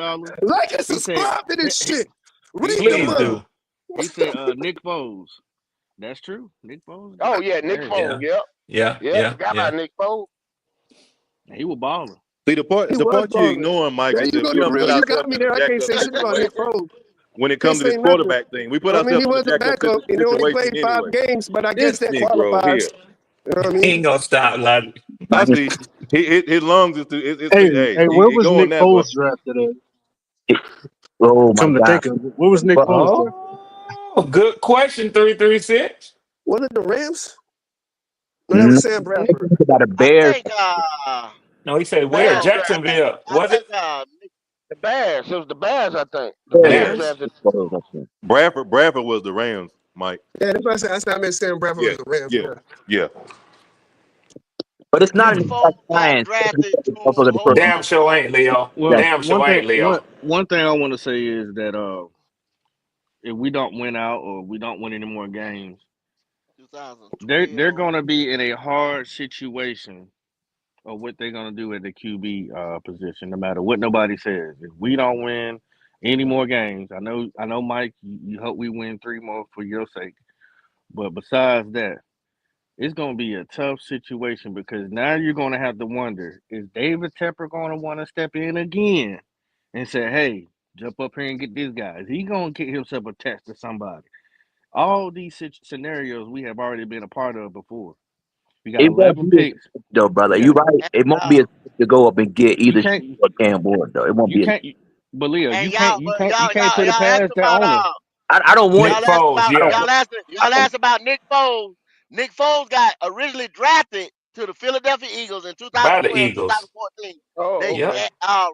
caller. Like and He said subscribe to this shit. he Read the said Please room. do. he said Nick Foles. That's true. Nick Foles. Oh yeah, Nick Hey, Foles. Yeah. Yep. Yeah. Yep. Yeah. Forgot Yeah. about Nick Foles. he was balling. See the part He was you balling. ignoring, Mike, There is you that go, we don't put D'Amelio. You got ourselves me in a there. I jacked can't up say shit about Nick situation Foles. when it Can't comes to say this nothing. quarterback thing. We put I mean, he ourselves in a was a jacked up backup and he only situation played 5 anyway. games, but I This guess that Negro here, qualifies. You know what I He mean? ain't gonna stop, like. I see. His lungs is Hey, where he was going Nick there, but Foles drafted at? Oh my Come to God. think of it, where was Nick But Foles drafted? Oh, good question. 336. Was it the Rams? No, that was no, Sam I Bradford. think about the I Bears. think No, he said The where? Bears no, draft. Jacksonville. I Was think it The Bears. It was the Bears, I think. The Bears. Bears Bears? drafted. Bradford was the Rams, Mike. Yeah, that's what I said. I said I meant Sam Bradford Yeah, was the Rams. yeah, Yeah. yeah. But it's not Nick an Foles exact got science. drafted to Motherfucker, the hold first on. Damn sure ain't Leo. Well, exact. Damn one sure thing ain't Leo. one thing I want to say is that if we don't win out or we don't win any more games, they're 2012. going to be in a hard situation of what they're going to do at the QB position, no matter what nobody says. If we don't win any more games, I know, Mike, you hope we win 3 more for your sake. But besides that, it's going to be a tough situation because now you're going to have to wonder, is David Tepper going to want to step in again and say, hey, jump up here and get this guy? Is he going to get himself attached to somebody? All these scenarios we have already been a part of before. We got It won't 11 be as picks. though, brother. We You got right. And It won't be as to go up and get you either can't or Cam Ward though. It won't you be. can't but Leo, and y'all, but you can't put it y'all asked past that about owner. I don't want. Nick Foles, I don't yeah. want. y'all asked about Nick Foles. Nick Foles got originally drafted to the Philadelphia Eagles in By the 2012, Eagles. 2014. Oh, They Yep. okay.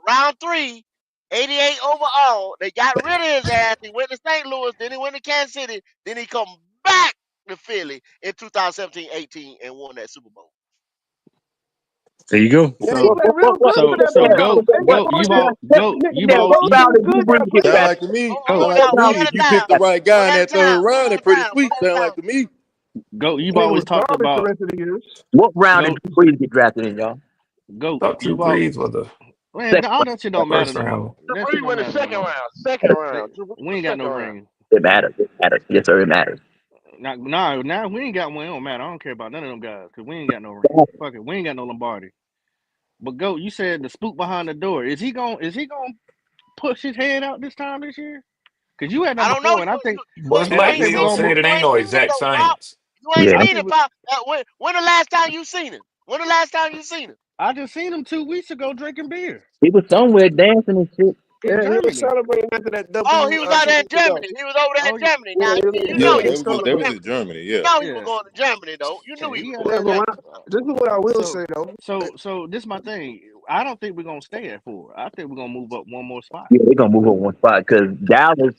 round 3, 88 overall. They got rid of his ass. He went to St. Louis, then he went to Kansas City, then he come back to Philly in 2017-18 and won that Super Bowl. There you go. Yeah, he So played real good for that so Browns. go Nick go Foles did. Nick you've Nick all Foles what you did round did Drew good that Brees get Sound playoff. drafted? like to me. go Sound Hold like What to on, me. one round at did a If you Drew time. pick the get right One guy in at a that third time. One round, at it's a pretty time. One sweet. at a Sound time. like to me. you've And he was always talked garbage the about rest of the years. What round did go Drew Brees get drafted in, y'all? Thought Drew you've all Brees was the man, Second all round. that shit don't matter first no more. round. Drew That shit Brees don't went the matter no second more. round. Second round. Drew Brees We went ain't got no second round. ring. It matters. It matters. Yes, sir. It matters. Now we ain't got one. It don't matter. I don't care about none of them guys because we ain't got no ring. Fuck it, we ain't got no Lombardi. But go, you said the spook behind the door. Is he going to push his head out this year? Because you had I done don't know. before, Most and I You likely think ain't we're gonna seen gonna it. say move. it You ain't ain't no seen it exact though, Pop. science. You ain't Yeah. I seen think it, Pop. When the last time you seen him? When the last time you seen him? I just seen him 2 weeks ago drinking beer He was somewhere dancing and shit. in Yeah, he was Germany. celebrating after that Oh, W he was out 2 there in weeks ago. Germany. He was over there Oh in yeah, Germany. Yeah, Now he was you in know Yeah, he Germany was going they to was celebrating. in Germany. Germany. You Yeah. know he was yeah, going to Germany though. You knew yeah. he was He out going there Yeah, to but Germany. this is what I will So say though. so this my thing. I don't think we're gonna stay at 4. I think we're gonna move up one more spot. Yeah, they're gonna move up one spot because Dallas,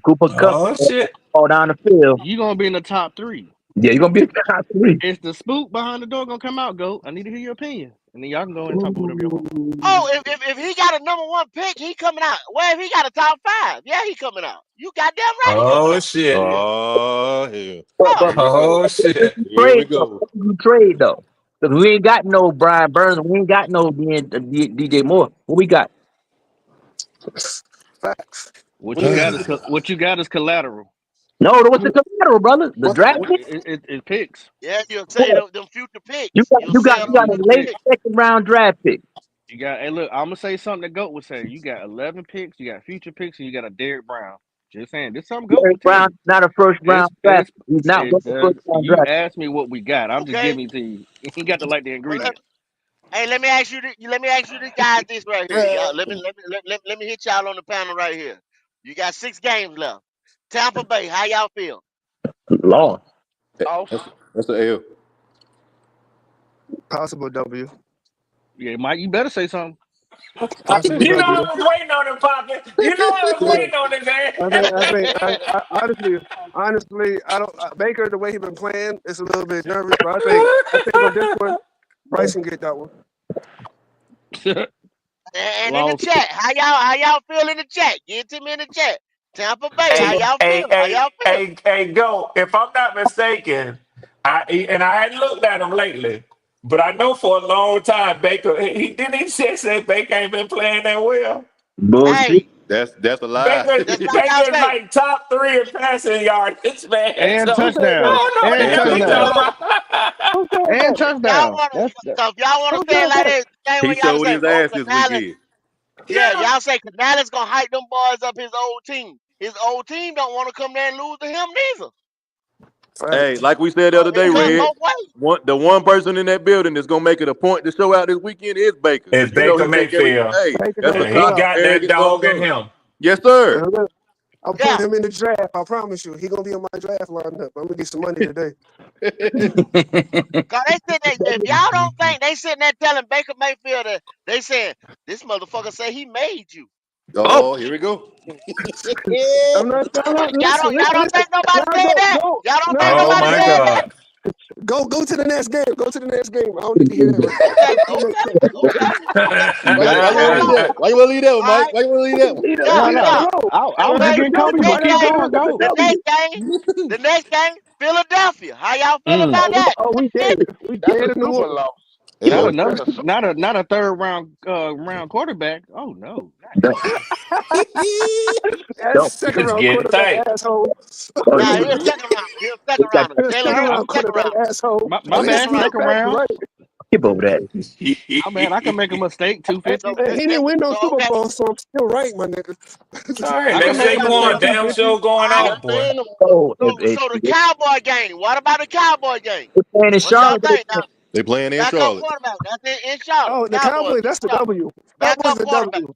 Cooper Cup Oh shit. all down the field. You gonna be in the top 3. Yeah, you're gonna be a top 3. Is the spook behind the door gonna come out? Go. I need to hear your opinion, and then y'all can go and talk about whatever you want. Ooh. Oh, if he got a number 1 pick, he coming out. Well, if he got a top 5, yeah, he coming out. You goddamn right he coming Oh out. shit. Oh hell. But Here Oh, we go. Oh shit. Here we go. you trade though, because we ain't got no Brian Burns, we ain't got no DJ Moore. What we got? Facts. What you got is collateral. No, what's the collateral, brother? The What's draft pick. It picks. yeah, you'll say What? them future picks. You'll sell You them got a Future future late picks. picks. second round draft pick. You got. Hey, look. I'm gonna say something that Goat would say. You got 11 picks. You got future picks, and you got a Derrick Brown. Just saying. This something Goat would Derrick tell Brown you. not a first round draft It's pick. He's not it what's the does. first round You draft asked me what we got. I'm just Okay. giving it to you. You got to like the Well, ingredients. hey, let me ask you. Let me ask you this, guys. This right here, y'all. Let me hit y'all on the panel right here. You got 6 games left. Tampa Bay, how y'all feel? Lost. Off. That's the L. Possible W. Yeah, Mike. You better say something. Possible You know I W. was waiting on him, Poppy. You know I was Yeah. waiting on his Honestly, I don't. Baker, the way he been playing, it's a little bit nervous, but I think on this one, Bryce can get that one. And in the Lost. chat, how y'all feel in the chat? Get to me in the chat. Tampa Bay, how hey, y'all hey, feel? How hey, y'all feel? hey, go. If I'm not mistaken, I hadn't looked at him lately, but I know for a long time Baker. He say Baker ain't been playing that well. Bullshit. Hey, That's a lie. Baker that's like y'all Baker's say. like top 3 in passing yardage, man. And So Who said that? touchdowns. I don't know what the And and hell he Hold touchdowns. touchdowns. talking on. about. Who said and that? Y'all touchdown. want to, That's the, so if y'all want Who to say it said like that? that, same He way y'all showed say, his oh, ass this Canales. weekend. Yeah, Yeah. y'all say Canales gonna hype them boys up his old team. His old team don't want to come there and lose to him neither. Hey, Facts. like we said the So other it day, cut Red, both ways. the one person in that building that's gonna make it a point to show out this weekend is Baker, It's because you know Baker he take every. Mayfield. Hey, Baker that's gonna a And he show out. cocky, got that arrogant son of dog a in gun. him. Yes, sir. I'm Yeah. putting him in the draft. I promise you, he gonna be on my draft lineup. I'm gonna get some money today. Cause they sitting there, if y'all don't think they sitting there telling Baker Mayfield that they saying this motherfucker say he made you. Oh, Oh, here we go. I'm not. Listen, Y'all don't listen. think nobody Y'all said that? go. Y'all don't think No, Oh no, nobody my said no. that? God. Go to the next game. Go to the next game. I don't need to hear that right now. Okay, Go to the next okay, game. okay, okay. Why Okay, you want to hold leave on. that? Why you want to leave that one, All Mike? right. Why you want to leave that one? Yeah, no, yeah. no. No, I was just Okay. getting that's The comfortable. a next Keep W. game, going, That's a go. W. the next game, Philadelphia. How y'all feel Mm. about that? Oh, we Shit. dead. We That's a dead in the super water. loss. Not Yeah. another, That's a super. not a third round quarterback. Oh no, not don't, that. That's don't. second It's round getting quarterback tight. asshole. Oh, Nah, yeah. he a second rounder. He a second It's got rounder. Jalen Second Hurts round a second quarterback rounder. asshole. My Oh, A he bad. second Steve rounder. Second Patrick, round. right? skip over that. My bad. I can make a mistake. So 250. And he didn't win no so Super okay. Bowl, so I'm still right, my nigga. All right, I So can let's make check a say this more mistake. out. damn 250. show going I on, ain't boy. saying no. Oh, So the Cowboy game. What about the Cowboy game? they're playing in What y'all Charlotte. think now? They playing in Backup Charlotte. quarterback. That's in Charlotte. Oh, the Cowboys Cowboys, in that's the Charlotte. W. Cowboys Backup a quarterback. W.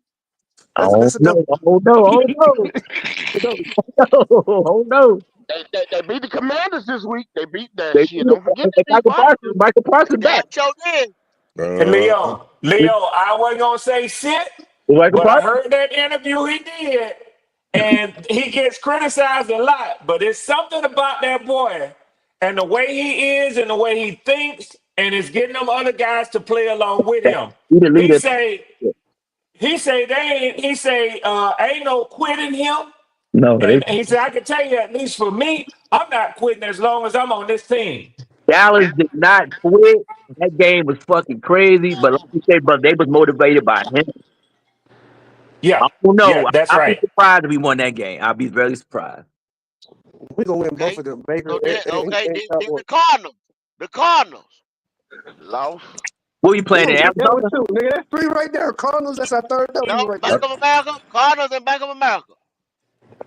Oh That's a no! W. Oh no! Oh no! A W. Oh no! They beat the Commanders this week. They beat that They shit. Don't forget they beat Michael Parsons. Washington. Michael They Parsons damn back. sure did. Hey, Uh, Leo, I wasn't gonna say shit, Michael but I Parsons. heard that interview he did, and he gets criticized a lot. But it's something about that boy and the way he is and the way he thinks, and it's getting them other guys to play along with him. He the He leader. say, ain't no quitting him. No, they And he said, I can tell you, at least for me, I'm not quitting as long as I'm on this team. Dallas did not quit. That game was fucking crazy, but like you said, but they was motivated by him. Yeah, I don't know. yeah, that's I'll be right. surprised if we won that game. I'll be very surprised. We gonna win both Okay. of them, Baker So then okay, and then Cowboys. the Cardinals. The Cardinals. Lost. What were you We playing gonna in take that one Arizona? too, nigga. That's three right there. Cardinals, that's our third No, W right Bank there. of America. Cardinals and Bank of America.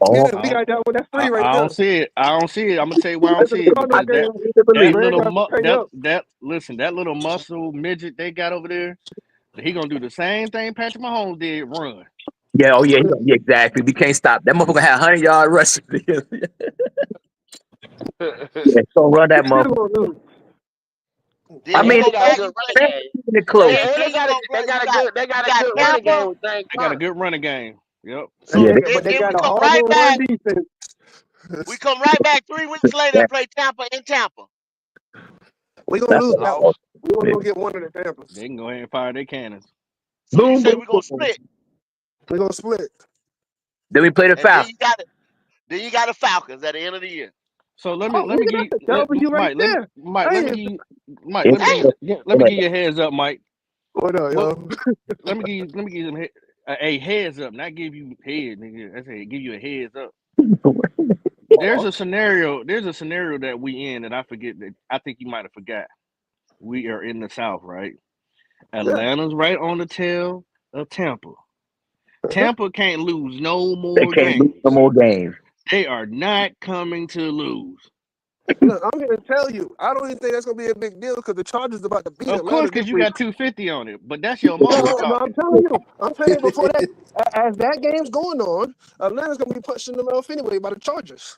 Oh, Yeah, I we don't, got that one. That's three right I there. don't see it. I don't see it. I'm gonna tell you why I don't That's the see it I Cardinals because game. can't believe it. Red got to pay up. that listen, that little muscle midget they got over there, he gonna do the same thing Patrick Mahomes did. Run. Yeah, oh yeah, yeah, exactly. We can't stop. That motherfucker had 100-yard rush. Yeah, don't run that We still motherfucker. gonna lose. I Then you And mean, go they back it's and play. close. Then you go play. You got running Tampa. game. They got a good running game. Yep. So Yeah, Yeah, but they then we got a come horrible right run back. defense. We come right back 3 weeks later and play Tampa in Tampa. We gonna that's lose that one. Lost. We gonna go get one of the Tampas. They can go ahead and fire their cannons. So you boom, say boom, we're gonna boom. split, We gonna split. Then we play the and Falcons. then you got the Falcons at the end of the year. So let me Oh, let me nigga, give that's a W right Mike. there. Let me Hey, give you Mike. It's, Damn. Let me give you a heads up, Mike. what up, What? yo? Let me give them a heads up, not give you head, nigga. I say give you a heads up. There's a scenario. There's a scenario that we in that I forget that I think you might have forgot. We are in the South, right? Yeah. Atlanta's right on the tail of Tampa. Uh-huh. Tampa can't lose no they more can't lose no games. more games. They are not coming to lose. Look, I'm gonna tell you, I don't even think that's gonna be a big deal because the Chargers about to beat Of course, Atlanta this because you week. got 250 on it, but that's your No, emotions no, I'm talking. telling you. I'm saying before that, as that game's going on, Atlanta's gonna be punched in the mouth anyway by the Chargers.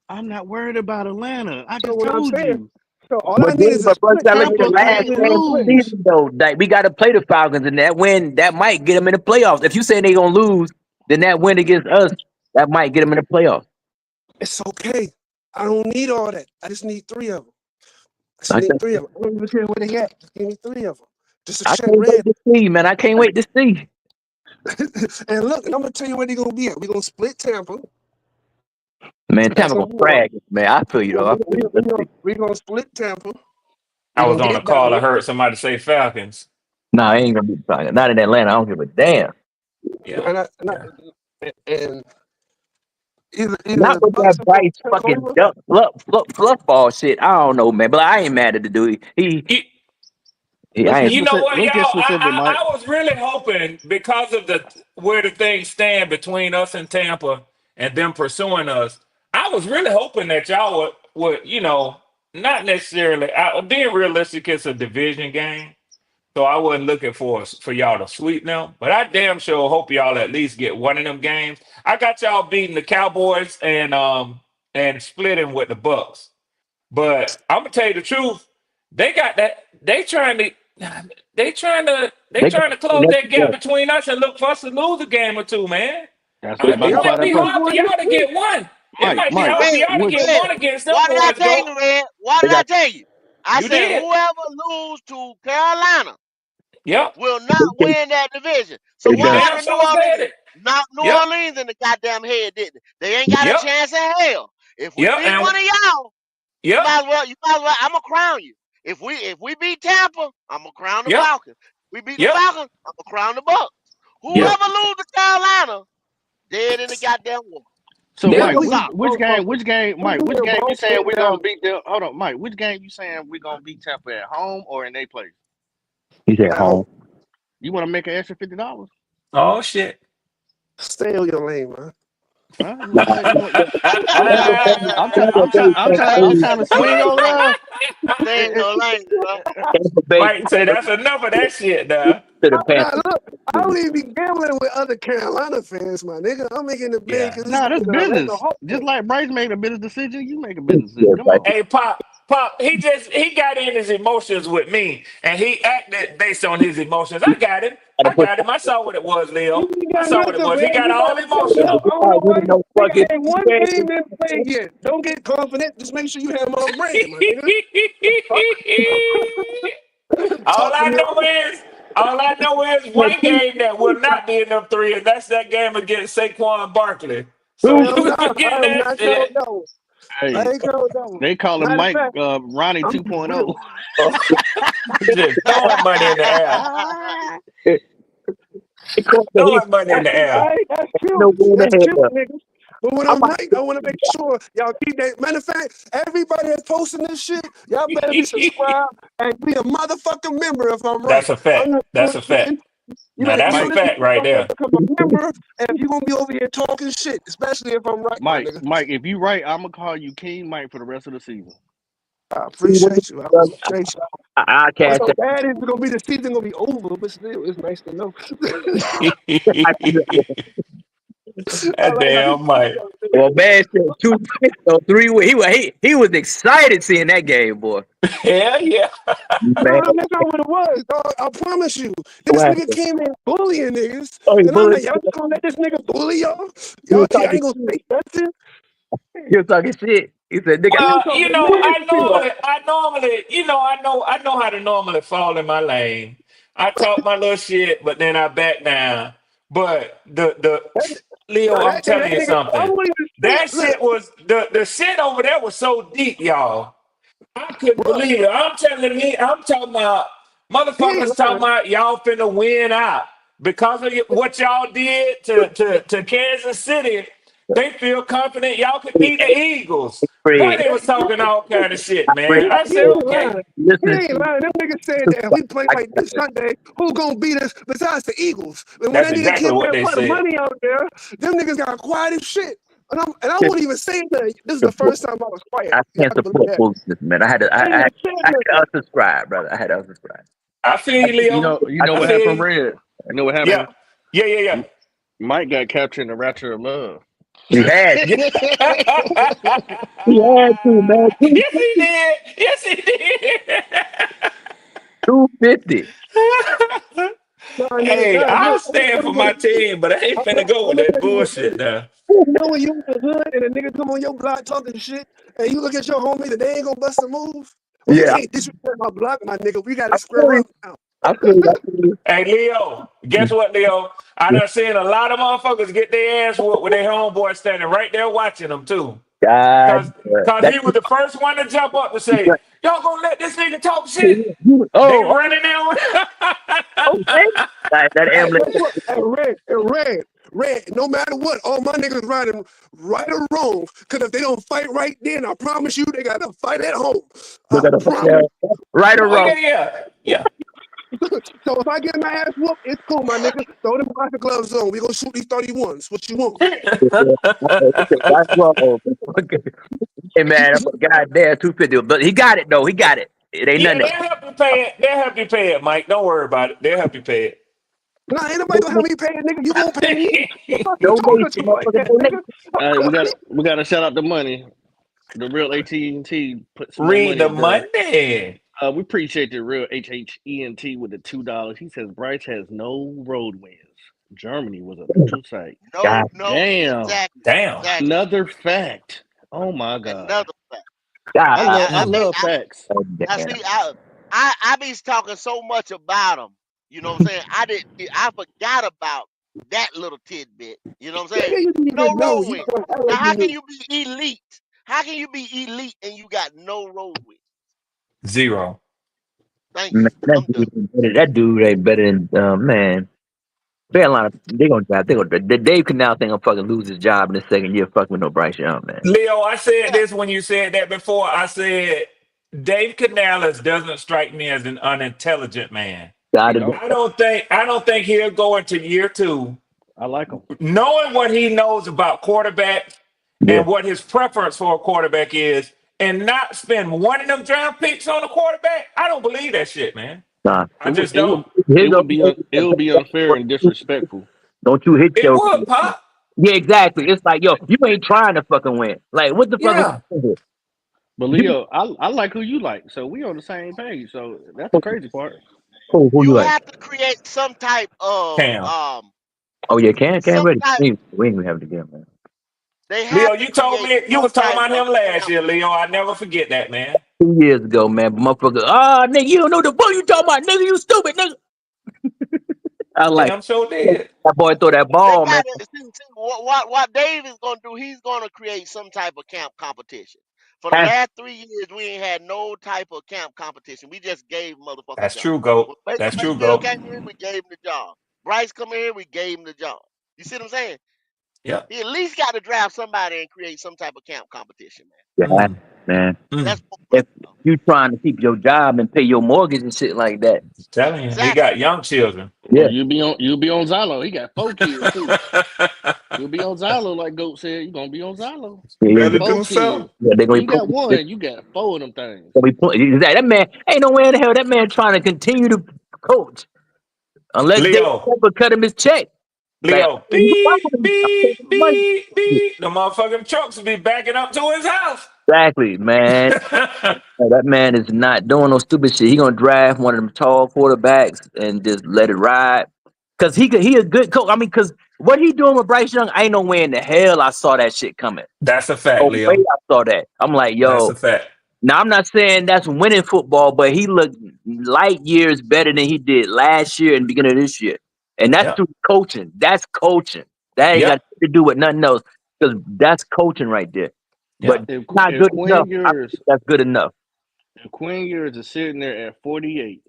I'm not worried about Atlanta. I So just what I'm told saying, you. so all I But need then, is a but bro, split. telling me the Tampa All I last can't need is a game of the split. lose. season though, like we got to play the Falcons, and that win that might get them in the playoffs. If you say they gonna lose, then that win against us that might get them in the playoffs. It's okay. I don't need all that. I just need three of them. I just I need can't, three of them. I don't even care where they at. Just give me three of them. Just to I check can't wait red. to see, man. I can't wait to see. And look, and I'm gonna tell you where they're gonna be at. We're gonna split Tampa. Man, That's Tampa gonna number one. drag us, man. I feel you though. I feel you. Let's see. We're gonna split Tampa. I We're was gonna on a get call. I Dallas. heard somebody say Falcons. Nah, I ain't gonna be talking. Not in Atlanta. I don't give a damn. Yeah. And, Yeah. and Either Not with Bucks that or Bryce fucking Oklahoma. duck fluff ball shit. I don't know, man. But I ain't mad at the dude. You, Let's I get ain't. you know specific. what, Let's get y'all? specific, Mike. I was really hoping because of the where the things stand between us and Tampa and them pursuing us. I was really hoping that y'all would not necessarily. Being realistic, it's a division game. So I wasn't looking for y'all to sweep them, but I damn sure hope y'all at least get one of them games. I got y'all beating the Cowboys and splitting with the Bucks. But I'm gonna tell you the truth, they got that they They got trying to close that's that gap between us and look for us to lose a game or two, man. That's They why I'm about It to almost try might that be won first. hard for one this y'all to week. get one. It Mike, might be Mike, hard for Red, y'all to which get Red. one against them What did I boys, tell go. you, Red? What they did I got tell you? I You said did. whoever lose to Carolina Yep. will not win that division. So they You what done. damn happened to New sure said Orleans? it. Knocked New Yep. Orleans in the goddamn head, didn't they? They ain't got a Yep. chance in hell. If we Yep. beat And one of y'all, yep. you might as well, I'm gonna crown you. If we beat Tampa, I'm gonna crown the Yep. Falcons. We beat the Yep. Falcons, I'm gonna crown the Bucks. Yep. Whoever lose to Carolina, dead in the goddamn water. So, Yeah, Mike, Full We which stop. which game? Which game, we Mike? Which have game you both saying been we're down. gonna beat them? Hold on, Mike. Which game you saying we're gonna beat Tampa at home or in their place? he's at At home. home. You want to make an extra $50? Oh shit. Stay on your lane, man. Huh? You Nah, want to take? You want? I'm Tampa trying. Bay, I'm trying. Tampa I'm Bay, trying. I'm trying. I'm Cancun. trying to swing over there. Stay in your lane, bro. Tampa Bay Mike said that's enough of that shit now. to the Now Panthers. look, I don't even be gambling with other Carolina fans, my nigga. I'm making the bet Yeah. because this Nah, that's nigga Atlanta business. Just Hawks. like Bryce made a business decision, you make a business decision. Yeah, Come right. on. Hey, Pop, he got in his emotions with me, and he acted based on his emotions. I got him. Gotta I put got him. I saw what it was, You Leo. ain't I got saw what it nothing, was. He man. got You all got to tell you, emotional. I don't know with why. no Nigga fucking ain't one defense. game been played yet. Don't get confident. Just make sure you have my brand, my nigga. Fuck. all Talk to I me know all is, all I know is one game that will not be enough three, and that's that game against Saquon Barkley. So Two, you hell can no. forget I am that not counting shit. that one. I Hey, ain't counting that one. they call him Matter of Mike fact, Ronnie I'm 2.0. Just throwing money in the air, they caught the hit. throwing money in the air. that's cute. No win That's ahead cute, of. nigga. But when I I'm might right, I want to make sure y'all keep that. Matter of fact, everybody that's posting this shit, y'all better be subscribed and be a motherfucking member if I'm right. That's a I'm fact. not That's a fact. bullshitting. You Now better that's get a on Mike, this fact right motherfucker and there. become a member, and you're gonna be over here talking shit, especially if I'm right, my nigga. Mike, if you right, I'm gonna call you King Mike for the rest of the season. I see what appreciate you. I does. appreciate you. I What's cash so that. bad is it's gonna be the season gonna be over, but still, it's nice to know. I see that. I That like how you damn Mike. Well, man, said 2 or 3 weeks. He was excited seeing that game, boy. Hell yeah. Man, no, that's not what it was, dog. I promise you. This what nigga happened? came in bullying niggas. Oh, he And I'm bullied. like, y'all just gonna let this nigga bully y'all? He Y'all was can't, I talking ain't gonna shit. say nothing. He was talking shit. He said, "Nigga, He was Well, talking I mad I know how to normally fall in my lane. I talk my little shit, but then I back down. But the shit. Leo, No, I'm that telling you nigga, I something. won't even say, That look, shit was the shit over there was so deep, y'all. I couldn't bro, believe it. I'm talking about he ain't motherfuckers talking lying. about y'all finna win out because of what y'all did to Kansas City. They feel confident y'all could beat the Eagles. Boy, Fred, they was talking all kind of shit, man. Fred, I He said, ain't okay. lying. He listen ain't to lying. Them niggas said that if we play like this Sunday, who gonna beat us besides the Eagles? And when That's that nigga exactly came what there and they put the said. money out there, them niggas got quiet as shit. And I won't even say that. This is the support. first time I was quiet. I You can't gotta believe support that. foolishness, man. I ain't even saying I had nothing. to unsubscribe, brother. I had to unsubscribe. I feel I, you, Leo. You I know I what can't. feel happened, you. Red? You know what Yeah. happened? Yeah, yeah, yeah. Mike got captured in the rapture of love. He had Yeah. he had to, man. Yes, he did. Yes, he did. 250. Nah, nigga, Hey, nah, I'll look, stand for my team, but I ain't I'm finna go with gonna that tell you what it bullshit is. now. You know when you in the hood and a nigga come on your block talking shit, and you look at your homies and they ain't gonna bust a move? Well, you Yeah, can't disrespect my block, my nigga. We I gotta feel square you. up now. I feel you. I feel you. Hey, Leo, guess what, Leo? I done seen a lot of motherfuckers get their ass whooped with their homeboy standing right there watching them, too. God, Cause that he was the first one to jump up and you say, got- y'all gonna let this nigga talk shit? They oh, running now. okay. That Hey, ambulance. guess what? Hey, Red, red, no matter what, all my niggas riding right or wrong. Because if they don't fight right then, I promise you, they got to fight at home. They I got to promise. right or Oh wrong. yeah. So if I get my ass whooped, it's cool, my nigga. Throw them boxing gloves on. We gonna shoot these 31s. What you want? Right or wrong. Okay. Hey man, I'm a goddamn 250, but he got it though. He got it. It ain't Yeah, nothing. they'll help you pay it. They'll help you pay it, Mike. Don't worry about it. They'll help you pay Nah, ain't nobody gonna have me pay it, nigga. You gonna pay me? The it. fuck you talking Donation, to like motherfucker, that, nigga? donation. We got to shout out the money. The real AT&T put some more Read money the up there. money. We appreciate the real HHENT with the $2. He says Bryce has no road wins. Germany was a neutral site. God, No, Damn, exactly, Damn. exactly. another fact. Oh my God, Another fact. God, I I mean, love facts. I damn. see. I be talking so much about them. You know what I'm saying? I forgot about that little tidbit. You know what I'm saying? Nigga, you didn't No even know. road You win. gonna act Now, like you how can knew. you be elite? How can you be elite and you got no road win? Zero. Thank Man, you. I'm done. that dude ain't better than man. Carolina, they gonna draft. They gonna the Dave Canal thing gonna fucking lose his job in the second year. Fuck with no Bryce Young, man. Leo, I said Yeah, this when you said that before. I said Dave Canales doesn't strike me as an unintelligent man. He God, don't. I don't think he'll go into year two I like him. knowing what he knows about quarterbacks yeah, and what his preference for a quarterback is, and not spend one of them draft picks on a quarterback. I don't believe that shit, man. nah. I just It would don't. His it would be unfair and disrespectful. don't you hit It your would pop. yeah, exactly. It's like yo, you ain't trying to fucking win. Like what the fuck is Yeah. this? But Leo, I like who you like, so we on the same page. So that's the crazy part. Who you you like? have to create some type of Cam. Oh yeah, can some ready. type. We ain't gonna have it again, man. They Leo, have to you told create me you some was talking type about of him last camp. year, Leo. I never forget that, man. 2 years ago, man, but motherfucker, nigga, you don't know the boy you talking about, nigga, you stupid, nigga. I like Damn sure did. that boy throw that They ball, man. got to see what Dave is gonna do. He's gonna create some type of camp competition. For the Huh? last 3 years, we ain't had no type of camp competition. We just gave motherfuckers That's jobs. true, Goat. When Baker That's true, Mayfield Goat. came in, we gave him the job. Bryce come in here, we gave him the job. You see what I'm saying? Yep. He at least got to draft somebody and create some type of camp competition, man. Yeah, Mm. man. Mm. That's If though. you trying to keep your job and pay your mortgage and shit like that, Telling you, he Exactly. got young children. Well, yeah, you'll be on Zillow. He got 4 kids too. You'll be on Zillow, like Goat said. You're gonna be on Zillow. yeah, Better Four do so. kids. they You gonna be ain't got pulling. They one. You got four of them things. gonna be pulling. That man ain't no way in the hell that man trying to continue to coach unless they Leo. ever cut him his check. Like, Leo. Beep. The motherfucking trucks will be backing up to his house. exactly, man. That man is not doing no stupid shit. He gonna draft one of them tall quarterbacks and just let it ride. Cause he a good coach. I mean, cause what he doing with Bryce Young, I ain't no way in the hell I saw that shit coming. That's a fact, No way Leo. I saw that. I'm like, That's yo. a fact. Now I'm not saying that's winning football, but he looked light years better than he did last year and beginning of this year. And that's Yep. through coaching. That's coaching. That ain't got Yep. to do with nothing else. Because that's coaching right there. But Yep. not If good enough. Quinn I Ewers think that's good enough. if Quinn Ewers is sitting there at 48,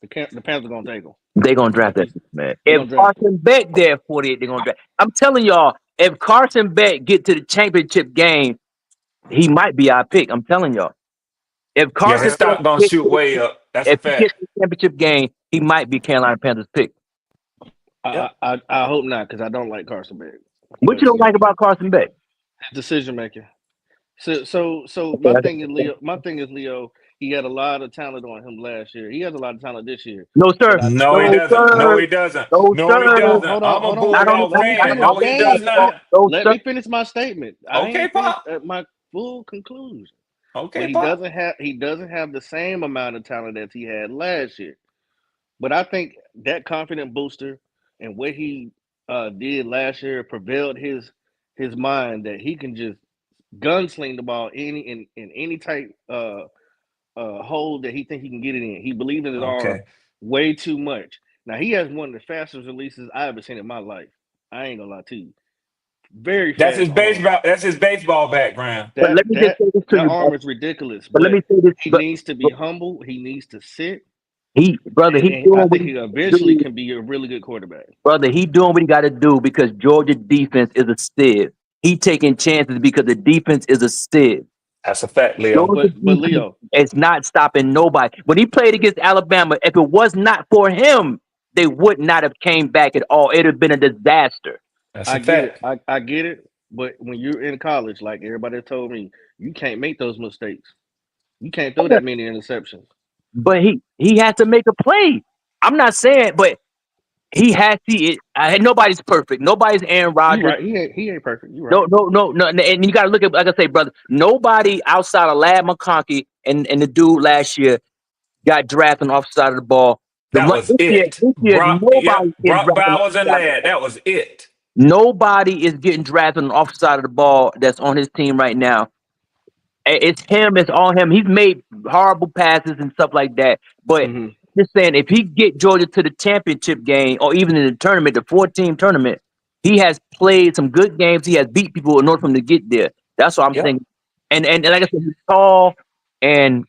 the Panthers gonna take him. They're gonna If draft that he's man. They If gonna draft him. Carson Beck there at 48, they're gonna draft. I'm telling y'all, if Carson Beck get to the championship game, he might be our pick. I'm telling y'all. If Yeah, his Carson Beck stock gonna get shoot to way the, up. That's a if he fact. gets to the championship game, he might be Carolina Panthers pick. I Yep. I, I hope not because I don't like Carson Beck. What But you don't like about Carson Beck? decision making. So Okay, my thing is Leo. My thing is Leo. He had a lot of talent on him last year. He has a lot of talent this year. no, But sir. I No, he No, doesn't. No, sir. he doesn't. No, No, he sir. doesn't. I'm a Not on, bulldog Let me fan. finish, No, he does Dave. no, not. no, Let sir. me finish my statement. I Okay, ain't finished Pop. my full conclusion. But Okay, Pop. he doesn't have the same amount of talent as he had last year. But I think that confident booster and what he did last year prevailed his mind that he can just gunsling the ball in any type hole that he think he can get it in. He believes in his arm Okay. way too much. Now he has one of the fastest releases I ever seen in my life. I ain't gonna lie to you. Very That's his fast arm. baseball. That's his baseball background. But That let me just that say this to that you, arm is ridiculous. but let But me say this, he needs to be humble. He needs to sit. Brother, he And I doing what think he he got to eventually do. can be a really good quarterback. Brother, he doing what he got to do because Georgia defense is a sieve. He taking chances because the defense is a sieve. That's a fact, Leo. Georgia But defense Leo, is not stopping nobody. When he played against Alabama, if it was not for him, they would not have came back at all. It would have been a disaster. That's I a get it. fact. I get it. But when you're in college, like everybody told me, you can't make those mistakes. You can't throw that many interceptions. But he has to make a play. I'm not saying, but he has to. Nobody's perfect. Nobody's Aaron You Rodgers. right. He ain't perfect. You right. No. And you got to look at, like I say, brother. Nobody outside of Lad McConkey and the dude last year got drafted off the side of the ball. That was it. This year, Yep. nobody's getting Brock drafted off Bowers and the side of the Ladd. ball. That was it. Nobody is getting drafted on the off side of the ball that's on his team right now. It's him. It's all him. He's made horrible passes and stuff like that. But Hmm. just saying, if he get Georgia to the championship game or even in the tournament, the 14 tournament, he has played some good games. He has beat people in order for him to get there. That's what I'm Yep. saying. And like I said, he's tall, and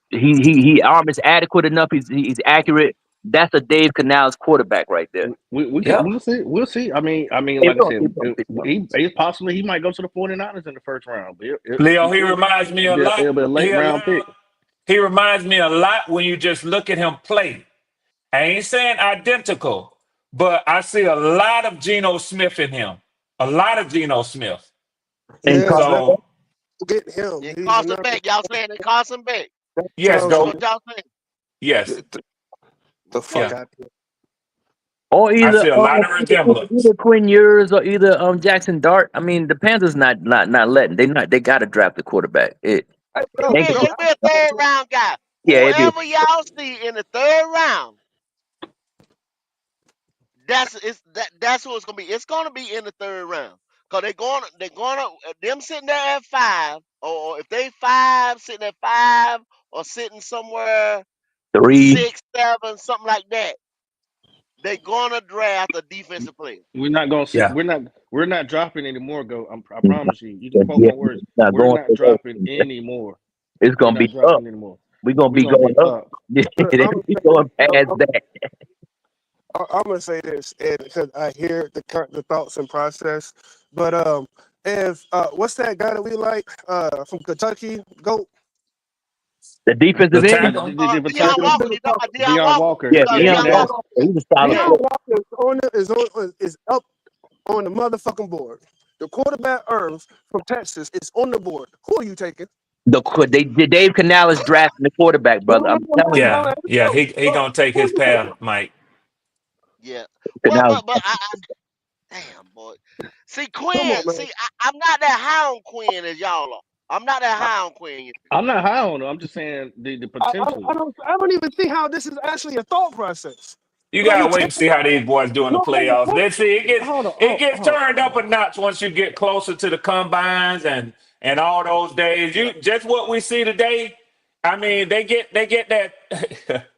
he arm is adequate enough. He's accurate. That's a Dave Canales quarterback right there. Yep. We'll see. It Like I will, said, it will, it will. he possibly he might go to the 49ers in the first round. But Leo, he reminds me a lot. it'll be a late round pick. He reminds me a lot when you just look at him play. I ain't saying identical, but I see a lot of Geno Smith in him. A lot of Geno Smith. And Yeah, let's So get him. Yeah, He's Carson another. Beck. Y'all saying they Carson Beck? That yes, That's sounds go. what y'all saying? Yes. the, the fuck Yeah. out there. or I either see a lot of resemblance. either Quinn Ewers or either Jackson Dart. I mean, the Panthers not letting they got to draft the quarterback. It Hey, It'll be yo, it'll be a third round guy. yeah, it is. Whoever y'all see in the third round, that's who it's gonna be. It's gonna be in the third round. Cause they're gonna them sitting there at 5, or if they 5, sitting at 5, or sitting somewhere 3. 6, 7, something like that. They're gonna draft a defensive player. We're not gonna see. Yeah. We're not dropping anymore. I promise you. You can quote Yeah, my words. not We're going not to dropping anymore. it's We're gonna not be up. dropping anymore. We're gonna We're be gonna going be up. up. Yeah, I'm they gonna be say going this. past that. I'm gonna say this, and because I hear the thoughts and process, but if what's that guy that we like from Kentucky? Go. The The defensive end. The tackle. different Deion tackle, Walker. You talking about Deion Deion Walker? Walker. Yeah, You talking Yeah, about Deion he's Deion Walker. Walker? nasty. He's a solid Yeah, Deion player. Walker is up on the motherfucking board. The quarterback Irv from Texas is on the board. Who are you taking? Dave Canales drafting the quarterback, No, brother. no, I'm no, telling you, no, no, Yeah. no, He no. gonna take Who are his you taking? path, Mike. yeah. Well, Canales. damn boy. See Come Quinn. on, man. I'm not that high on Quinn as y'all are. I'm not that high on Quinn. I'm not high on him. I'm just saying the potential. I don't even see how this is actually a thought process. You Like you gotta wait take and see how these boys do in the no, playoffs. what? Let's see. Hold on. It gets Hold turned up a on. notch once you get closer to the combines and all those days. Yeah. You just what we see today. I mean, they get that.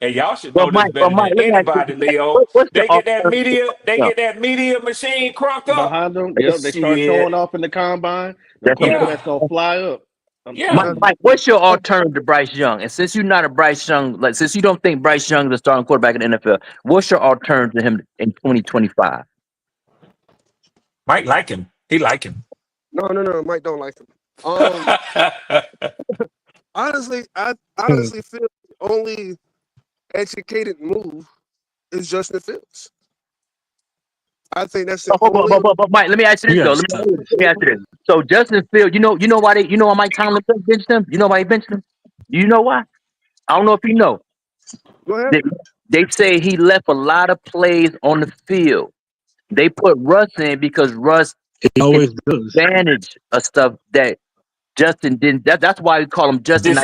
And y'all should But know this Mike, better than let me ask you anybody, this. Leo. What's your They get that alternative? media. They No, get that media machine crunk up. Behind them, yep, they start showing Shit. off in the combine. Them that's what I'm Yeah. quarterbacks gonna fly up. I'm Yeah. telling you. Mike, what's your alternative to Bryce Young? And since you're not a Bryce Young, like since you don't think Bryce Young is a starting quarterback in the NFL, what's your alternative to him in 2025? Mike like him. He like him. No. Mike don't like him. Um, I honestly feel the only educated move is Justin Fields. I think that's the only. But Mike, let me ask you this You though. gotta Let stop. me ask you this. So Justin Field, you know why Mike Tomlin benched him? You know why he benched him? You know why? I don't know if you know. Go ahead. They, they say he left a lot of plays on the field. They put Russ in because Russ He can always take does. advantage of stuff that Justin didn't. That's why we call him Justin.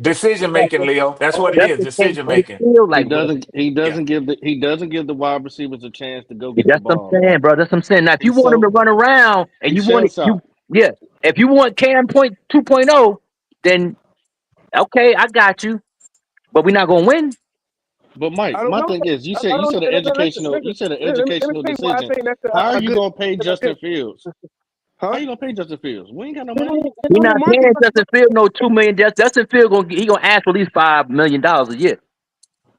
Decision making, Leo. That's what it is. Justin can't Decision take making. field He like Russ. doesn't. He Yeah. doesn't give the wide receivers a chance to go Yeah, get the that's what ball. I'm saying, bro. That's what I'm saying. Now, if you He's want him to so run around and he's you want shell it, shocked. yeah. If you want Cam point 2.0, then okay, I got you. But we're not gonna win. But I Mike, don't my know. thing is, I you don't said an know. Listen, educational listen. you said an Let me educational tell you why I decision. think that's How are a you good. gonna pay Justin Fields? How Huh? you gonna pay Justin Fields? We ain't got no It money. don't, it He don't the not market paying value. Justin Field no $2 million. Justin Field gonna ask for at least $5 million a year.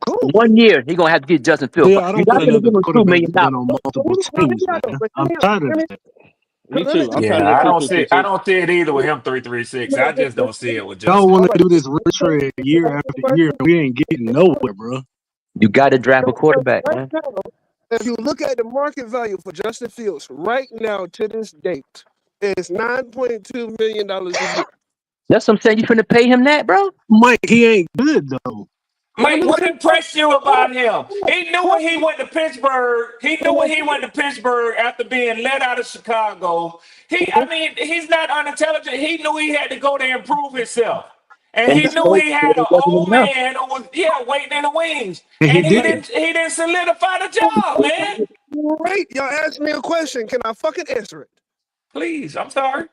Cool. 1 year he gonna have to get Justin Field. Still, I You're don't not want gonna another give him $2 quarterback million. that's been on So multiple let me teams, hear man. though. But I'm tired of that. Me let me too. I'm tired of Yeah, this I two don't two see three I six. don't see it either with him 3-3-6. I just don't see it with Y'all Justin. want all to right. do this retread year after year. We ain't getting nowhere, bro. You got to draft a So quarterback, right man. now, if you look at the market value for Justin Fields right now to this date, it's $9.2 million a year. That's what I'm saying. You finna pay him that, bro? Mike, he ain't good though. Let Mike, me what finish. impressed you about him? He knew when he went to Pittsburgh. He knew when he went to Pittsburgh after being let out of Chicago. I mean, he's not unintelligent. He knew he had to go there and prove himself. And And he he That's knew showed he you had that an it wasn't old enough. man who was waiting in the wings. And he And he did. didn't solidify the job, man. great. Y'all asked me a question. Can I fucking answer it? Please, I'm sorry.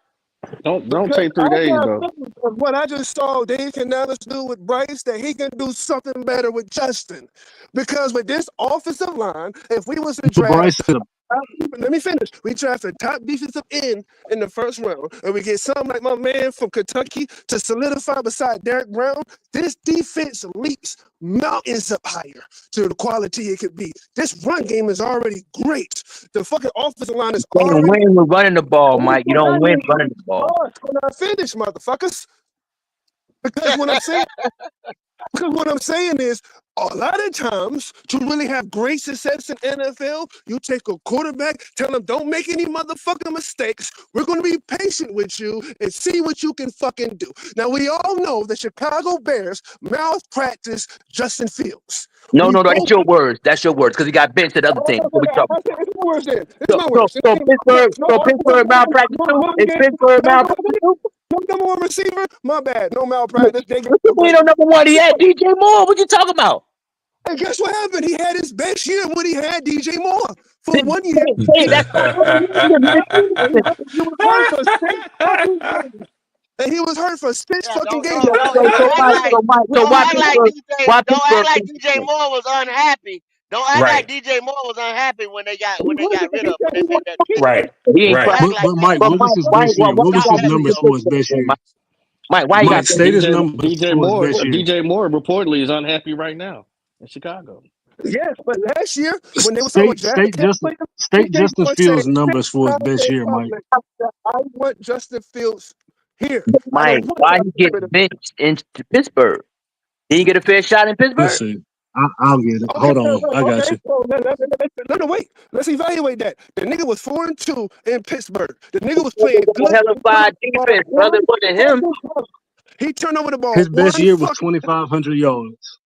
Don't Because take I 3 days, got bro. feelings of what I just saw Dave Canales do with Bryce, that he can do something better with Justin. Because with this offensive line, if we was to But Bryce draft, is a let me finish. We draft a top defensive end in the first round, and we get something like my man from Kentucky to solidify beside Derek Brown. This defense leaps mountains up higher to the quality it could be. This run game is already great. The fucking offensive line is You can't already. win with running the ball, Let me Mike. You finish. don't win running the ball. When I finish, motherfuckers. Because what I'm saying is, a lot of times, to really have great success in NFL, you take a quarterback, tell them don't make any motherfucking mistakes. We're going to be patient with you and see what you can fucking do. Now, we all know the Chicago Bears malpractice Justin Fields. No, We no, no. both. That's your words. That's your words. Because he got benched at the other team. What we talking It's my words then. It's about? my So, words. so Pittsburgh, No so offensive Pittsburgh line, malpractice no too. run Is game, Pittsburgh no malpractice too? number one receiver. My bad. No malpractice. They get the We blame. don't number one. He had DJ Moore. What you talking about? And guess what happened? He had his best year when he had DJ Moore for Hey, 1 year. that's And he was hurt for 6 fucking games. And he was hurt for six Yeah, fucking don't games. don't so, don't so, don't so, act Mike, like so, Mike, so don't why act like Pittsburgh? DJ Why don't act Pittsburgh? like DJ Moore was unhappy. Don't act like Right, DJ Moore was unhappy when they got He wasn't. rid He of him said when he they made wanted that to keep him. trade. right, He ain't Don't right. act crying. like but that. Mike, But what was Mike, his why, best why, year? why What you was Stop got his acting numbers Justin so. for Fields his in best there, year? Mike? Mike, why you got Mike, Justin state his Fields? numbers for his best year. DJ Moore reportedly is unhappy right now in Chicago. Yes, but last year when they was talking about State draft state Justin capital, state DJ Justin Moore said, Fields numbers for his best year, Mike. I want Justin Fields here. I don't Mike, want why to he get get rid of him. benched in Pittsburgh? He didn't get a fair shot in Let's Pittsburgh. see. I'll get it. Okay, Hold on, I got okay. you. So no, wait. Let's evaluate that. The nigga was 4-2 in Pittsburgh. The nigga was playing good. Hell of a defense, brother. It wasn't him. He turned over the ball His best one year was fucking. 2,500 yards,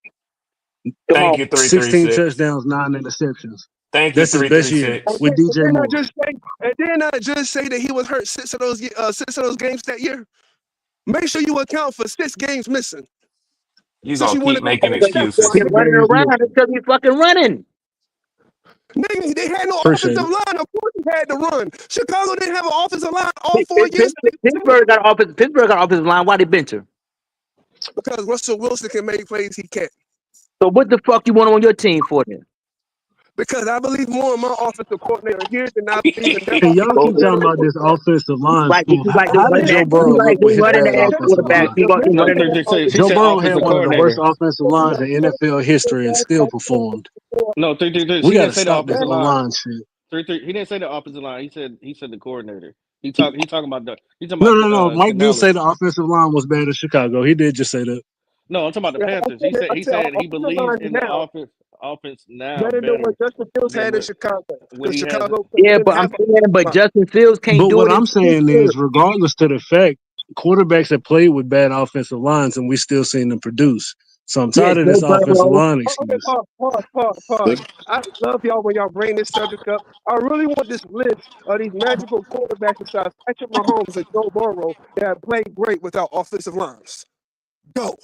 Come Thank on. you, 16 336. touchdowns, 9 interceptions. Thank you, That's his best year 336. with DJ Moore. And then I just say that he was hurt 6 of those games that year. Make sure you account for 6 games missing. You Since gonna you want to keep go making back to excuses. Fucking 6 running games around missing. until he fucking running. nigga, they had no Appreciate offensive it. line. Of course, he had to run. Chicago didn't have an offensive line all 4 years Pittsburgh got offensive line. Why they bench him? because Russell Wilson can make plays he can't. So what the fuck you want him on your team for then? Because I believe more in my offensive coordinator here than I believe in their And y'all offensive keep talking about coordinator. this offensive line If stuff. you like How did Joe Burrow look with his running bad the ass offensive quarterback, line? he gonna No, running. 336. He Joe said Burrow had offensive one of the worst coordinator. offensive lines in NFL history and still performed. No, 336. We He got didn't to say the stop this offensive O line. line shit. 33. He didn't say the offensive line. He said the coordinator. He talking about No. Mike did say Canales. the offensive line was bad in Chicago. He did just say that. No, I'm talking about the Yeah, Panthers. I He said said he offensive believes line in the now offense now better than what better Justin Fields than had in Chicago. what Because he has. Chicago Yeah, didn't but I'm have an saying, offensive but line. Justin Fields can't But do what it in I'm saying Pittsburgh. is, regardless to the fact, quarterbacks have played with bad offensive lines and we still seen them produce. So I'm Yeah, tired of Joe this offensive Burrow. line Okay, excuse. pause. I love y'all when y'all bring this subject up. I really want this list of these magical quarterbacks besides Patrick Mahomes and Joe Burrow that have played great without offensive lines. Go.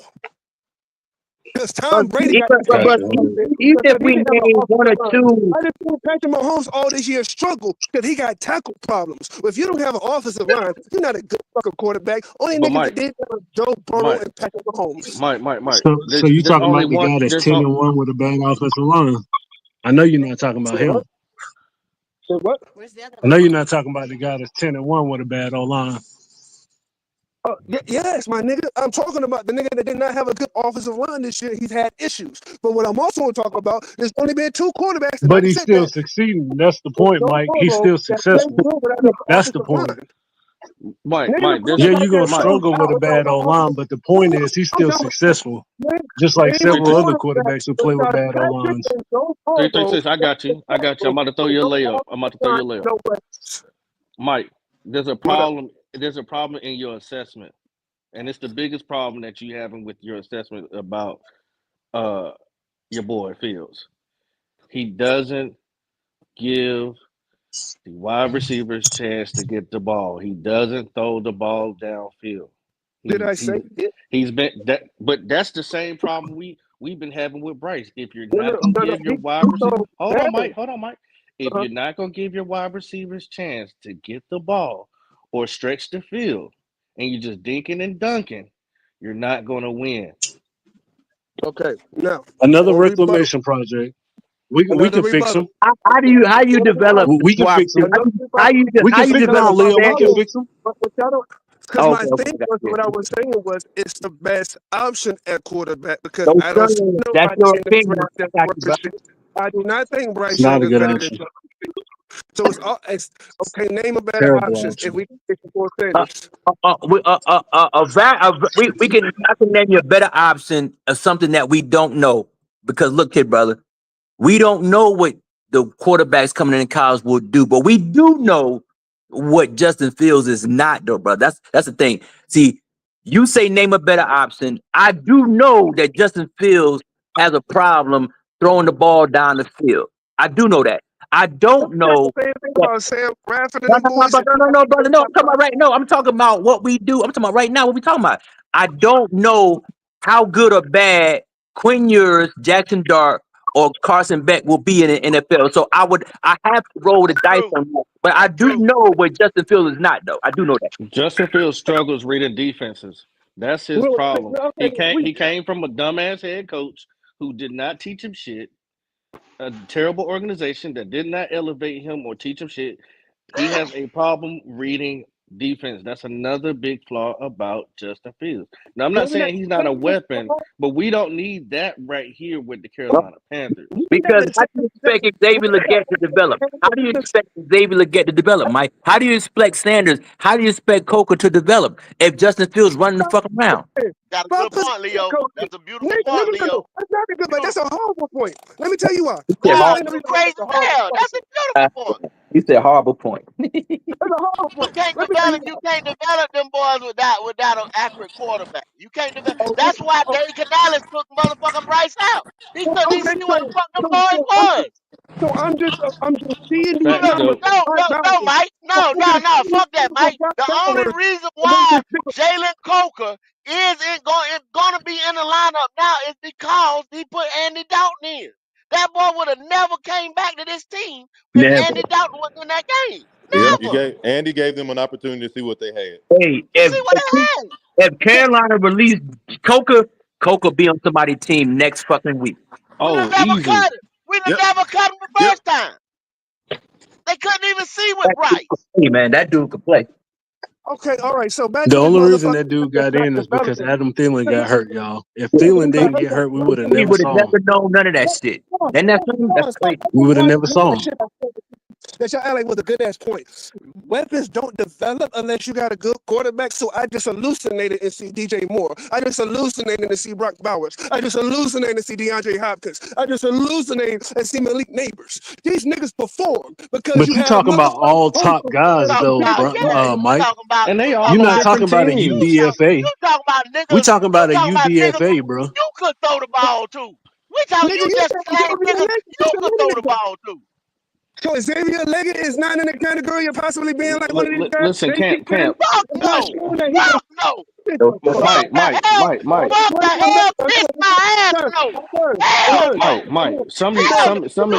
Because Tom Brady got this Okay. fucking But stupid even if because he we didn't have an name one offensive or line. two, I just think Patrick Mahomes all this year struggled because he got tackle problems. If you don't have an offensive line, you're not a good fucking quarterback. Only But niggas that did that was Joe Burrow Mike, and Patrick Mahomes. Mike. So you There's talking only about the one. guy that's 10-1 with a bad offensive line? I know you're not talking about him. What? I know you're not talking about the guy that's 10-1 with a bad O line. Yes, my nigga. I'm talking about the nigga that did not have a good offensive line this year. He's had issues. But what I'm also talking about, there's only been 2 quarterbacks, and I But can he's say still that. successing. That's the With point, Joe Mike. He's Burrow still that played successful. good without an That's the offensive point. line. Mike, Niggas Mike, Yeah, this quarterback you're gonna that Mike, shows struggle with out a without bad an O line, offensive but the point line. is he's I'm still talking successful, about just like any three several three other quarterback quarterbacks who play with without bad O Patrick lines. and Joe three three Burrow six. I that's got you. I got you. I'm successful about to throw with you a no layup. I'm about to offensive throw line, you a layup. no weapons. Mike, there's a What up? problem. There's a problem in your assessment, and it's the biggest problem that you having with your assessment about uh your boy Fields. He doesn't give the wide receivers chance to get the ball. He doesn't throw the ball downfield. Did He's I say he's it? he's been that, but that's the same problem we've been having with Bryce. If you're No, not no, gonna no, no. give your He wide receiver, throws hold on, better. Mike, hold on, Mike. If Uh-huh. you're not gonna give your wide receivers chance to get the ball or stretch the field, and you're just dinking and dunking, you're not gonna win. Okay, now Another on rebuttal, reclamation project. We another can fix rebuttal, him. How you another develop rebuttal, We can wide fix him. receiver? another rebuttal. We How can you fix. Hold develop on, Another Leo. We can bad? rebuttal. fix him. But y'all don't, because Oh, my okay, okay, thing I got was you. what I was saying was it's the best option at quarterback because No, I don't see sir. That's nobody your in the opinion. draft I that's got worth you, a brother. shit. I do not think It's Bryce not Young a is good better than option. Justin. So it's all okay. Name a better Terrible options if option. we can get before Uh, Sanders. I can name you a better option of something that we don't know. Because look, kid, brother, we don't know what the quarterbacks coming in college will do, but we do know what Justin Fields is not, though, brother. That's the thing. See, you say name a better option. I do know that Justin Fields has a problem throwing the ball down the field. I do know that. I don't That's know the same thing that. about Sam Bradford and No, them no, no, boys. brother, no, brother. No, I'm talking about right. No, I'm talking about what we do. I'm talking about right now. What we talking about? I don't know how good or bad Quinn Ewers, Jackson Dart, or Carson Beck will be in the NFL. So I have to roll the dice True. on that. But I That's do true. know what Justin Fields is not, though. I do know that. Justin Fields struggles reading defenses. That's his Well, problem. okay, He came from a dumbass head coach who did not teach him shit. A terrible organization that did not elevate him or teach him shit. He has a problem reading defense. That's another big flaw about Justin Fields. Now, I'm not wasn't that saying he's the not a same thing? weapon, but we don't need that right here with the Carolina Panthers. Wasn't that Because the how do same you expect Xavier wasn't Leggett to develop? How do you expect Xavier Leggett to develop, Mike? How do you expect Sanders? How do you expect Coker to develop if Justin Fields running the fuck around? that Got a Bob good Cousins point, Leo. coaching. That's a beautiful Nick, no, point, no, no, no. Leo. That's not a good, but that's a Beautiful. horrible point. Let me tell you why. He said Let me Boy, explain horrible. the you reason why crazy that's a horrible as hell. fucking That's a point. beautiful point. He said horrible point. That's a horrible You point. can't Let me tell you develop. why. You can't develop them boys without an accurate quarterback. You can't develop. Okay, That's why Dave Canales took motherfucking Bryce out. He couldn't even okay, see what the fuck them so, boys so I'm was. just, I'm just seeing these Facts, No, numbers Goat. from no, my no, no, Bowers. Mike. So No, I'm no, just no. seeing these Fuck that, numbers from Mike. my The only Bowers reason to make why this bigger. Jalen Coker is gonna be in the lineup now is because he put Andy Dalton in. That boy would have never came back to this team if Never. Andy Dalton was in that game. Yep, Never. Andy gave them an opportunity to see what they had. Hey, To see what they had. if Carolina released Coker, Coker be on somebody's team next fucking week. We'd have Oh, never easy. cut it. We'd have Yep, never cut him the yep. first time. They couldn't even see with That dude Bryce. can play, man. That dude can play. Okay, all right. So back The to this only reason motherfucker that dude that's got not in is because developing. Adam Thielen got Listen, hurt, y'all. If listen, Thielen listen, didn't listen, get hurt, we would have We never would have saw him. never known none of that shit. Isn't that something? That's crazy. We would have never Stop saw the him. shit I said that y'all act like was a good ass point. Weapons don't develop unless you got a good quarterback. So I just hallucinated and see DJ Moore. I just hallucinated to see Brock Bowers. I just hallucinated to see DeAndre Hopkins. I just hallucinated and see Malik Neighbors. These niggas perform because But you you had a talking about motherfucker all top coaching You guys and talking though, about, giving yeah, them. you Mike. talking about, And they you all You're talking from not about, talking different about a you teams. talk, UDFA. you talking about We niggas, talking you about a talking about niggas UDFA, who bro. you could throw the ball to. We talking, Nigga, you you just said named Xavier niggas Leggett you just a could throw minute the ago. ball to. So Xavier Leggett is not in the category of possibly being like one of these guys. Listen, They keep saying Camp. Fuck I'm not no. sure that he can Fuck no. this No, motherfucker. Fuck Mike, the Mike, hell. Mike, Mike, Fuck the hell. Kiss my ass no. Hell Mike, no. Mike. Hell no. Some.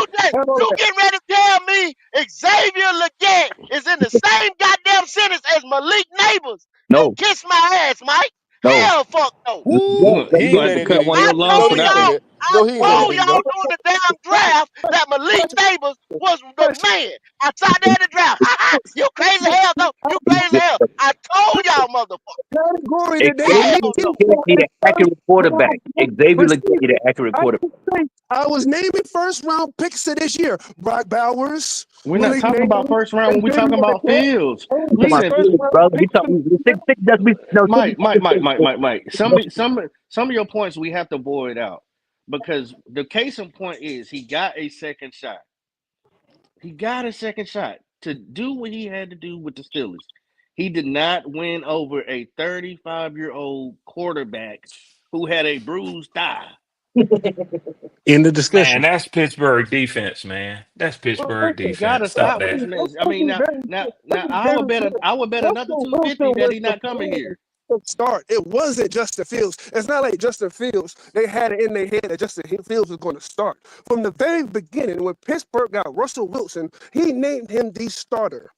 You getting ready to tell me Xavier Leggett is in the same goddamn sentence as Malik Neighbors? You no. kiss my ass, Mike. No. Hell, fuck no. You Woo, gonna, he you ain't gonna have let to it cut in. one of I your You know lungs told for he ain't that let one. it y'all, in. I No, he ain't let it told in, y'all though. during the damn draft that Malik Davis was the man. I sat there in the draft. Ha ha, you crazy hell no. You crazy hell. I told y'all motherfuckers. Category that they Xavier Hell picked him no. Leggett for need at an first accurate quarterback. round. Xavier But Leggett see, need an accurate I quarterback. can say I was naming first round picks to this year. Brock Bowers, We're not Malik talking about Neighbors, first round and when we're Xavier talking about Leggett. Fields. Those We are talking the about Listen, first Fields, round bro. We picks for talking the six just be no six Mike, Mike, Mike, Mike, Mike, Mike. Some of your points we have to void out because the case in point is he got a second shot. He got a second shot to do what he had to do with the Steelers. He did not win over a 35-year-old quarterback who had a bruised thigh. In the Man, discussion. that's Pittsburgh defense, man. That's Pittsburgh You gotta defense. Stop stop this that. man. I mean, now I would bet another Russell 250 Wilson that was he the not coming plan here. to start. It wasn't Justin Fields. It's not like Justin Fields, they had it in their head that Justin Fields was going to start. From the very beginning, when Pittsburgh got Russell Wilson, he named him the starter.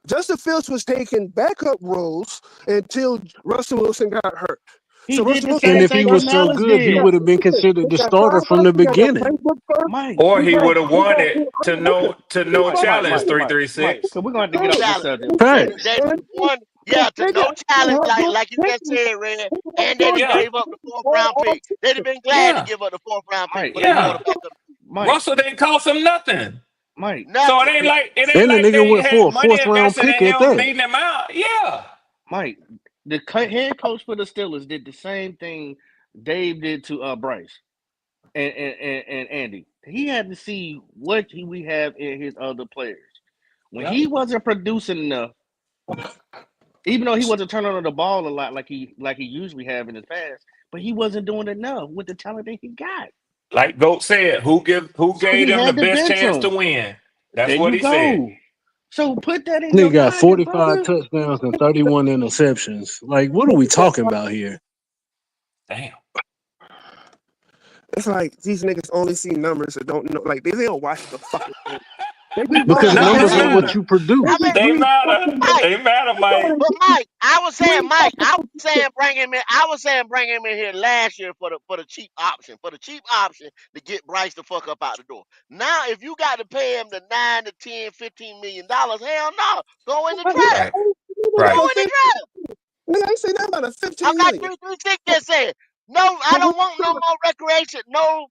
Justin Fields was taking backup roles until Russell Wilson got hurt. He So did Russell the Wilson And same if actually he thing got, was so Canales good, he did. would have been considered he the got starter time from first. the He got the beginning. playbook first. Mike, Or He he got, would have he won got, it to listen, he no got, challenge Mike, 336. because we're going to have to No get off this challenge. subject. Facts. That one, yeah, to they no got, challenge, he like you just said, Red. And they done Yeah, gave up the fourth round pick. They'd have been glad to yeah, give up the fourth round pick Mike, for their Mike, yeah. quarterback of Mike, Russell didn't cost him nothing. Mike, So nothing. And the nigga they went for had a money fourth round invested in pick at him that. beating him out. Yeah. Mike. The head coach for the Steelers did the same thing Dave did to Bryce and Andy. He had to see what we have in his other players. When Yep. he wasn't producing enough, even though he wasn't turning on the ball a lot like he usually have in his past, but he wasn't doing enough with the talent that he got. Like Goat said, who So gave he them the had to best bench chance to him. win? That's There what you he said. go. So put that in your Nigga got noggin, 45 brother. touchdowns and 31 interceptions. Like, what are we talking about here? Damn. it's like these niggas only see numbers and don't know, like they don't watch the fucking game. They We just watch Because read the Numbers numbers are game. what matter. you produce. they I mean, just They read matter. fucking Mike, They matter, Mike. but Mike, read I was saying bring him in. I was saying bring him in here last year for the cheap option, to get Bryce the fuck up out the door. Now, if you got to pay him the 9 to 10, $15 million, hell no, go in the draft. Right. Right. Go in the draft. Nigga, I say that about a I'm 15 not million. 336 just saying. No, I don't want no more recreation, no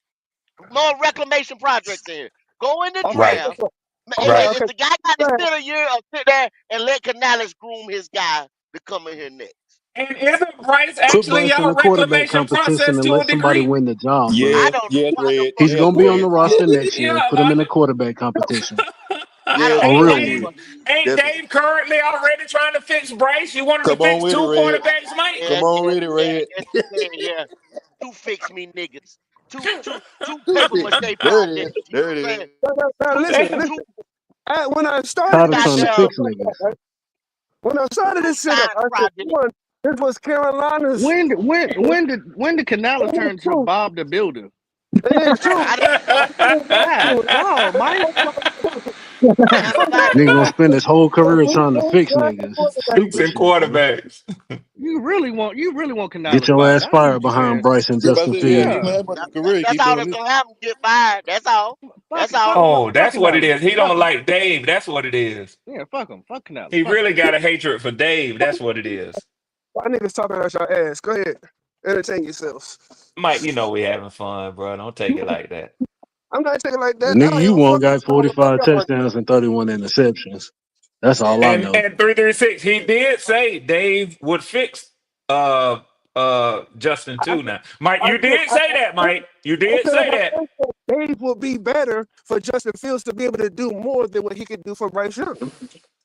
more reclamation projects in here. Go in the Okay, Right. draft. okay, Right. If okay. the guy got to Right. sit a year or sit there and let Canales groom his guy to come in here next. And isn't Bryce Put actually Bryce in y'all a quarterback reclamation competition process and to a let somebody degree? win the job, bro. I Yes, don't know yes, why the Red. fuck He's Yes, you gonna be want on to Red. the do roster next year. Yeah, Put him in a man. quarterback competition. I Yes, A don't know real why Red. the one. fuck you Ain't That's Dave currently already trying to fix Bryce? You wanted to come on fix with it, two Red. quarterbacks, Mike? yeah, Come on yeah, with it, yeah, Red. yes he can, yeah. Two fix me niggas. Two paper mache There it is. foundations. You know There it what I'm is. saying? Now, Two listen, Damn. two when I started Tired of this trying shit to goddamn fix up like that, niggas. right? When I started two this shit up, science I said, projects. one, this was Carolina's. When did Canales It turn ain't to true. Bob the Builder? It ain't true. I don't know. It God, ain't no, Mike. true. Damn nobody Nigga gonna know. spend his whole career trying to fix niggas. Stupid Fixing shit, bro. quarterbacks. You really want Get Canales your fired. ass I hear fired what you're behind saying. Bryce and Yeah, but I Justin said, yeah, he Fields. gonna Yeah, have much of a career. He That's keep all doing that's this. gonna happen. Get fired. That's all. fuck, That's all. fuck, Oh, fuck that's what it Canales. is. He Fuck don't him. like Dave. That's what it is. Yeah, fuck him. Fuck Canales. He Fuck him. really got a hatred for Dave. That's what it is. Why niggas talking about your ass? Go ahead. Entertain yourselves. Mike, you know we having fun, bro. Don't take it like that. I'm not taking like that. I Nigga, don't you give a one fuck if got y'all fuck 45 y'all. touchdowns and 31 interceptions. That's Man, all I And know. 336, he did say Dave would fix uh Justin I too said, now. Mike, I you said, did say that, Mike. You did say that. I said Dave will be better for Justin Fields to be able to do more than what he could do for Bryce Young.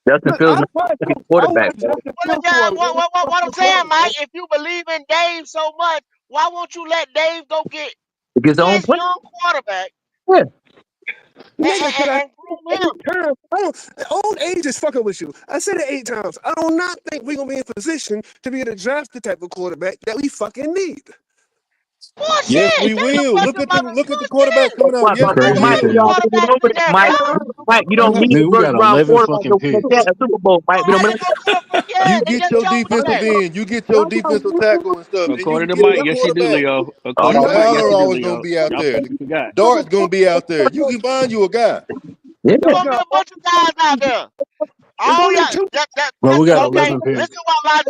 Justin Look, Fields not a fucking I quarterback, watched bro. Justin well, Fields do a yeah, lot of what I'm fucking saying, Mike, quarterbacks. if you believe in Dave so much, why won't you let Dave go get Because his own his play. young quarterback Yeah. Nigga, can I and groom him? 8 times? Old age is fucking with you. I said it 8 times. I do not think we're gonna be in position to be able to draft the type of quarterback that we fucking need. Yes, Bullshit. we That's a will. bunch Look of at the mother look at the quarterback bullshit. coming out. Yes, we Ain't Crazy no as Mike, we will. hell. already went quarterback over in that, that Mike. draft. Mike, you don't need Nigga, the we first got round 11 quarterback to fucking win picks. a Super Bowl, Mike. We don't Ain't no Yeah, You they get just your chose defensive that. end, you get your defensive tackle and stuff, and you According to get Mike, your yes, you do, quarterback. Leo. According Drew to Mike, yes, Aller you do, always gonna Leo. be out Y'all there. forgot. Dart's gonna be out there. You can find you a guy. Yeah. It's gonna be a bunch of guys out there. It's All only y'all, two. Well, that's we got okay. 11 picks.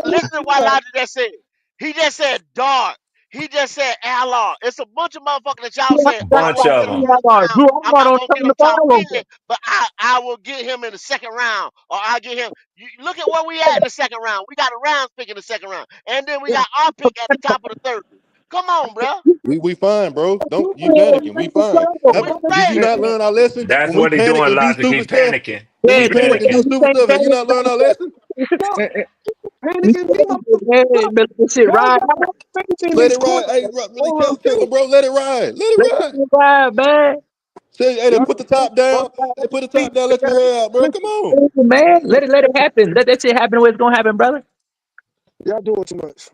Listen to what Logic just said. He just said Dart. He just said Allard. It's a bunch of motherfuckers that y'all said I Bunch won't of get him them. first round. Drew I'm Allard not don't gonna get turn him the top ball 10, over. but I will get him in the second round, or I get him. You look at where we at in the second round. We got a round pick in the second round, and then we got our pick at the top of the third. Come on, bro. We fine, bro. Don't you panicking. We fine. We Did you faded. not learn our lesson That's when we what he panic doing, and do Logic. He stupid stuff? panicking. When He we Yeah, do panic it. and do panicking. You stupid think stuff, have you that not learned our lesson? Y'all Eh, eh, panicking me, hey, but this shit y'all ride got out. faith in Let this it ride. Hey, quarterback. All I'm tell him, saying. bro. Let it ride. Let Let it this ride. shit ride, man. Say, hey, they Y'all put the top down. Hey, put the top down. Let your hair out, bro. Come on. Hey, man, let it happen. Let that shit happen the way it's gonna happen, brother. y'all doing too much.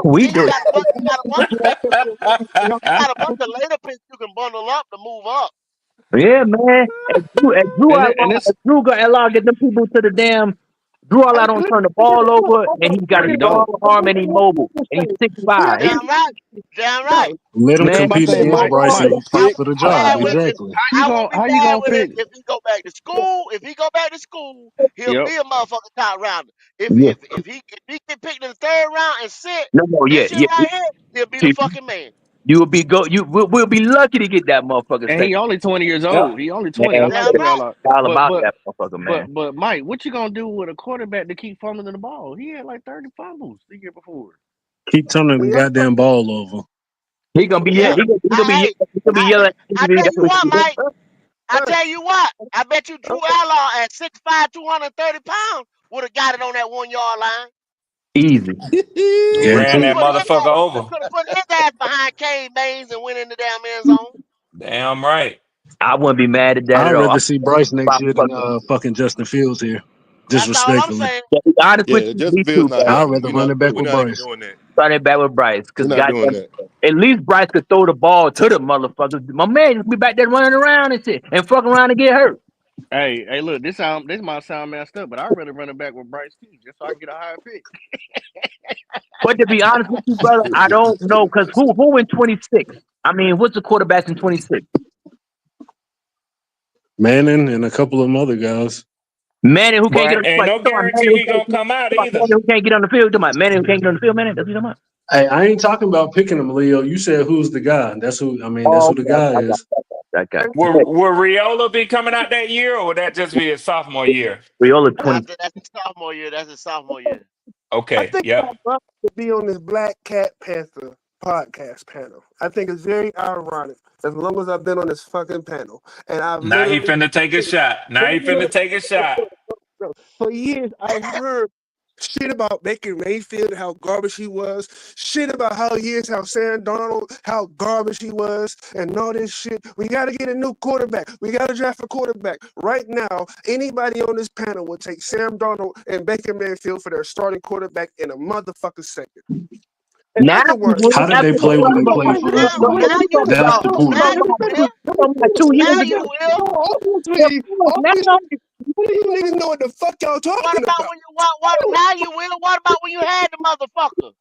We Then you do. got you got a bunch of later picks you can bundle up to move up. Yeah, man. and Drew got allowed get them people to the damn. Drew Hey, allowed don't turn the ball over, and he got a he strong don't. arm and he's mobile, and he's 6'5". Damn right. Damn right. Let him This is Man, my compete thing, against Mike. Bryce and Mike, be I fit won't for the be job. mad with it. Exactly. I won't be how you mad gonna with it fix? if he go back to school. If he go back to school, he'll Yep. be a motherfucking top rounder. yeah. If he get picked in the third round and sit, No, this yeah, shit yeah. right here, he'll be the See, fucking man. you will be go. We'll be lucky to get that motherfucker And he second. only 20 years Yep. old. He only 20. I Man, like Damn Drew right. Aller. all But about but that motherfucker, man. but Mike, what you gonna do with a quarterback to keep fumbling the ball? He had like 30 fumbles the year before. Keep turning the Yeah, goddamn ball over. He gonna be Yeah. Hey, he gonna be I yelling. I tell you what, Mike. I tell you what. I bet you Drew Allard at 6'5", 230 pounds would have got it on that 1 yard line. Easy. Ran Could have Guaranteed. that put his motherfucker ass, over. could have put his ass behind Kane Baines and went in the damn end zone. Damn right. I wouldn't be mad at that I'd at all. rather see Bryce next year than Fucking, fucking Justin Fields here. That's all I'm Disrespectfully. saying. to be honest with Yeah, you, Justin me Fields too, not man. I'd happening. rather run it back We're with not even Bryce. doing that. Starting back with Bryce, because We're not doing goddamn, that. at least Bryce could throw the ball to the motherfuckers. My man just be back there running around and shit, and fucking around and get hurt. Hey, look, this might sound messed up, but I'd rather run it back with Bryce too, just so I can get a higher pick. But to be honest with you, brother, I don't know, because who in 26? I mean, what's the quarterback in 26? Manning and a couple of them other guys. Manning who can't get But on the ain't field. no guarantee he gonna come out either. Manning who can't get on the field. Manning who can't get on the field. Manning, that's what you're talking about. Hey, I ain't talking about picking him, Leo. You said who's the guy. That's who. I mean, that's Oh, who the okay, guy I got is. that guy. Will Riola be coming out that year, or would that just be his sophomore year? Riola 20. That's his sophomore year. That's his sophomore year. I Okay. think Yep. I'm about to be on this Black Cat Panther podcast panel. I think it's very ironic. As long as I've been on this fucking panel, and I've Now he literally finna take a shot. Now he finna take a shot. for years I've heard shit about Baker Mayfield, how garbage he was, shit about how Sam Donald, how garbage he was, and all this shit. We got to get a new quarterback. We got to draft a quarterback. Right now, anybody on this panel would take Sam Donald and Baker Mayfield for their starting quarterback in a motherfucking second. In Now other you words, will. How did Now they you play when they will. played for us, though? Now you That's will. the hold point. Now on, you will. Like 2 years Now ago. you will. obviously, one of you niggas know what the fuck y'all What talking about about. when you what now you will? What about when you had the motherfucker?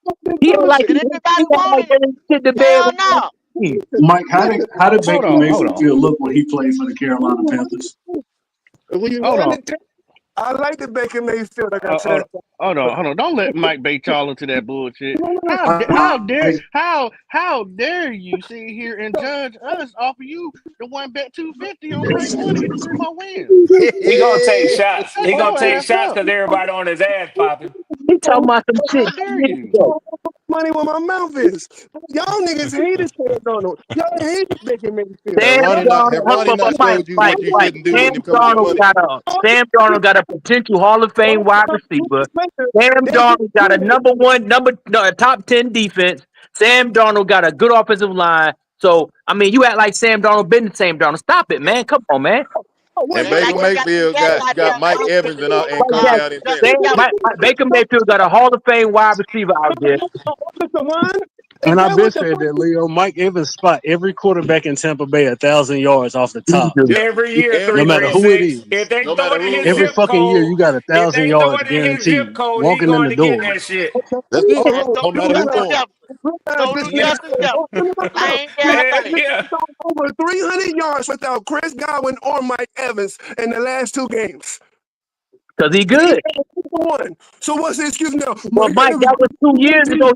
He had like Did anybody want him? ready to shit the bed Hell with no. him. Mike, how did Hold Baker on, hold Mayfield on, feel look when he played for the Carolina Panthers? When you hold run on. the tape, I like the Baker Mayfield. I got to Hold that. on, hold on. Don't let Mike bait y'all into that bullshit. I, How dare you sit here and judge us off of you the one bet 250 on Bryce going to get the 3 more wins? He gonna take shots. Shut He gonna your take ass shots up. because everybody on his ass popping. He talking about some shit How 2 dare years you? ago. Money where my mouth is. Y'all niggas hated Sam Donald. Y'all hated Baker Mayfield. Sam Y'all Have Darnold, Ronnie not showed you what you Mike. shouldn't do Sam when it comes to your money? Darnold got a potential Hall of Fame wide receiver. Sam they get Darnold got a top 10 defense. Sam Darnold got a good offensive line. So I mean, you act like Sam Darnold been the same Darnold. Stop it, man. Come on, man. And Ain't Baker like he got them Mayfield got got goddamn Mike offense Evans in the and Like Cooper that. out in just Tennessee. Baker Mayfield got a Hall of Fame wide receiver out there. Mr. One. And Is I've that been what the said fuck? that Leo Mike Evans spot every quarterback in Tampa Bay 1,000 yards off the top. Easily. Yep. Every year, No Every matter three who it six. If is, they no throw matter it in who it his every was. zip fucking year code, you got a if thousand they throw yards it in his zip guaranteed. code, he Walking in going the to get door. that shit. That's it. And No throw matter to who Justin throwing it. Jefferson. Realize Throw this to Yeah. nigga. Justin Jefferson. No. Same Realize damn Hell thing. this yeah. nigga thrown over 300 yards without Chris Godwin or Mike Evans in the last 2 games. Because he And he good. had one. So what's the excuse now? Well, Mike Mike, Evans that was 2 years ago.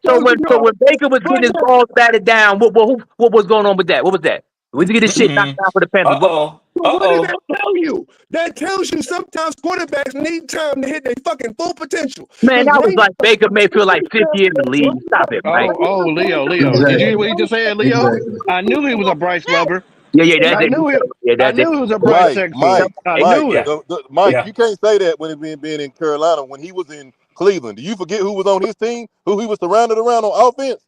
So 1,000 when yards. Baker was But getting his balls batted down, what was going on with that? What was that? We get his shit knocked down for the Panthers. Uh oh. so Uh what does that oh. tell you? That tells you sometimes quarterbacks need time to hit their fucking full potential. Man, Because that was right like now, Baker Mayfield like 50 in the league. Stop it, Mike. Leo. Did you hear Exactly. what he just said, Leo? Exactly. I knew he was a Bryce lover. Yeah, I that knew it. yeah, I that knew he was a Bryce Mike, sexual. I knew it. Yeah. Mike, Yeah. you can't say that when it being in Carolina. When he was in Cleveland, do you forget who was on his team? Who he was surrounded around on offense?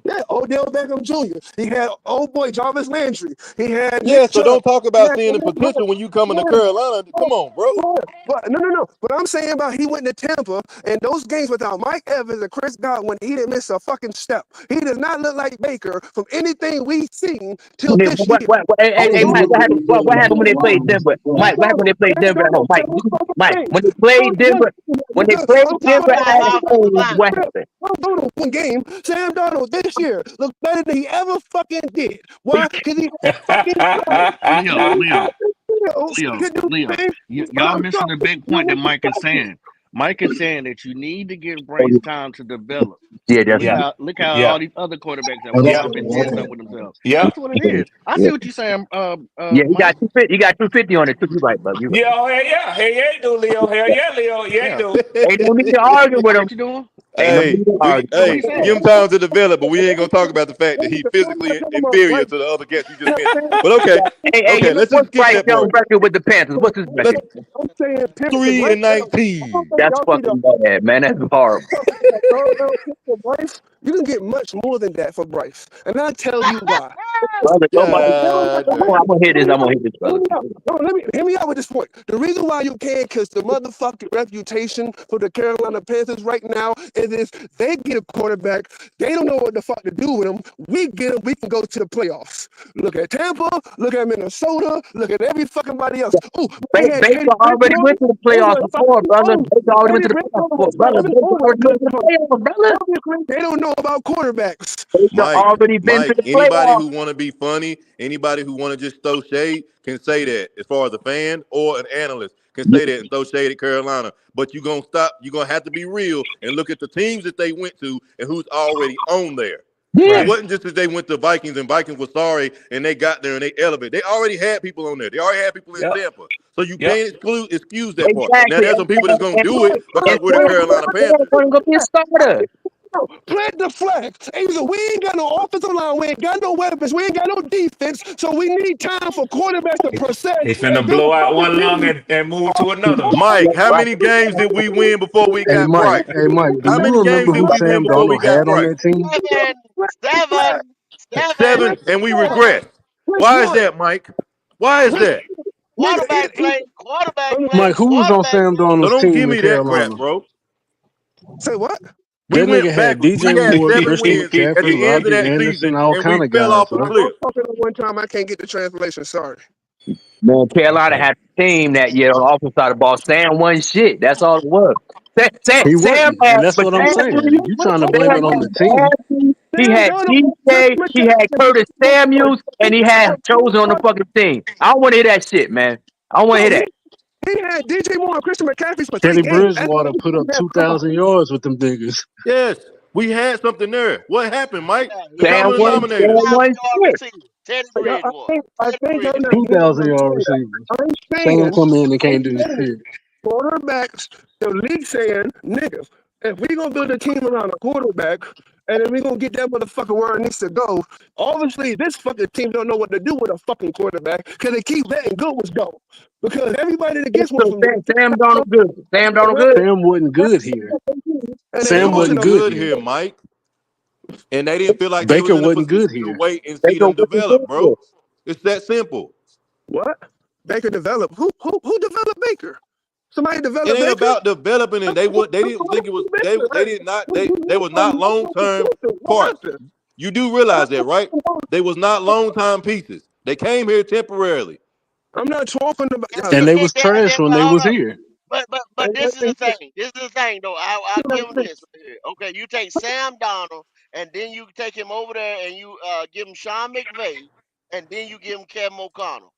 yeah, Odell Beckham Jr. He had old boy Jarvis Landry. He had Yeah, Nick so Chubb. don't talk He about had seeing the potential when you coming to Carolina. Come on, bro. But no. But I'm saying about he went to Tampa and those games without Mike Evans and Chris Godwin, he didn't miss a fucking step. He does not look like Baker from anything we've seen till this year. Hey, Mike, what happened when they played Denver? Mike, what happened when they played Denver at home? Mike, when they played I'm talking Denver Quarterback, at about offensive home, what lineman. happened? Sam Darnold one game. Sam Darnold this year looks better than he ever fucking did. Why? Because he had fucking time. He Leo, had Leo, fucking skills Leo, to do Leo. things. Y'all missing the big point that Mike is saying. Mike is saying that you need to give Bryce time to develop. Yeah, that's Yeah. Look how all Yeah. these other quarterbacks have went Yeah. off and did something with themselves. Yeah. That's what it is. I see what you're saying, yeah. He got Mike. 250. He got 250 on it too. You right, bro. You right. Yeah. Oh, hell yeah. Hell yeah, you do, Leo. Hell yeah, Leo. Yeah, you Yeah, do. Ain't no need to argue I with see him. what you're doing. Ain't no Hey, need to argue. That's what hey, he's give saying. him time to develop, but we ain't gonna talk about the fact that he's physically inferior to the other cats you just mentioned. But okay, Hey, okay, let's just what's skip Bryce that Young's part. record with the Panthers? What's his Let's record? I'm saying, period. Because 3 right and now, I don't 19. think That's y'all see the fucking bad, man. That's horrible. third round pick for Bryce. You can get much more than that for Bryce. And I'll tell you why. Brother, nobody. God I'm damn. gonna hear this. I'm gonna hear this, Hear brother. me out. No, hear me out with this point. The reason why you can't, because the motherfucking reputation for the Carolina Panthers right now is this: they get a quarterback, they don't know what the fuck to do with him. We get him, we can go to the playoffs. Look at Tampa, look at Minnesota, look at every fucking body else. Oh, they had Baker Teddy already Bridgewater. went to the They playoffs were before, brother. oh, Baker already went Teddy to the playoffs Bridgewater before, was brother. Baker already been to the playoffs, brother. obviously, they don't know about quarterbacks. Baker Mike, already been to Mike, the anybody playoffs. who want to be funny, anybody who want to just throw shade can say that as far as a fan or an analyst can Yeah, say that and throw shade at Carolina. But you're going to stop. You're going to have to be real and look at the teams that they went to and who's already on there. It Right. wasn't just that they went to Vikings and Vikings were sorry and they got there and they elevated. They already had people on there. They already had people in Yep. Tampa. So you Yep. can't excuse that part. Now, exactly. there's some people that's going to do it because And we're the Carolina Panthers. Sam gonna be a starter. Plant the flag. Either we ain't got no offensive line, we ain't got no weapons, we ain't got no defense, so we need time for quarterbacks to process He and finna do blow a out fucking one lung thing. and move to another. Mike, how Right. many games did we win before we Hey got Mike, Bryce? hey Mike, do How you many games remember did who we win Sam before we Darnold got had on Bryce? that team? Seven, seven, seven, Seven, and we seven. regressed. Which Why is one? that, Mike? Why is Which that? nigga? Mike, who was on Quarterback Sam play. So Darnold's don't give team in me that crap, Carolina? bro. Say what? We That nigga went had backwards. We DJ had Moore, 7 wins Christian at McCaffrey, the end of Robbie that Anderson, season, all and kind we of fell guys, off a bro. cliff. I'm talking at one time. I can't get the translation. Sorry. Man, Carolina had a team that year on the offensive side of the ball. Sam won shit. That's all it was. He Sam wasn't, had and that's what I'm saying. McCaffrey. You trying to blame Sam it on the had team? McCaffrey. He Sam had Darnold, DJ. Christian He had Curtis McCaffrey. Samuels, and he had Chosen on the fucking team. I don't want to hear that shit, man. I don't want to No, hear that. he had DJ Moore and Christian McCaffrey for 3 Teddy games. That's all Bridgewater put he up had. Come on. 2,000 yards with them niggas. Yes, we had something there. What happened, Mike? He The had Sam common won. a denominator. Sam won 2,000-yard shit. receiver. Teddy I Bridgewater. I Teddy think I'm not Bridgewater. 2,000 yard receivers. I'm Sam saying, come in and I'm can't do saying, shit. quarterbacks, the league saying, niggas, if we gonna build a team around a quarterback, and then we gonna get that motherfucker where it needs to go, obviously this fucking team don't know what to do with a fucking quarterback because they keep letting good ones go. Because everybody that gets one So from them, Sam Donald good. Sam Donald good. Sam wasn't good here. and they He Sam lose to wasn't wasn't the good good here. here, Mike. And they didn't feel like they was Baker in a wasn't good position to here. wait and see Baker them wasn't develop, good. bro. It's that simple. what? Baker developed. Who developed Baker? Somebody It develop ain't Baker. about developing, and they didn't think it was they did not they was not long term What parts. happened? You do realize that, right? They was not long time pieces. They came here temporarily. I'm not talking about. And And see, they was trash when but they hold was up. here. But this is the thing. This is the thing, though. I'll give him this. Right here. Okay, you take Sam Donald, and then you take him over there, and you give him Sean McVay, and then you give him Kevin O'Connell,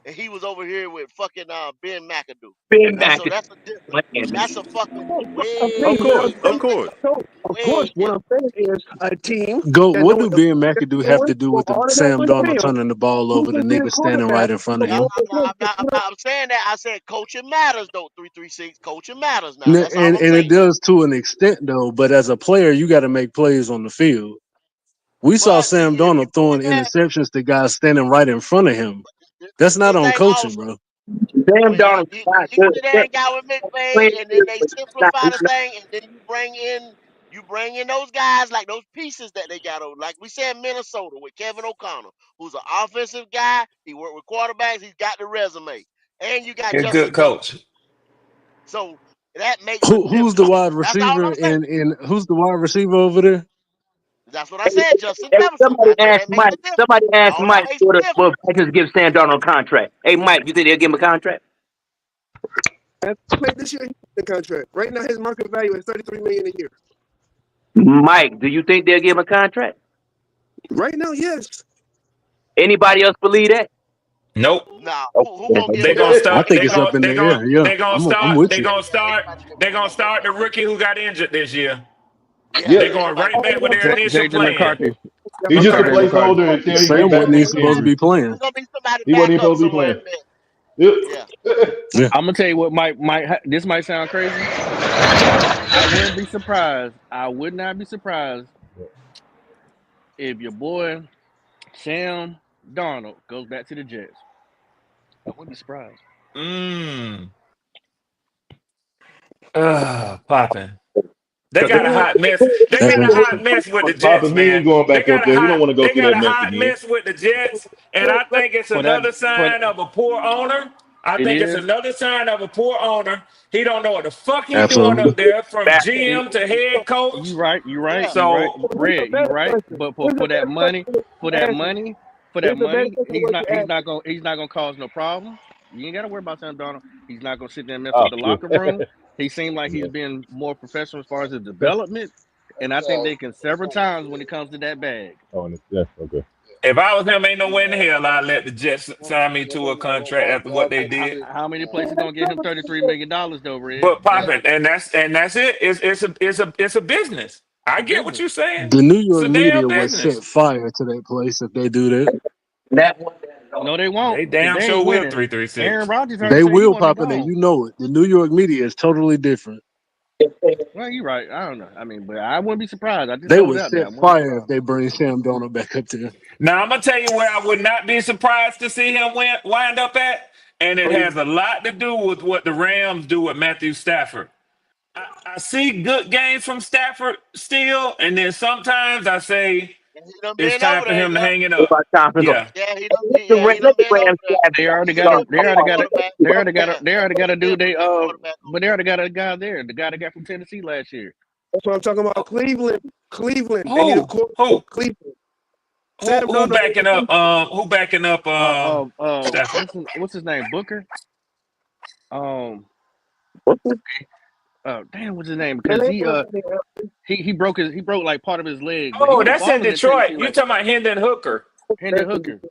and he was over here with fucking Ben McAdoo. Ben So McAdoo. that's a difference. That's a fucking Of course, way, of brother. That's course. Of way course, what different. I'm saying is a team Go. that What know do what the Ben fuck McAdoo they're have doing to do for with the all of that Sam on the Darnold field. turning the ball You over the can be a nigga standing right quarterback in front of and Yeah, him? go perform. I'm saying that. I said coaching matters, though. 336 coaching matters. Now that's all I'm And it saying. does to an extent though. But as a player, you got to make plays on the field. We saw But see, Sam if you Darnold doing throwing that, interceptions to guys standing right in front of him. That's not this on thing coaching, also. bro. Sam Darnold's When not he good. sit there Sam and got with playing McVay, and then good, they but simplify he's the not thing, and then you bring in those guys like those pieces that they got over. Like we said, Minnesota with Kevin O'Connell, who's an offensive guy. He worked with quarterbacks. He's got the resume, and you got He's a good Justin Herbert. coach. So that makes a Who's the difference. wide That's all receiver I'm saying. and who's the wide receiver over there? That's what I said, Justin Hey, Jefferson. I said that makes a difference. Somebody asked All that Mike, makes a difference. will Vikings give Sam Darnold a contract? Hey, Mike, you think they'll give him a contract? And make this year the contract. Right now, his market value is $33 million a year. Mike, do you think they'll give him a contract? Right now, yes. Anybody else believe that? Nope. Nah, who Okay. gonna give They him gonna that? I start. think it's up in the air. Yeah, I'm with They you. gonna start. Ain't nobody giving They him gonna that. start the rookie who got injured this year. Yeah, Yeah, They're ain't going nobody right giving back him with that. their initial JJ plan. McCarthy. he's just a JJ McCarthy. placeholder until he get Sam back wasn't from even his supposed to injury. be playing. It's gonna be somebody He wasn't back even up supposed to be somewhere playing. in there. Yeah. Yep. Yeah. I'm gonna tell you what might this might sound crazy. I wouldn't be surprised. I would not be surprised if your boy Sam Darnold goes back to the Jets. I wouldn't be surprised. Mmm. Popping. They Cause got a hot mess. They got a hot mess with the Jets, Poppin', he man. ain't going back up there. He don't want to go They through got that a mess hot again. mess with the Jets, and I think it's For that, another for sign of a poor owner. I it think it's is. another sign of a poor owner. He don't know what the fuck he doing Absolutely. up there from Back. GM to head coach. You right. You right. Yeah. You right. So Red. You right. But for that money, for that money, for that Here's the best money, question what you asked. he's not gonna cause no problem. You ain't gotta worry about Sam Donald. He's not gonna sit there and mess Oh, up the sure. locker room. He seemed like he's Yeah. been more professional as far as his development. And I think they can several times when it comes to that bag. Oh, and yeah, okay. if I was him, ain't no way in the hell I'd let the Jets sign me to a contract after what they did. How many places gonna get him $33 million though, Red? But popping, and that's it. It's a business. It's I a get what business. you're saying. The New It's York a damn media would business. set fire to that place if they do that. That one. No, they won't, They because damn they sure ain't will. winning. Aaron 336. Rodgers already They said he will want him pop in there. gone. You know it. The New York media is totally different. Well, you're right. I don't know. I mean, but I wouldn't be surprised. I just They throw it would out there. I set wouldn't be fire if surprised. they bring Sam Darnold back up there. Now I'm gonna tell you where I would not be surprised to see him wind up at, and it Oh, has a lot to do with what the Rams do with Matthew Stafford. I see good games from Stafford still, and then sometimes I say And he done it's been time over for there. him to Yep. hang it What up. about time to go? Yeah, Yeah, he done Let the been over Rams there. have They it. already He's a got a. Go. good They already got a. quarterback. Yeah, They already got a dude. he's a good quarterback over But they already got a guy there. The guy they got from Tennessee last year. that's what I'm talking about. Cleveland. Cleveland. They need a who quarterback. who Cleveland. Sam who Darnold. backing up? Who backing up? Stafford. What's his name? Booker. Um. What's this? Damn, what's his name? That Because ain't gonna be he broke like part of his leg, but he Oh, was that's in balling at Detroit. Tennessee. You Like talking about Hendon Hooker? Hendon Hooker.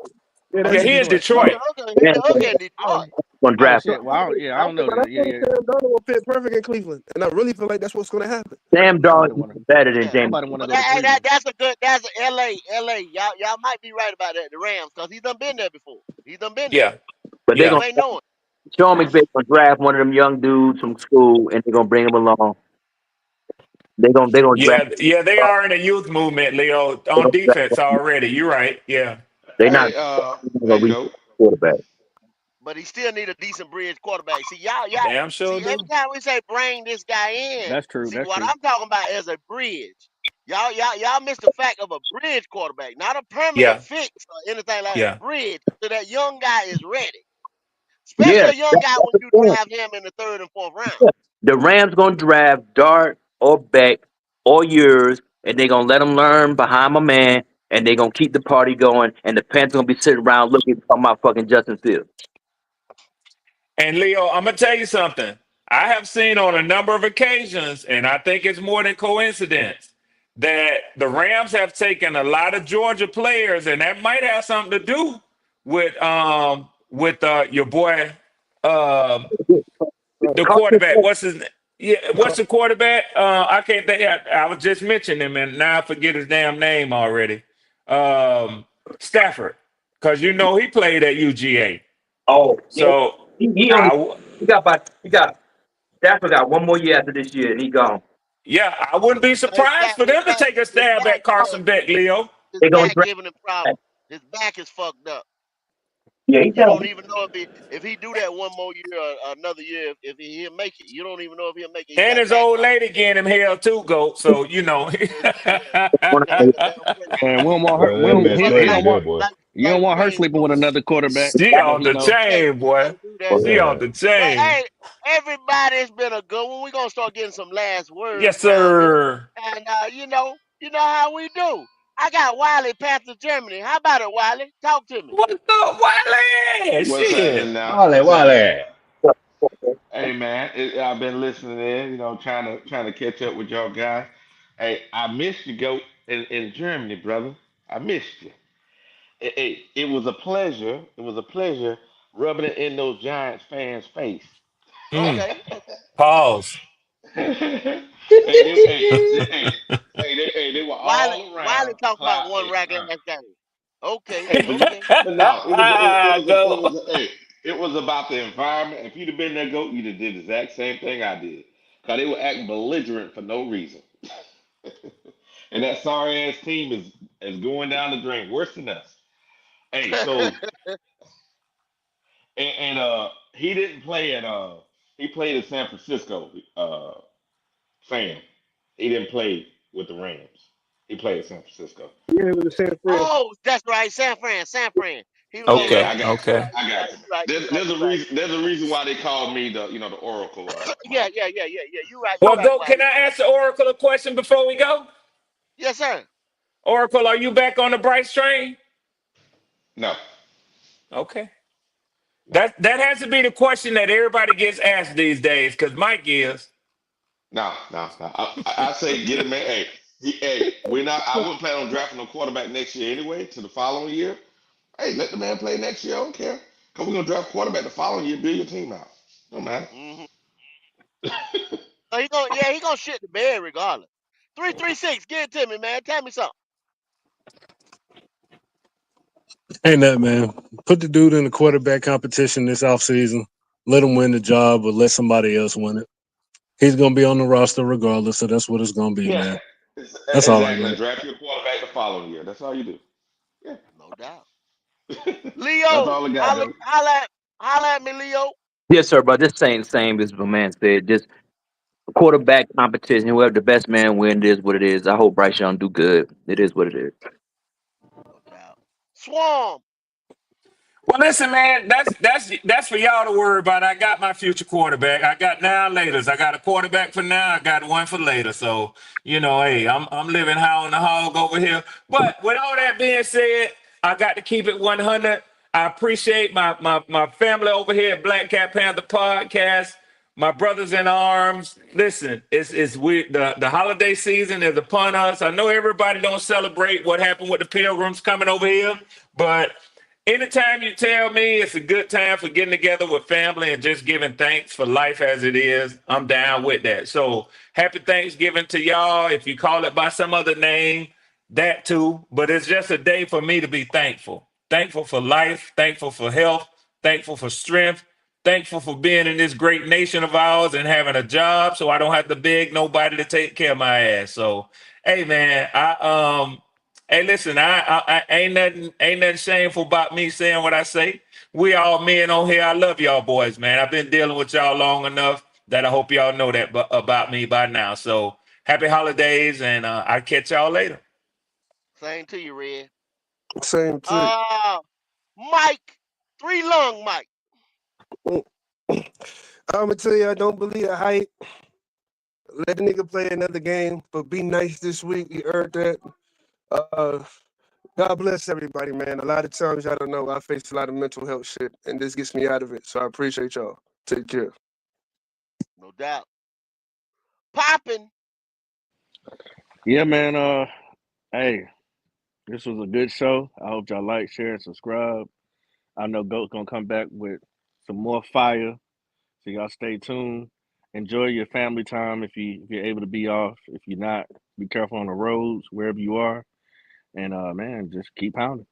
Yeah, Yeah, that's he in Detroit. Detroit. Man, Hit the hook in Oh, Detroit. gonna oh draft So shit. Well, I don't know but I then. think Sam Darnold will fit perfect in Cleveland, and I really feel like that's what's going to happen. Sam Nobody Darnold want to. is better than Yeah. James. Nobody want to But go to Cleveland. that's a good. That's a LA. Y'all might be right about that. The Rams, because he done been there before. He done been there. Yeah, But they're yeah, You gonna ain't knowing. Sean McVay gonna draft one of them young dudes from school, and they're gonna bring him along. They gonna draft. yeah. They are in a youth movement, Leo, on defense already. You're right. Yeah, They're not Hey, gonna hey, reach Joe. quarterback. But he still need a decent bridge quarterback. See, y'all. damn sure See, every do. time we say bring this guy in, That's true. see That's what true. I'm talking about is a bridge. Y'all miss the fact of a bridge quarterback, not a permanent Yeah, fix or anything like that. yeah. Bridge so that young guy is ready. Yeah, especially a young that's guy when the you point. draft him in the 3rd and 4th round. The Rams gonna draft Dart or Beck or yours, and they gonna let them learn behind my man, and they gonna keep the party going. And the Panthers gonna be sitting around looking talking about fucking Justin Fields. And Leo, I'm gonna tell you something. I have seen on a number of occasions, and I think it's more than coincidence, that the Rams have taken a lot of Georgia players, and that might have something to do with your boy the Carson quarterback. Wentz. What's his name? Yeah, what's the quarterback? I can't think. I was just mentioning him, and now I forget his damn name already. Stafford, because he played at UGA. Oh, yeah. So He only I, w- he got Stafford got one more year after this year, and he gone. yeah, I wouldn't be His surprised back, for his them to back, take a his stab back, at Carson Beck, Leo. his They gonna back draft. giving him problems. His back is fucked up. Yeah, he You telling don't me. even know if he do that one more year or another year if he'll make it. You don't even know if he'll make it. He And got his back old problems. lady getting him hell too, Goat. So, Yeah, that nigga damn crazy. And we don't want her. Bro, We that don't, mess he, But he crazy don't like there, want. boy. like You don't like want her Ray sleeping with told another quarterback. she So on he the know. chain, you boy. can't do that. She on Yeah. the But chain. hey, everybody's been a good one. We're gonna start getting some last words Yes, around here. sir. And you know how we do. I got Wiley Panther Germany. How about it, Wiley? Talk to me. What's up, Wiley? What's happening Shit. now? Wale, What's happening? Wale. Hey man, I've been listening in, trying to catch up with y'all guys. Hey, I missed you, go in Germany, brother. I missed you. It was a pleasure. It was a pleasure rubbing it in those Giants fans' face. Mm. Okay, okay. Pause. hey, they were all Wiley around talking about clap. one Hey, rack ass game. Okay, hey, okay. but no, Go. it was about the environment. If you'd have been there, go, you'd have did the exact same thing I did. Cause they were acting belligerent for no reason. And that sorry ass team is going down the drain, worse than us. Hey, so he didn't play at he played at San Francisco. Sam, he didn't play with the Rams. He played at San Francisco. Yeah, with the San Fran. Oh, that's right. San Fran, San Fran. He was over Yeah, there. Okay, I got you. You okay. right, I you got right, you. you right, you right, There's you a right. reason. There's a reason why they called me the Oracle, Yeah, Mike. yeah, yeah, yeah, yeah. You Well, right, go. Can Wiley. I ask the Oracle a question before we go? Yes, sir. Oracle, are you back on the Bryce train? No, Okay. no, That has to be the question that everybody gets asked these days, because Mike is. no. I say get him, man. Hey, we're not. I wouldn't plan on drafting no quarterback next year anyway. To the following year. Hey, let the man play next year. I don't care. Cause we're gonna draft quarterback the following year. Build your team out. No matter. Mm-hmm. So he gonna shit the bed regardless. 336, give it to me, man. Tell me something. Ain't that man? Put the dude in the quarterback competition this offseason. Let him win the job, or let somebody else win it. He's gonna be on the roster regardless, so that's what it's gonna be, Yeah, man. That's all I exactly. got. Draft your quarterback the following year. That's all you do. Yeah. No doubt. That's Leo, all I got, holla, though. holla at me, Leo. Yes, sir, but just same as my man said. Just quarterback competition. Whoever the best man win, it is what it is. I hope Bryce Young do good. It is what it is. No doubt. Swarm. Well, listen, man, that's for y'all to worry about. I got my future quarterback. I got now laters. I got a quarterback for now. I got one for later. So, hey, I'm living high on the hog over here. But with all that being said, I got to keep it 100. I appreciate my family over here at Black Cat Panther Podcast. My brothers in arms. Listen, it's weird. The holiday season is upon us. I know everybody don't celebrate what happened with the pilgrims coming over here, but anytime you tell me it's a good time for getting together with family and just giving thanks for life as it is, I'm down with that. So happy Thanksgiving to y'all. If you call it by some other name, that too. But it's just a day for me to be thankful. Thankful for life, thankful for health, thankful for strength, thankful for being in this great nation of ours and having a job so I don't have to beg nobody to take care of my ass. So, hey man, hey, listen, I ain't nothing shameful about me saying what I say. We all men on here. I love y'all boys, man. I've been dealing with y'all long enough that I hope y'all know that about me by now. So happy holidays, and I'll catch y'all later. Same to you, Red. Same to Uh, Mike. 3 lung Mike. I'ma tell you, I don't believe the hype. Let the nigga play another game, but be nice this week. You heard that. Uh, God bless everybody, man. A lot of times, y'all don't know, I face a lot of mental health shit, and this gets me out of it. So I appreciate y'all. Take care. No doubt. Popping. Yeah, man. Hey, this was a good show. I hope y'all like, share, and subscribe. I know Goat's gonna come back with some more fire, so y'all stay tuned. Enjoy your family time if you're able to be off. If you're not, be careful on the roads wherever you are. And man, just keep pounding.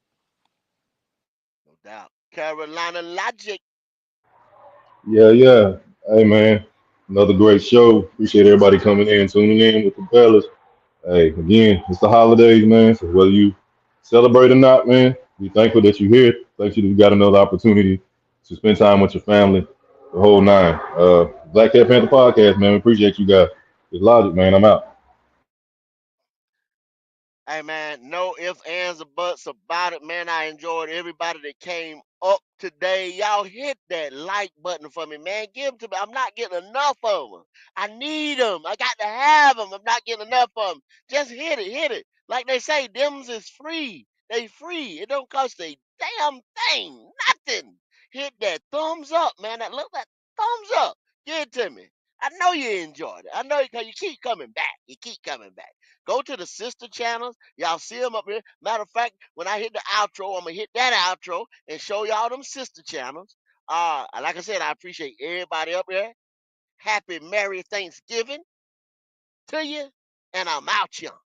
No doubt. Carolina Logic. Yeah, yeah. Hey, man, another great show. Appreciate everybody coming in, tuning in with the fellas. Hey, again, it's the holidays, man. So whether you celebrate or not, man, be thankful that you're here. Thankful that you got another opportunity to spend time with your family, the whole nine. Black Cat Panther Podcast, man. We appreciate you guys. It's Logic, man. I'm out. Hey man, no ifs, ands, or buts about it, man. I enjoyed everybody that came up today. Y'all hit that like button for me, man. Give them to me. I'm not getting enough of them. I need them. I got to have them. I'm not getting enough of them. Just hit it, hit it. Like they say, Dems is free. They free. It don't cost a damn thing. Nothing. Hit that thumbs up, man. That thumbs up. Give it to me. I know you enjoyed it. I know you because you keep coming back. You keep coming back. Go to the sister channels. Y'all see them up here. Matter of fact, when I hit the outro, I'm going to hit that outro and show y'all them sister channels. Like I said, I appreciate everybody up here. Happy Merry Thanksgiving to you. And I'm out, y'all.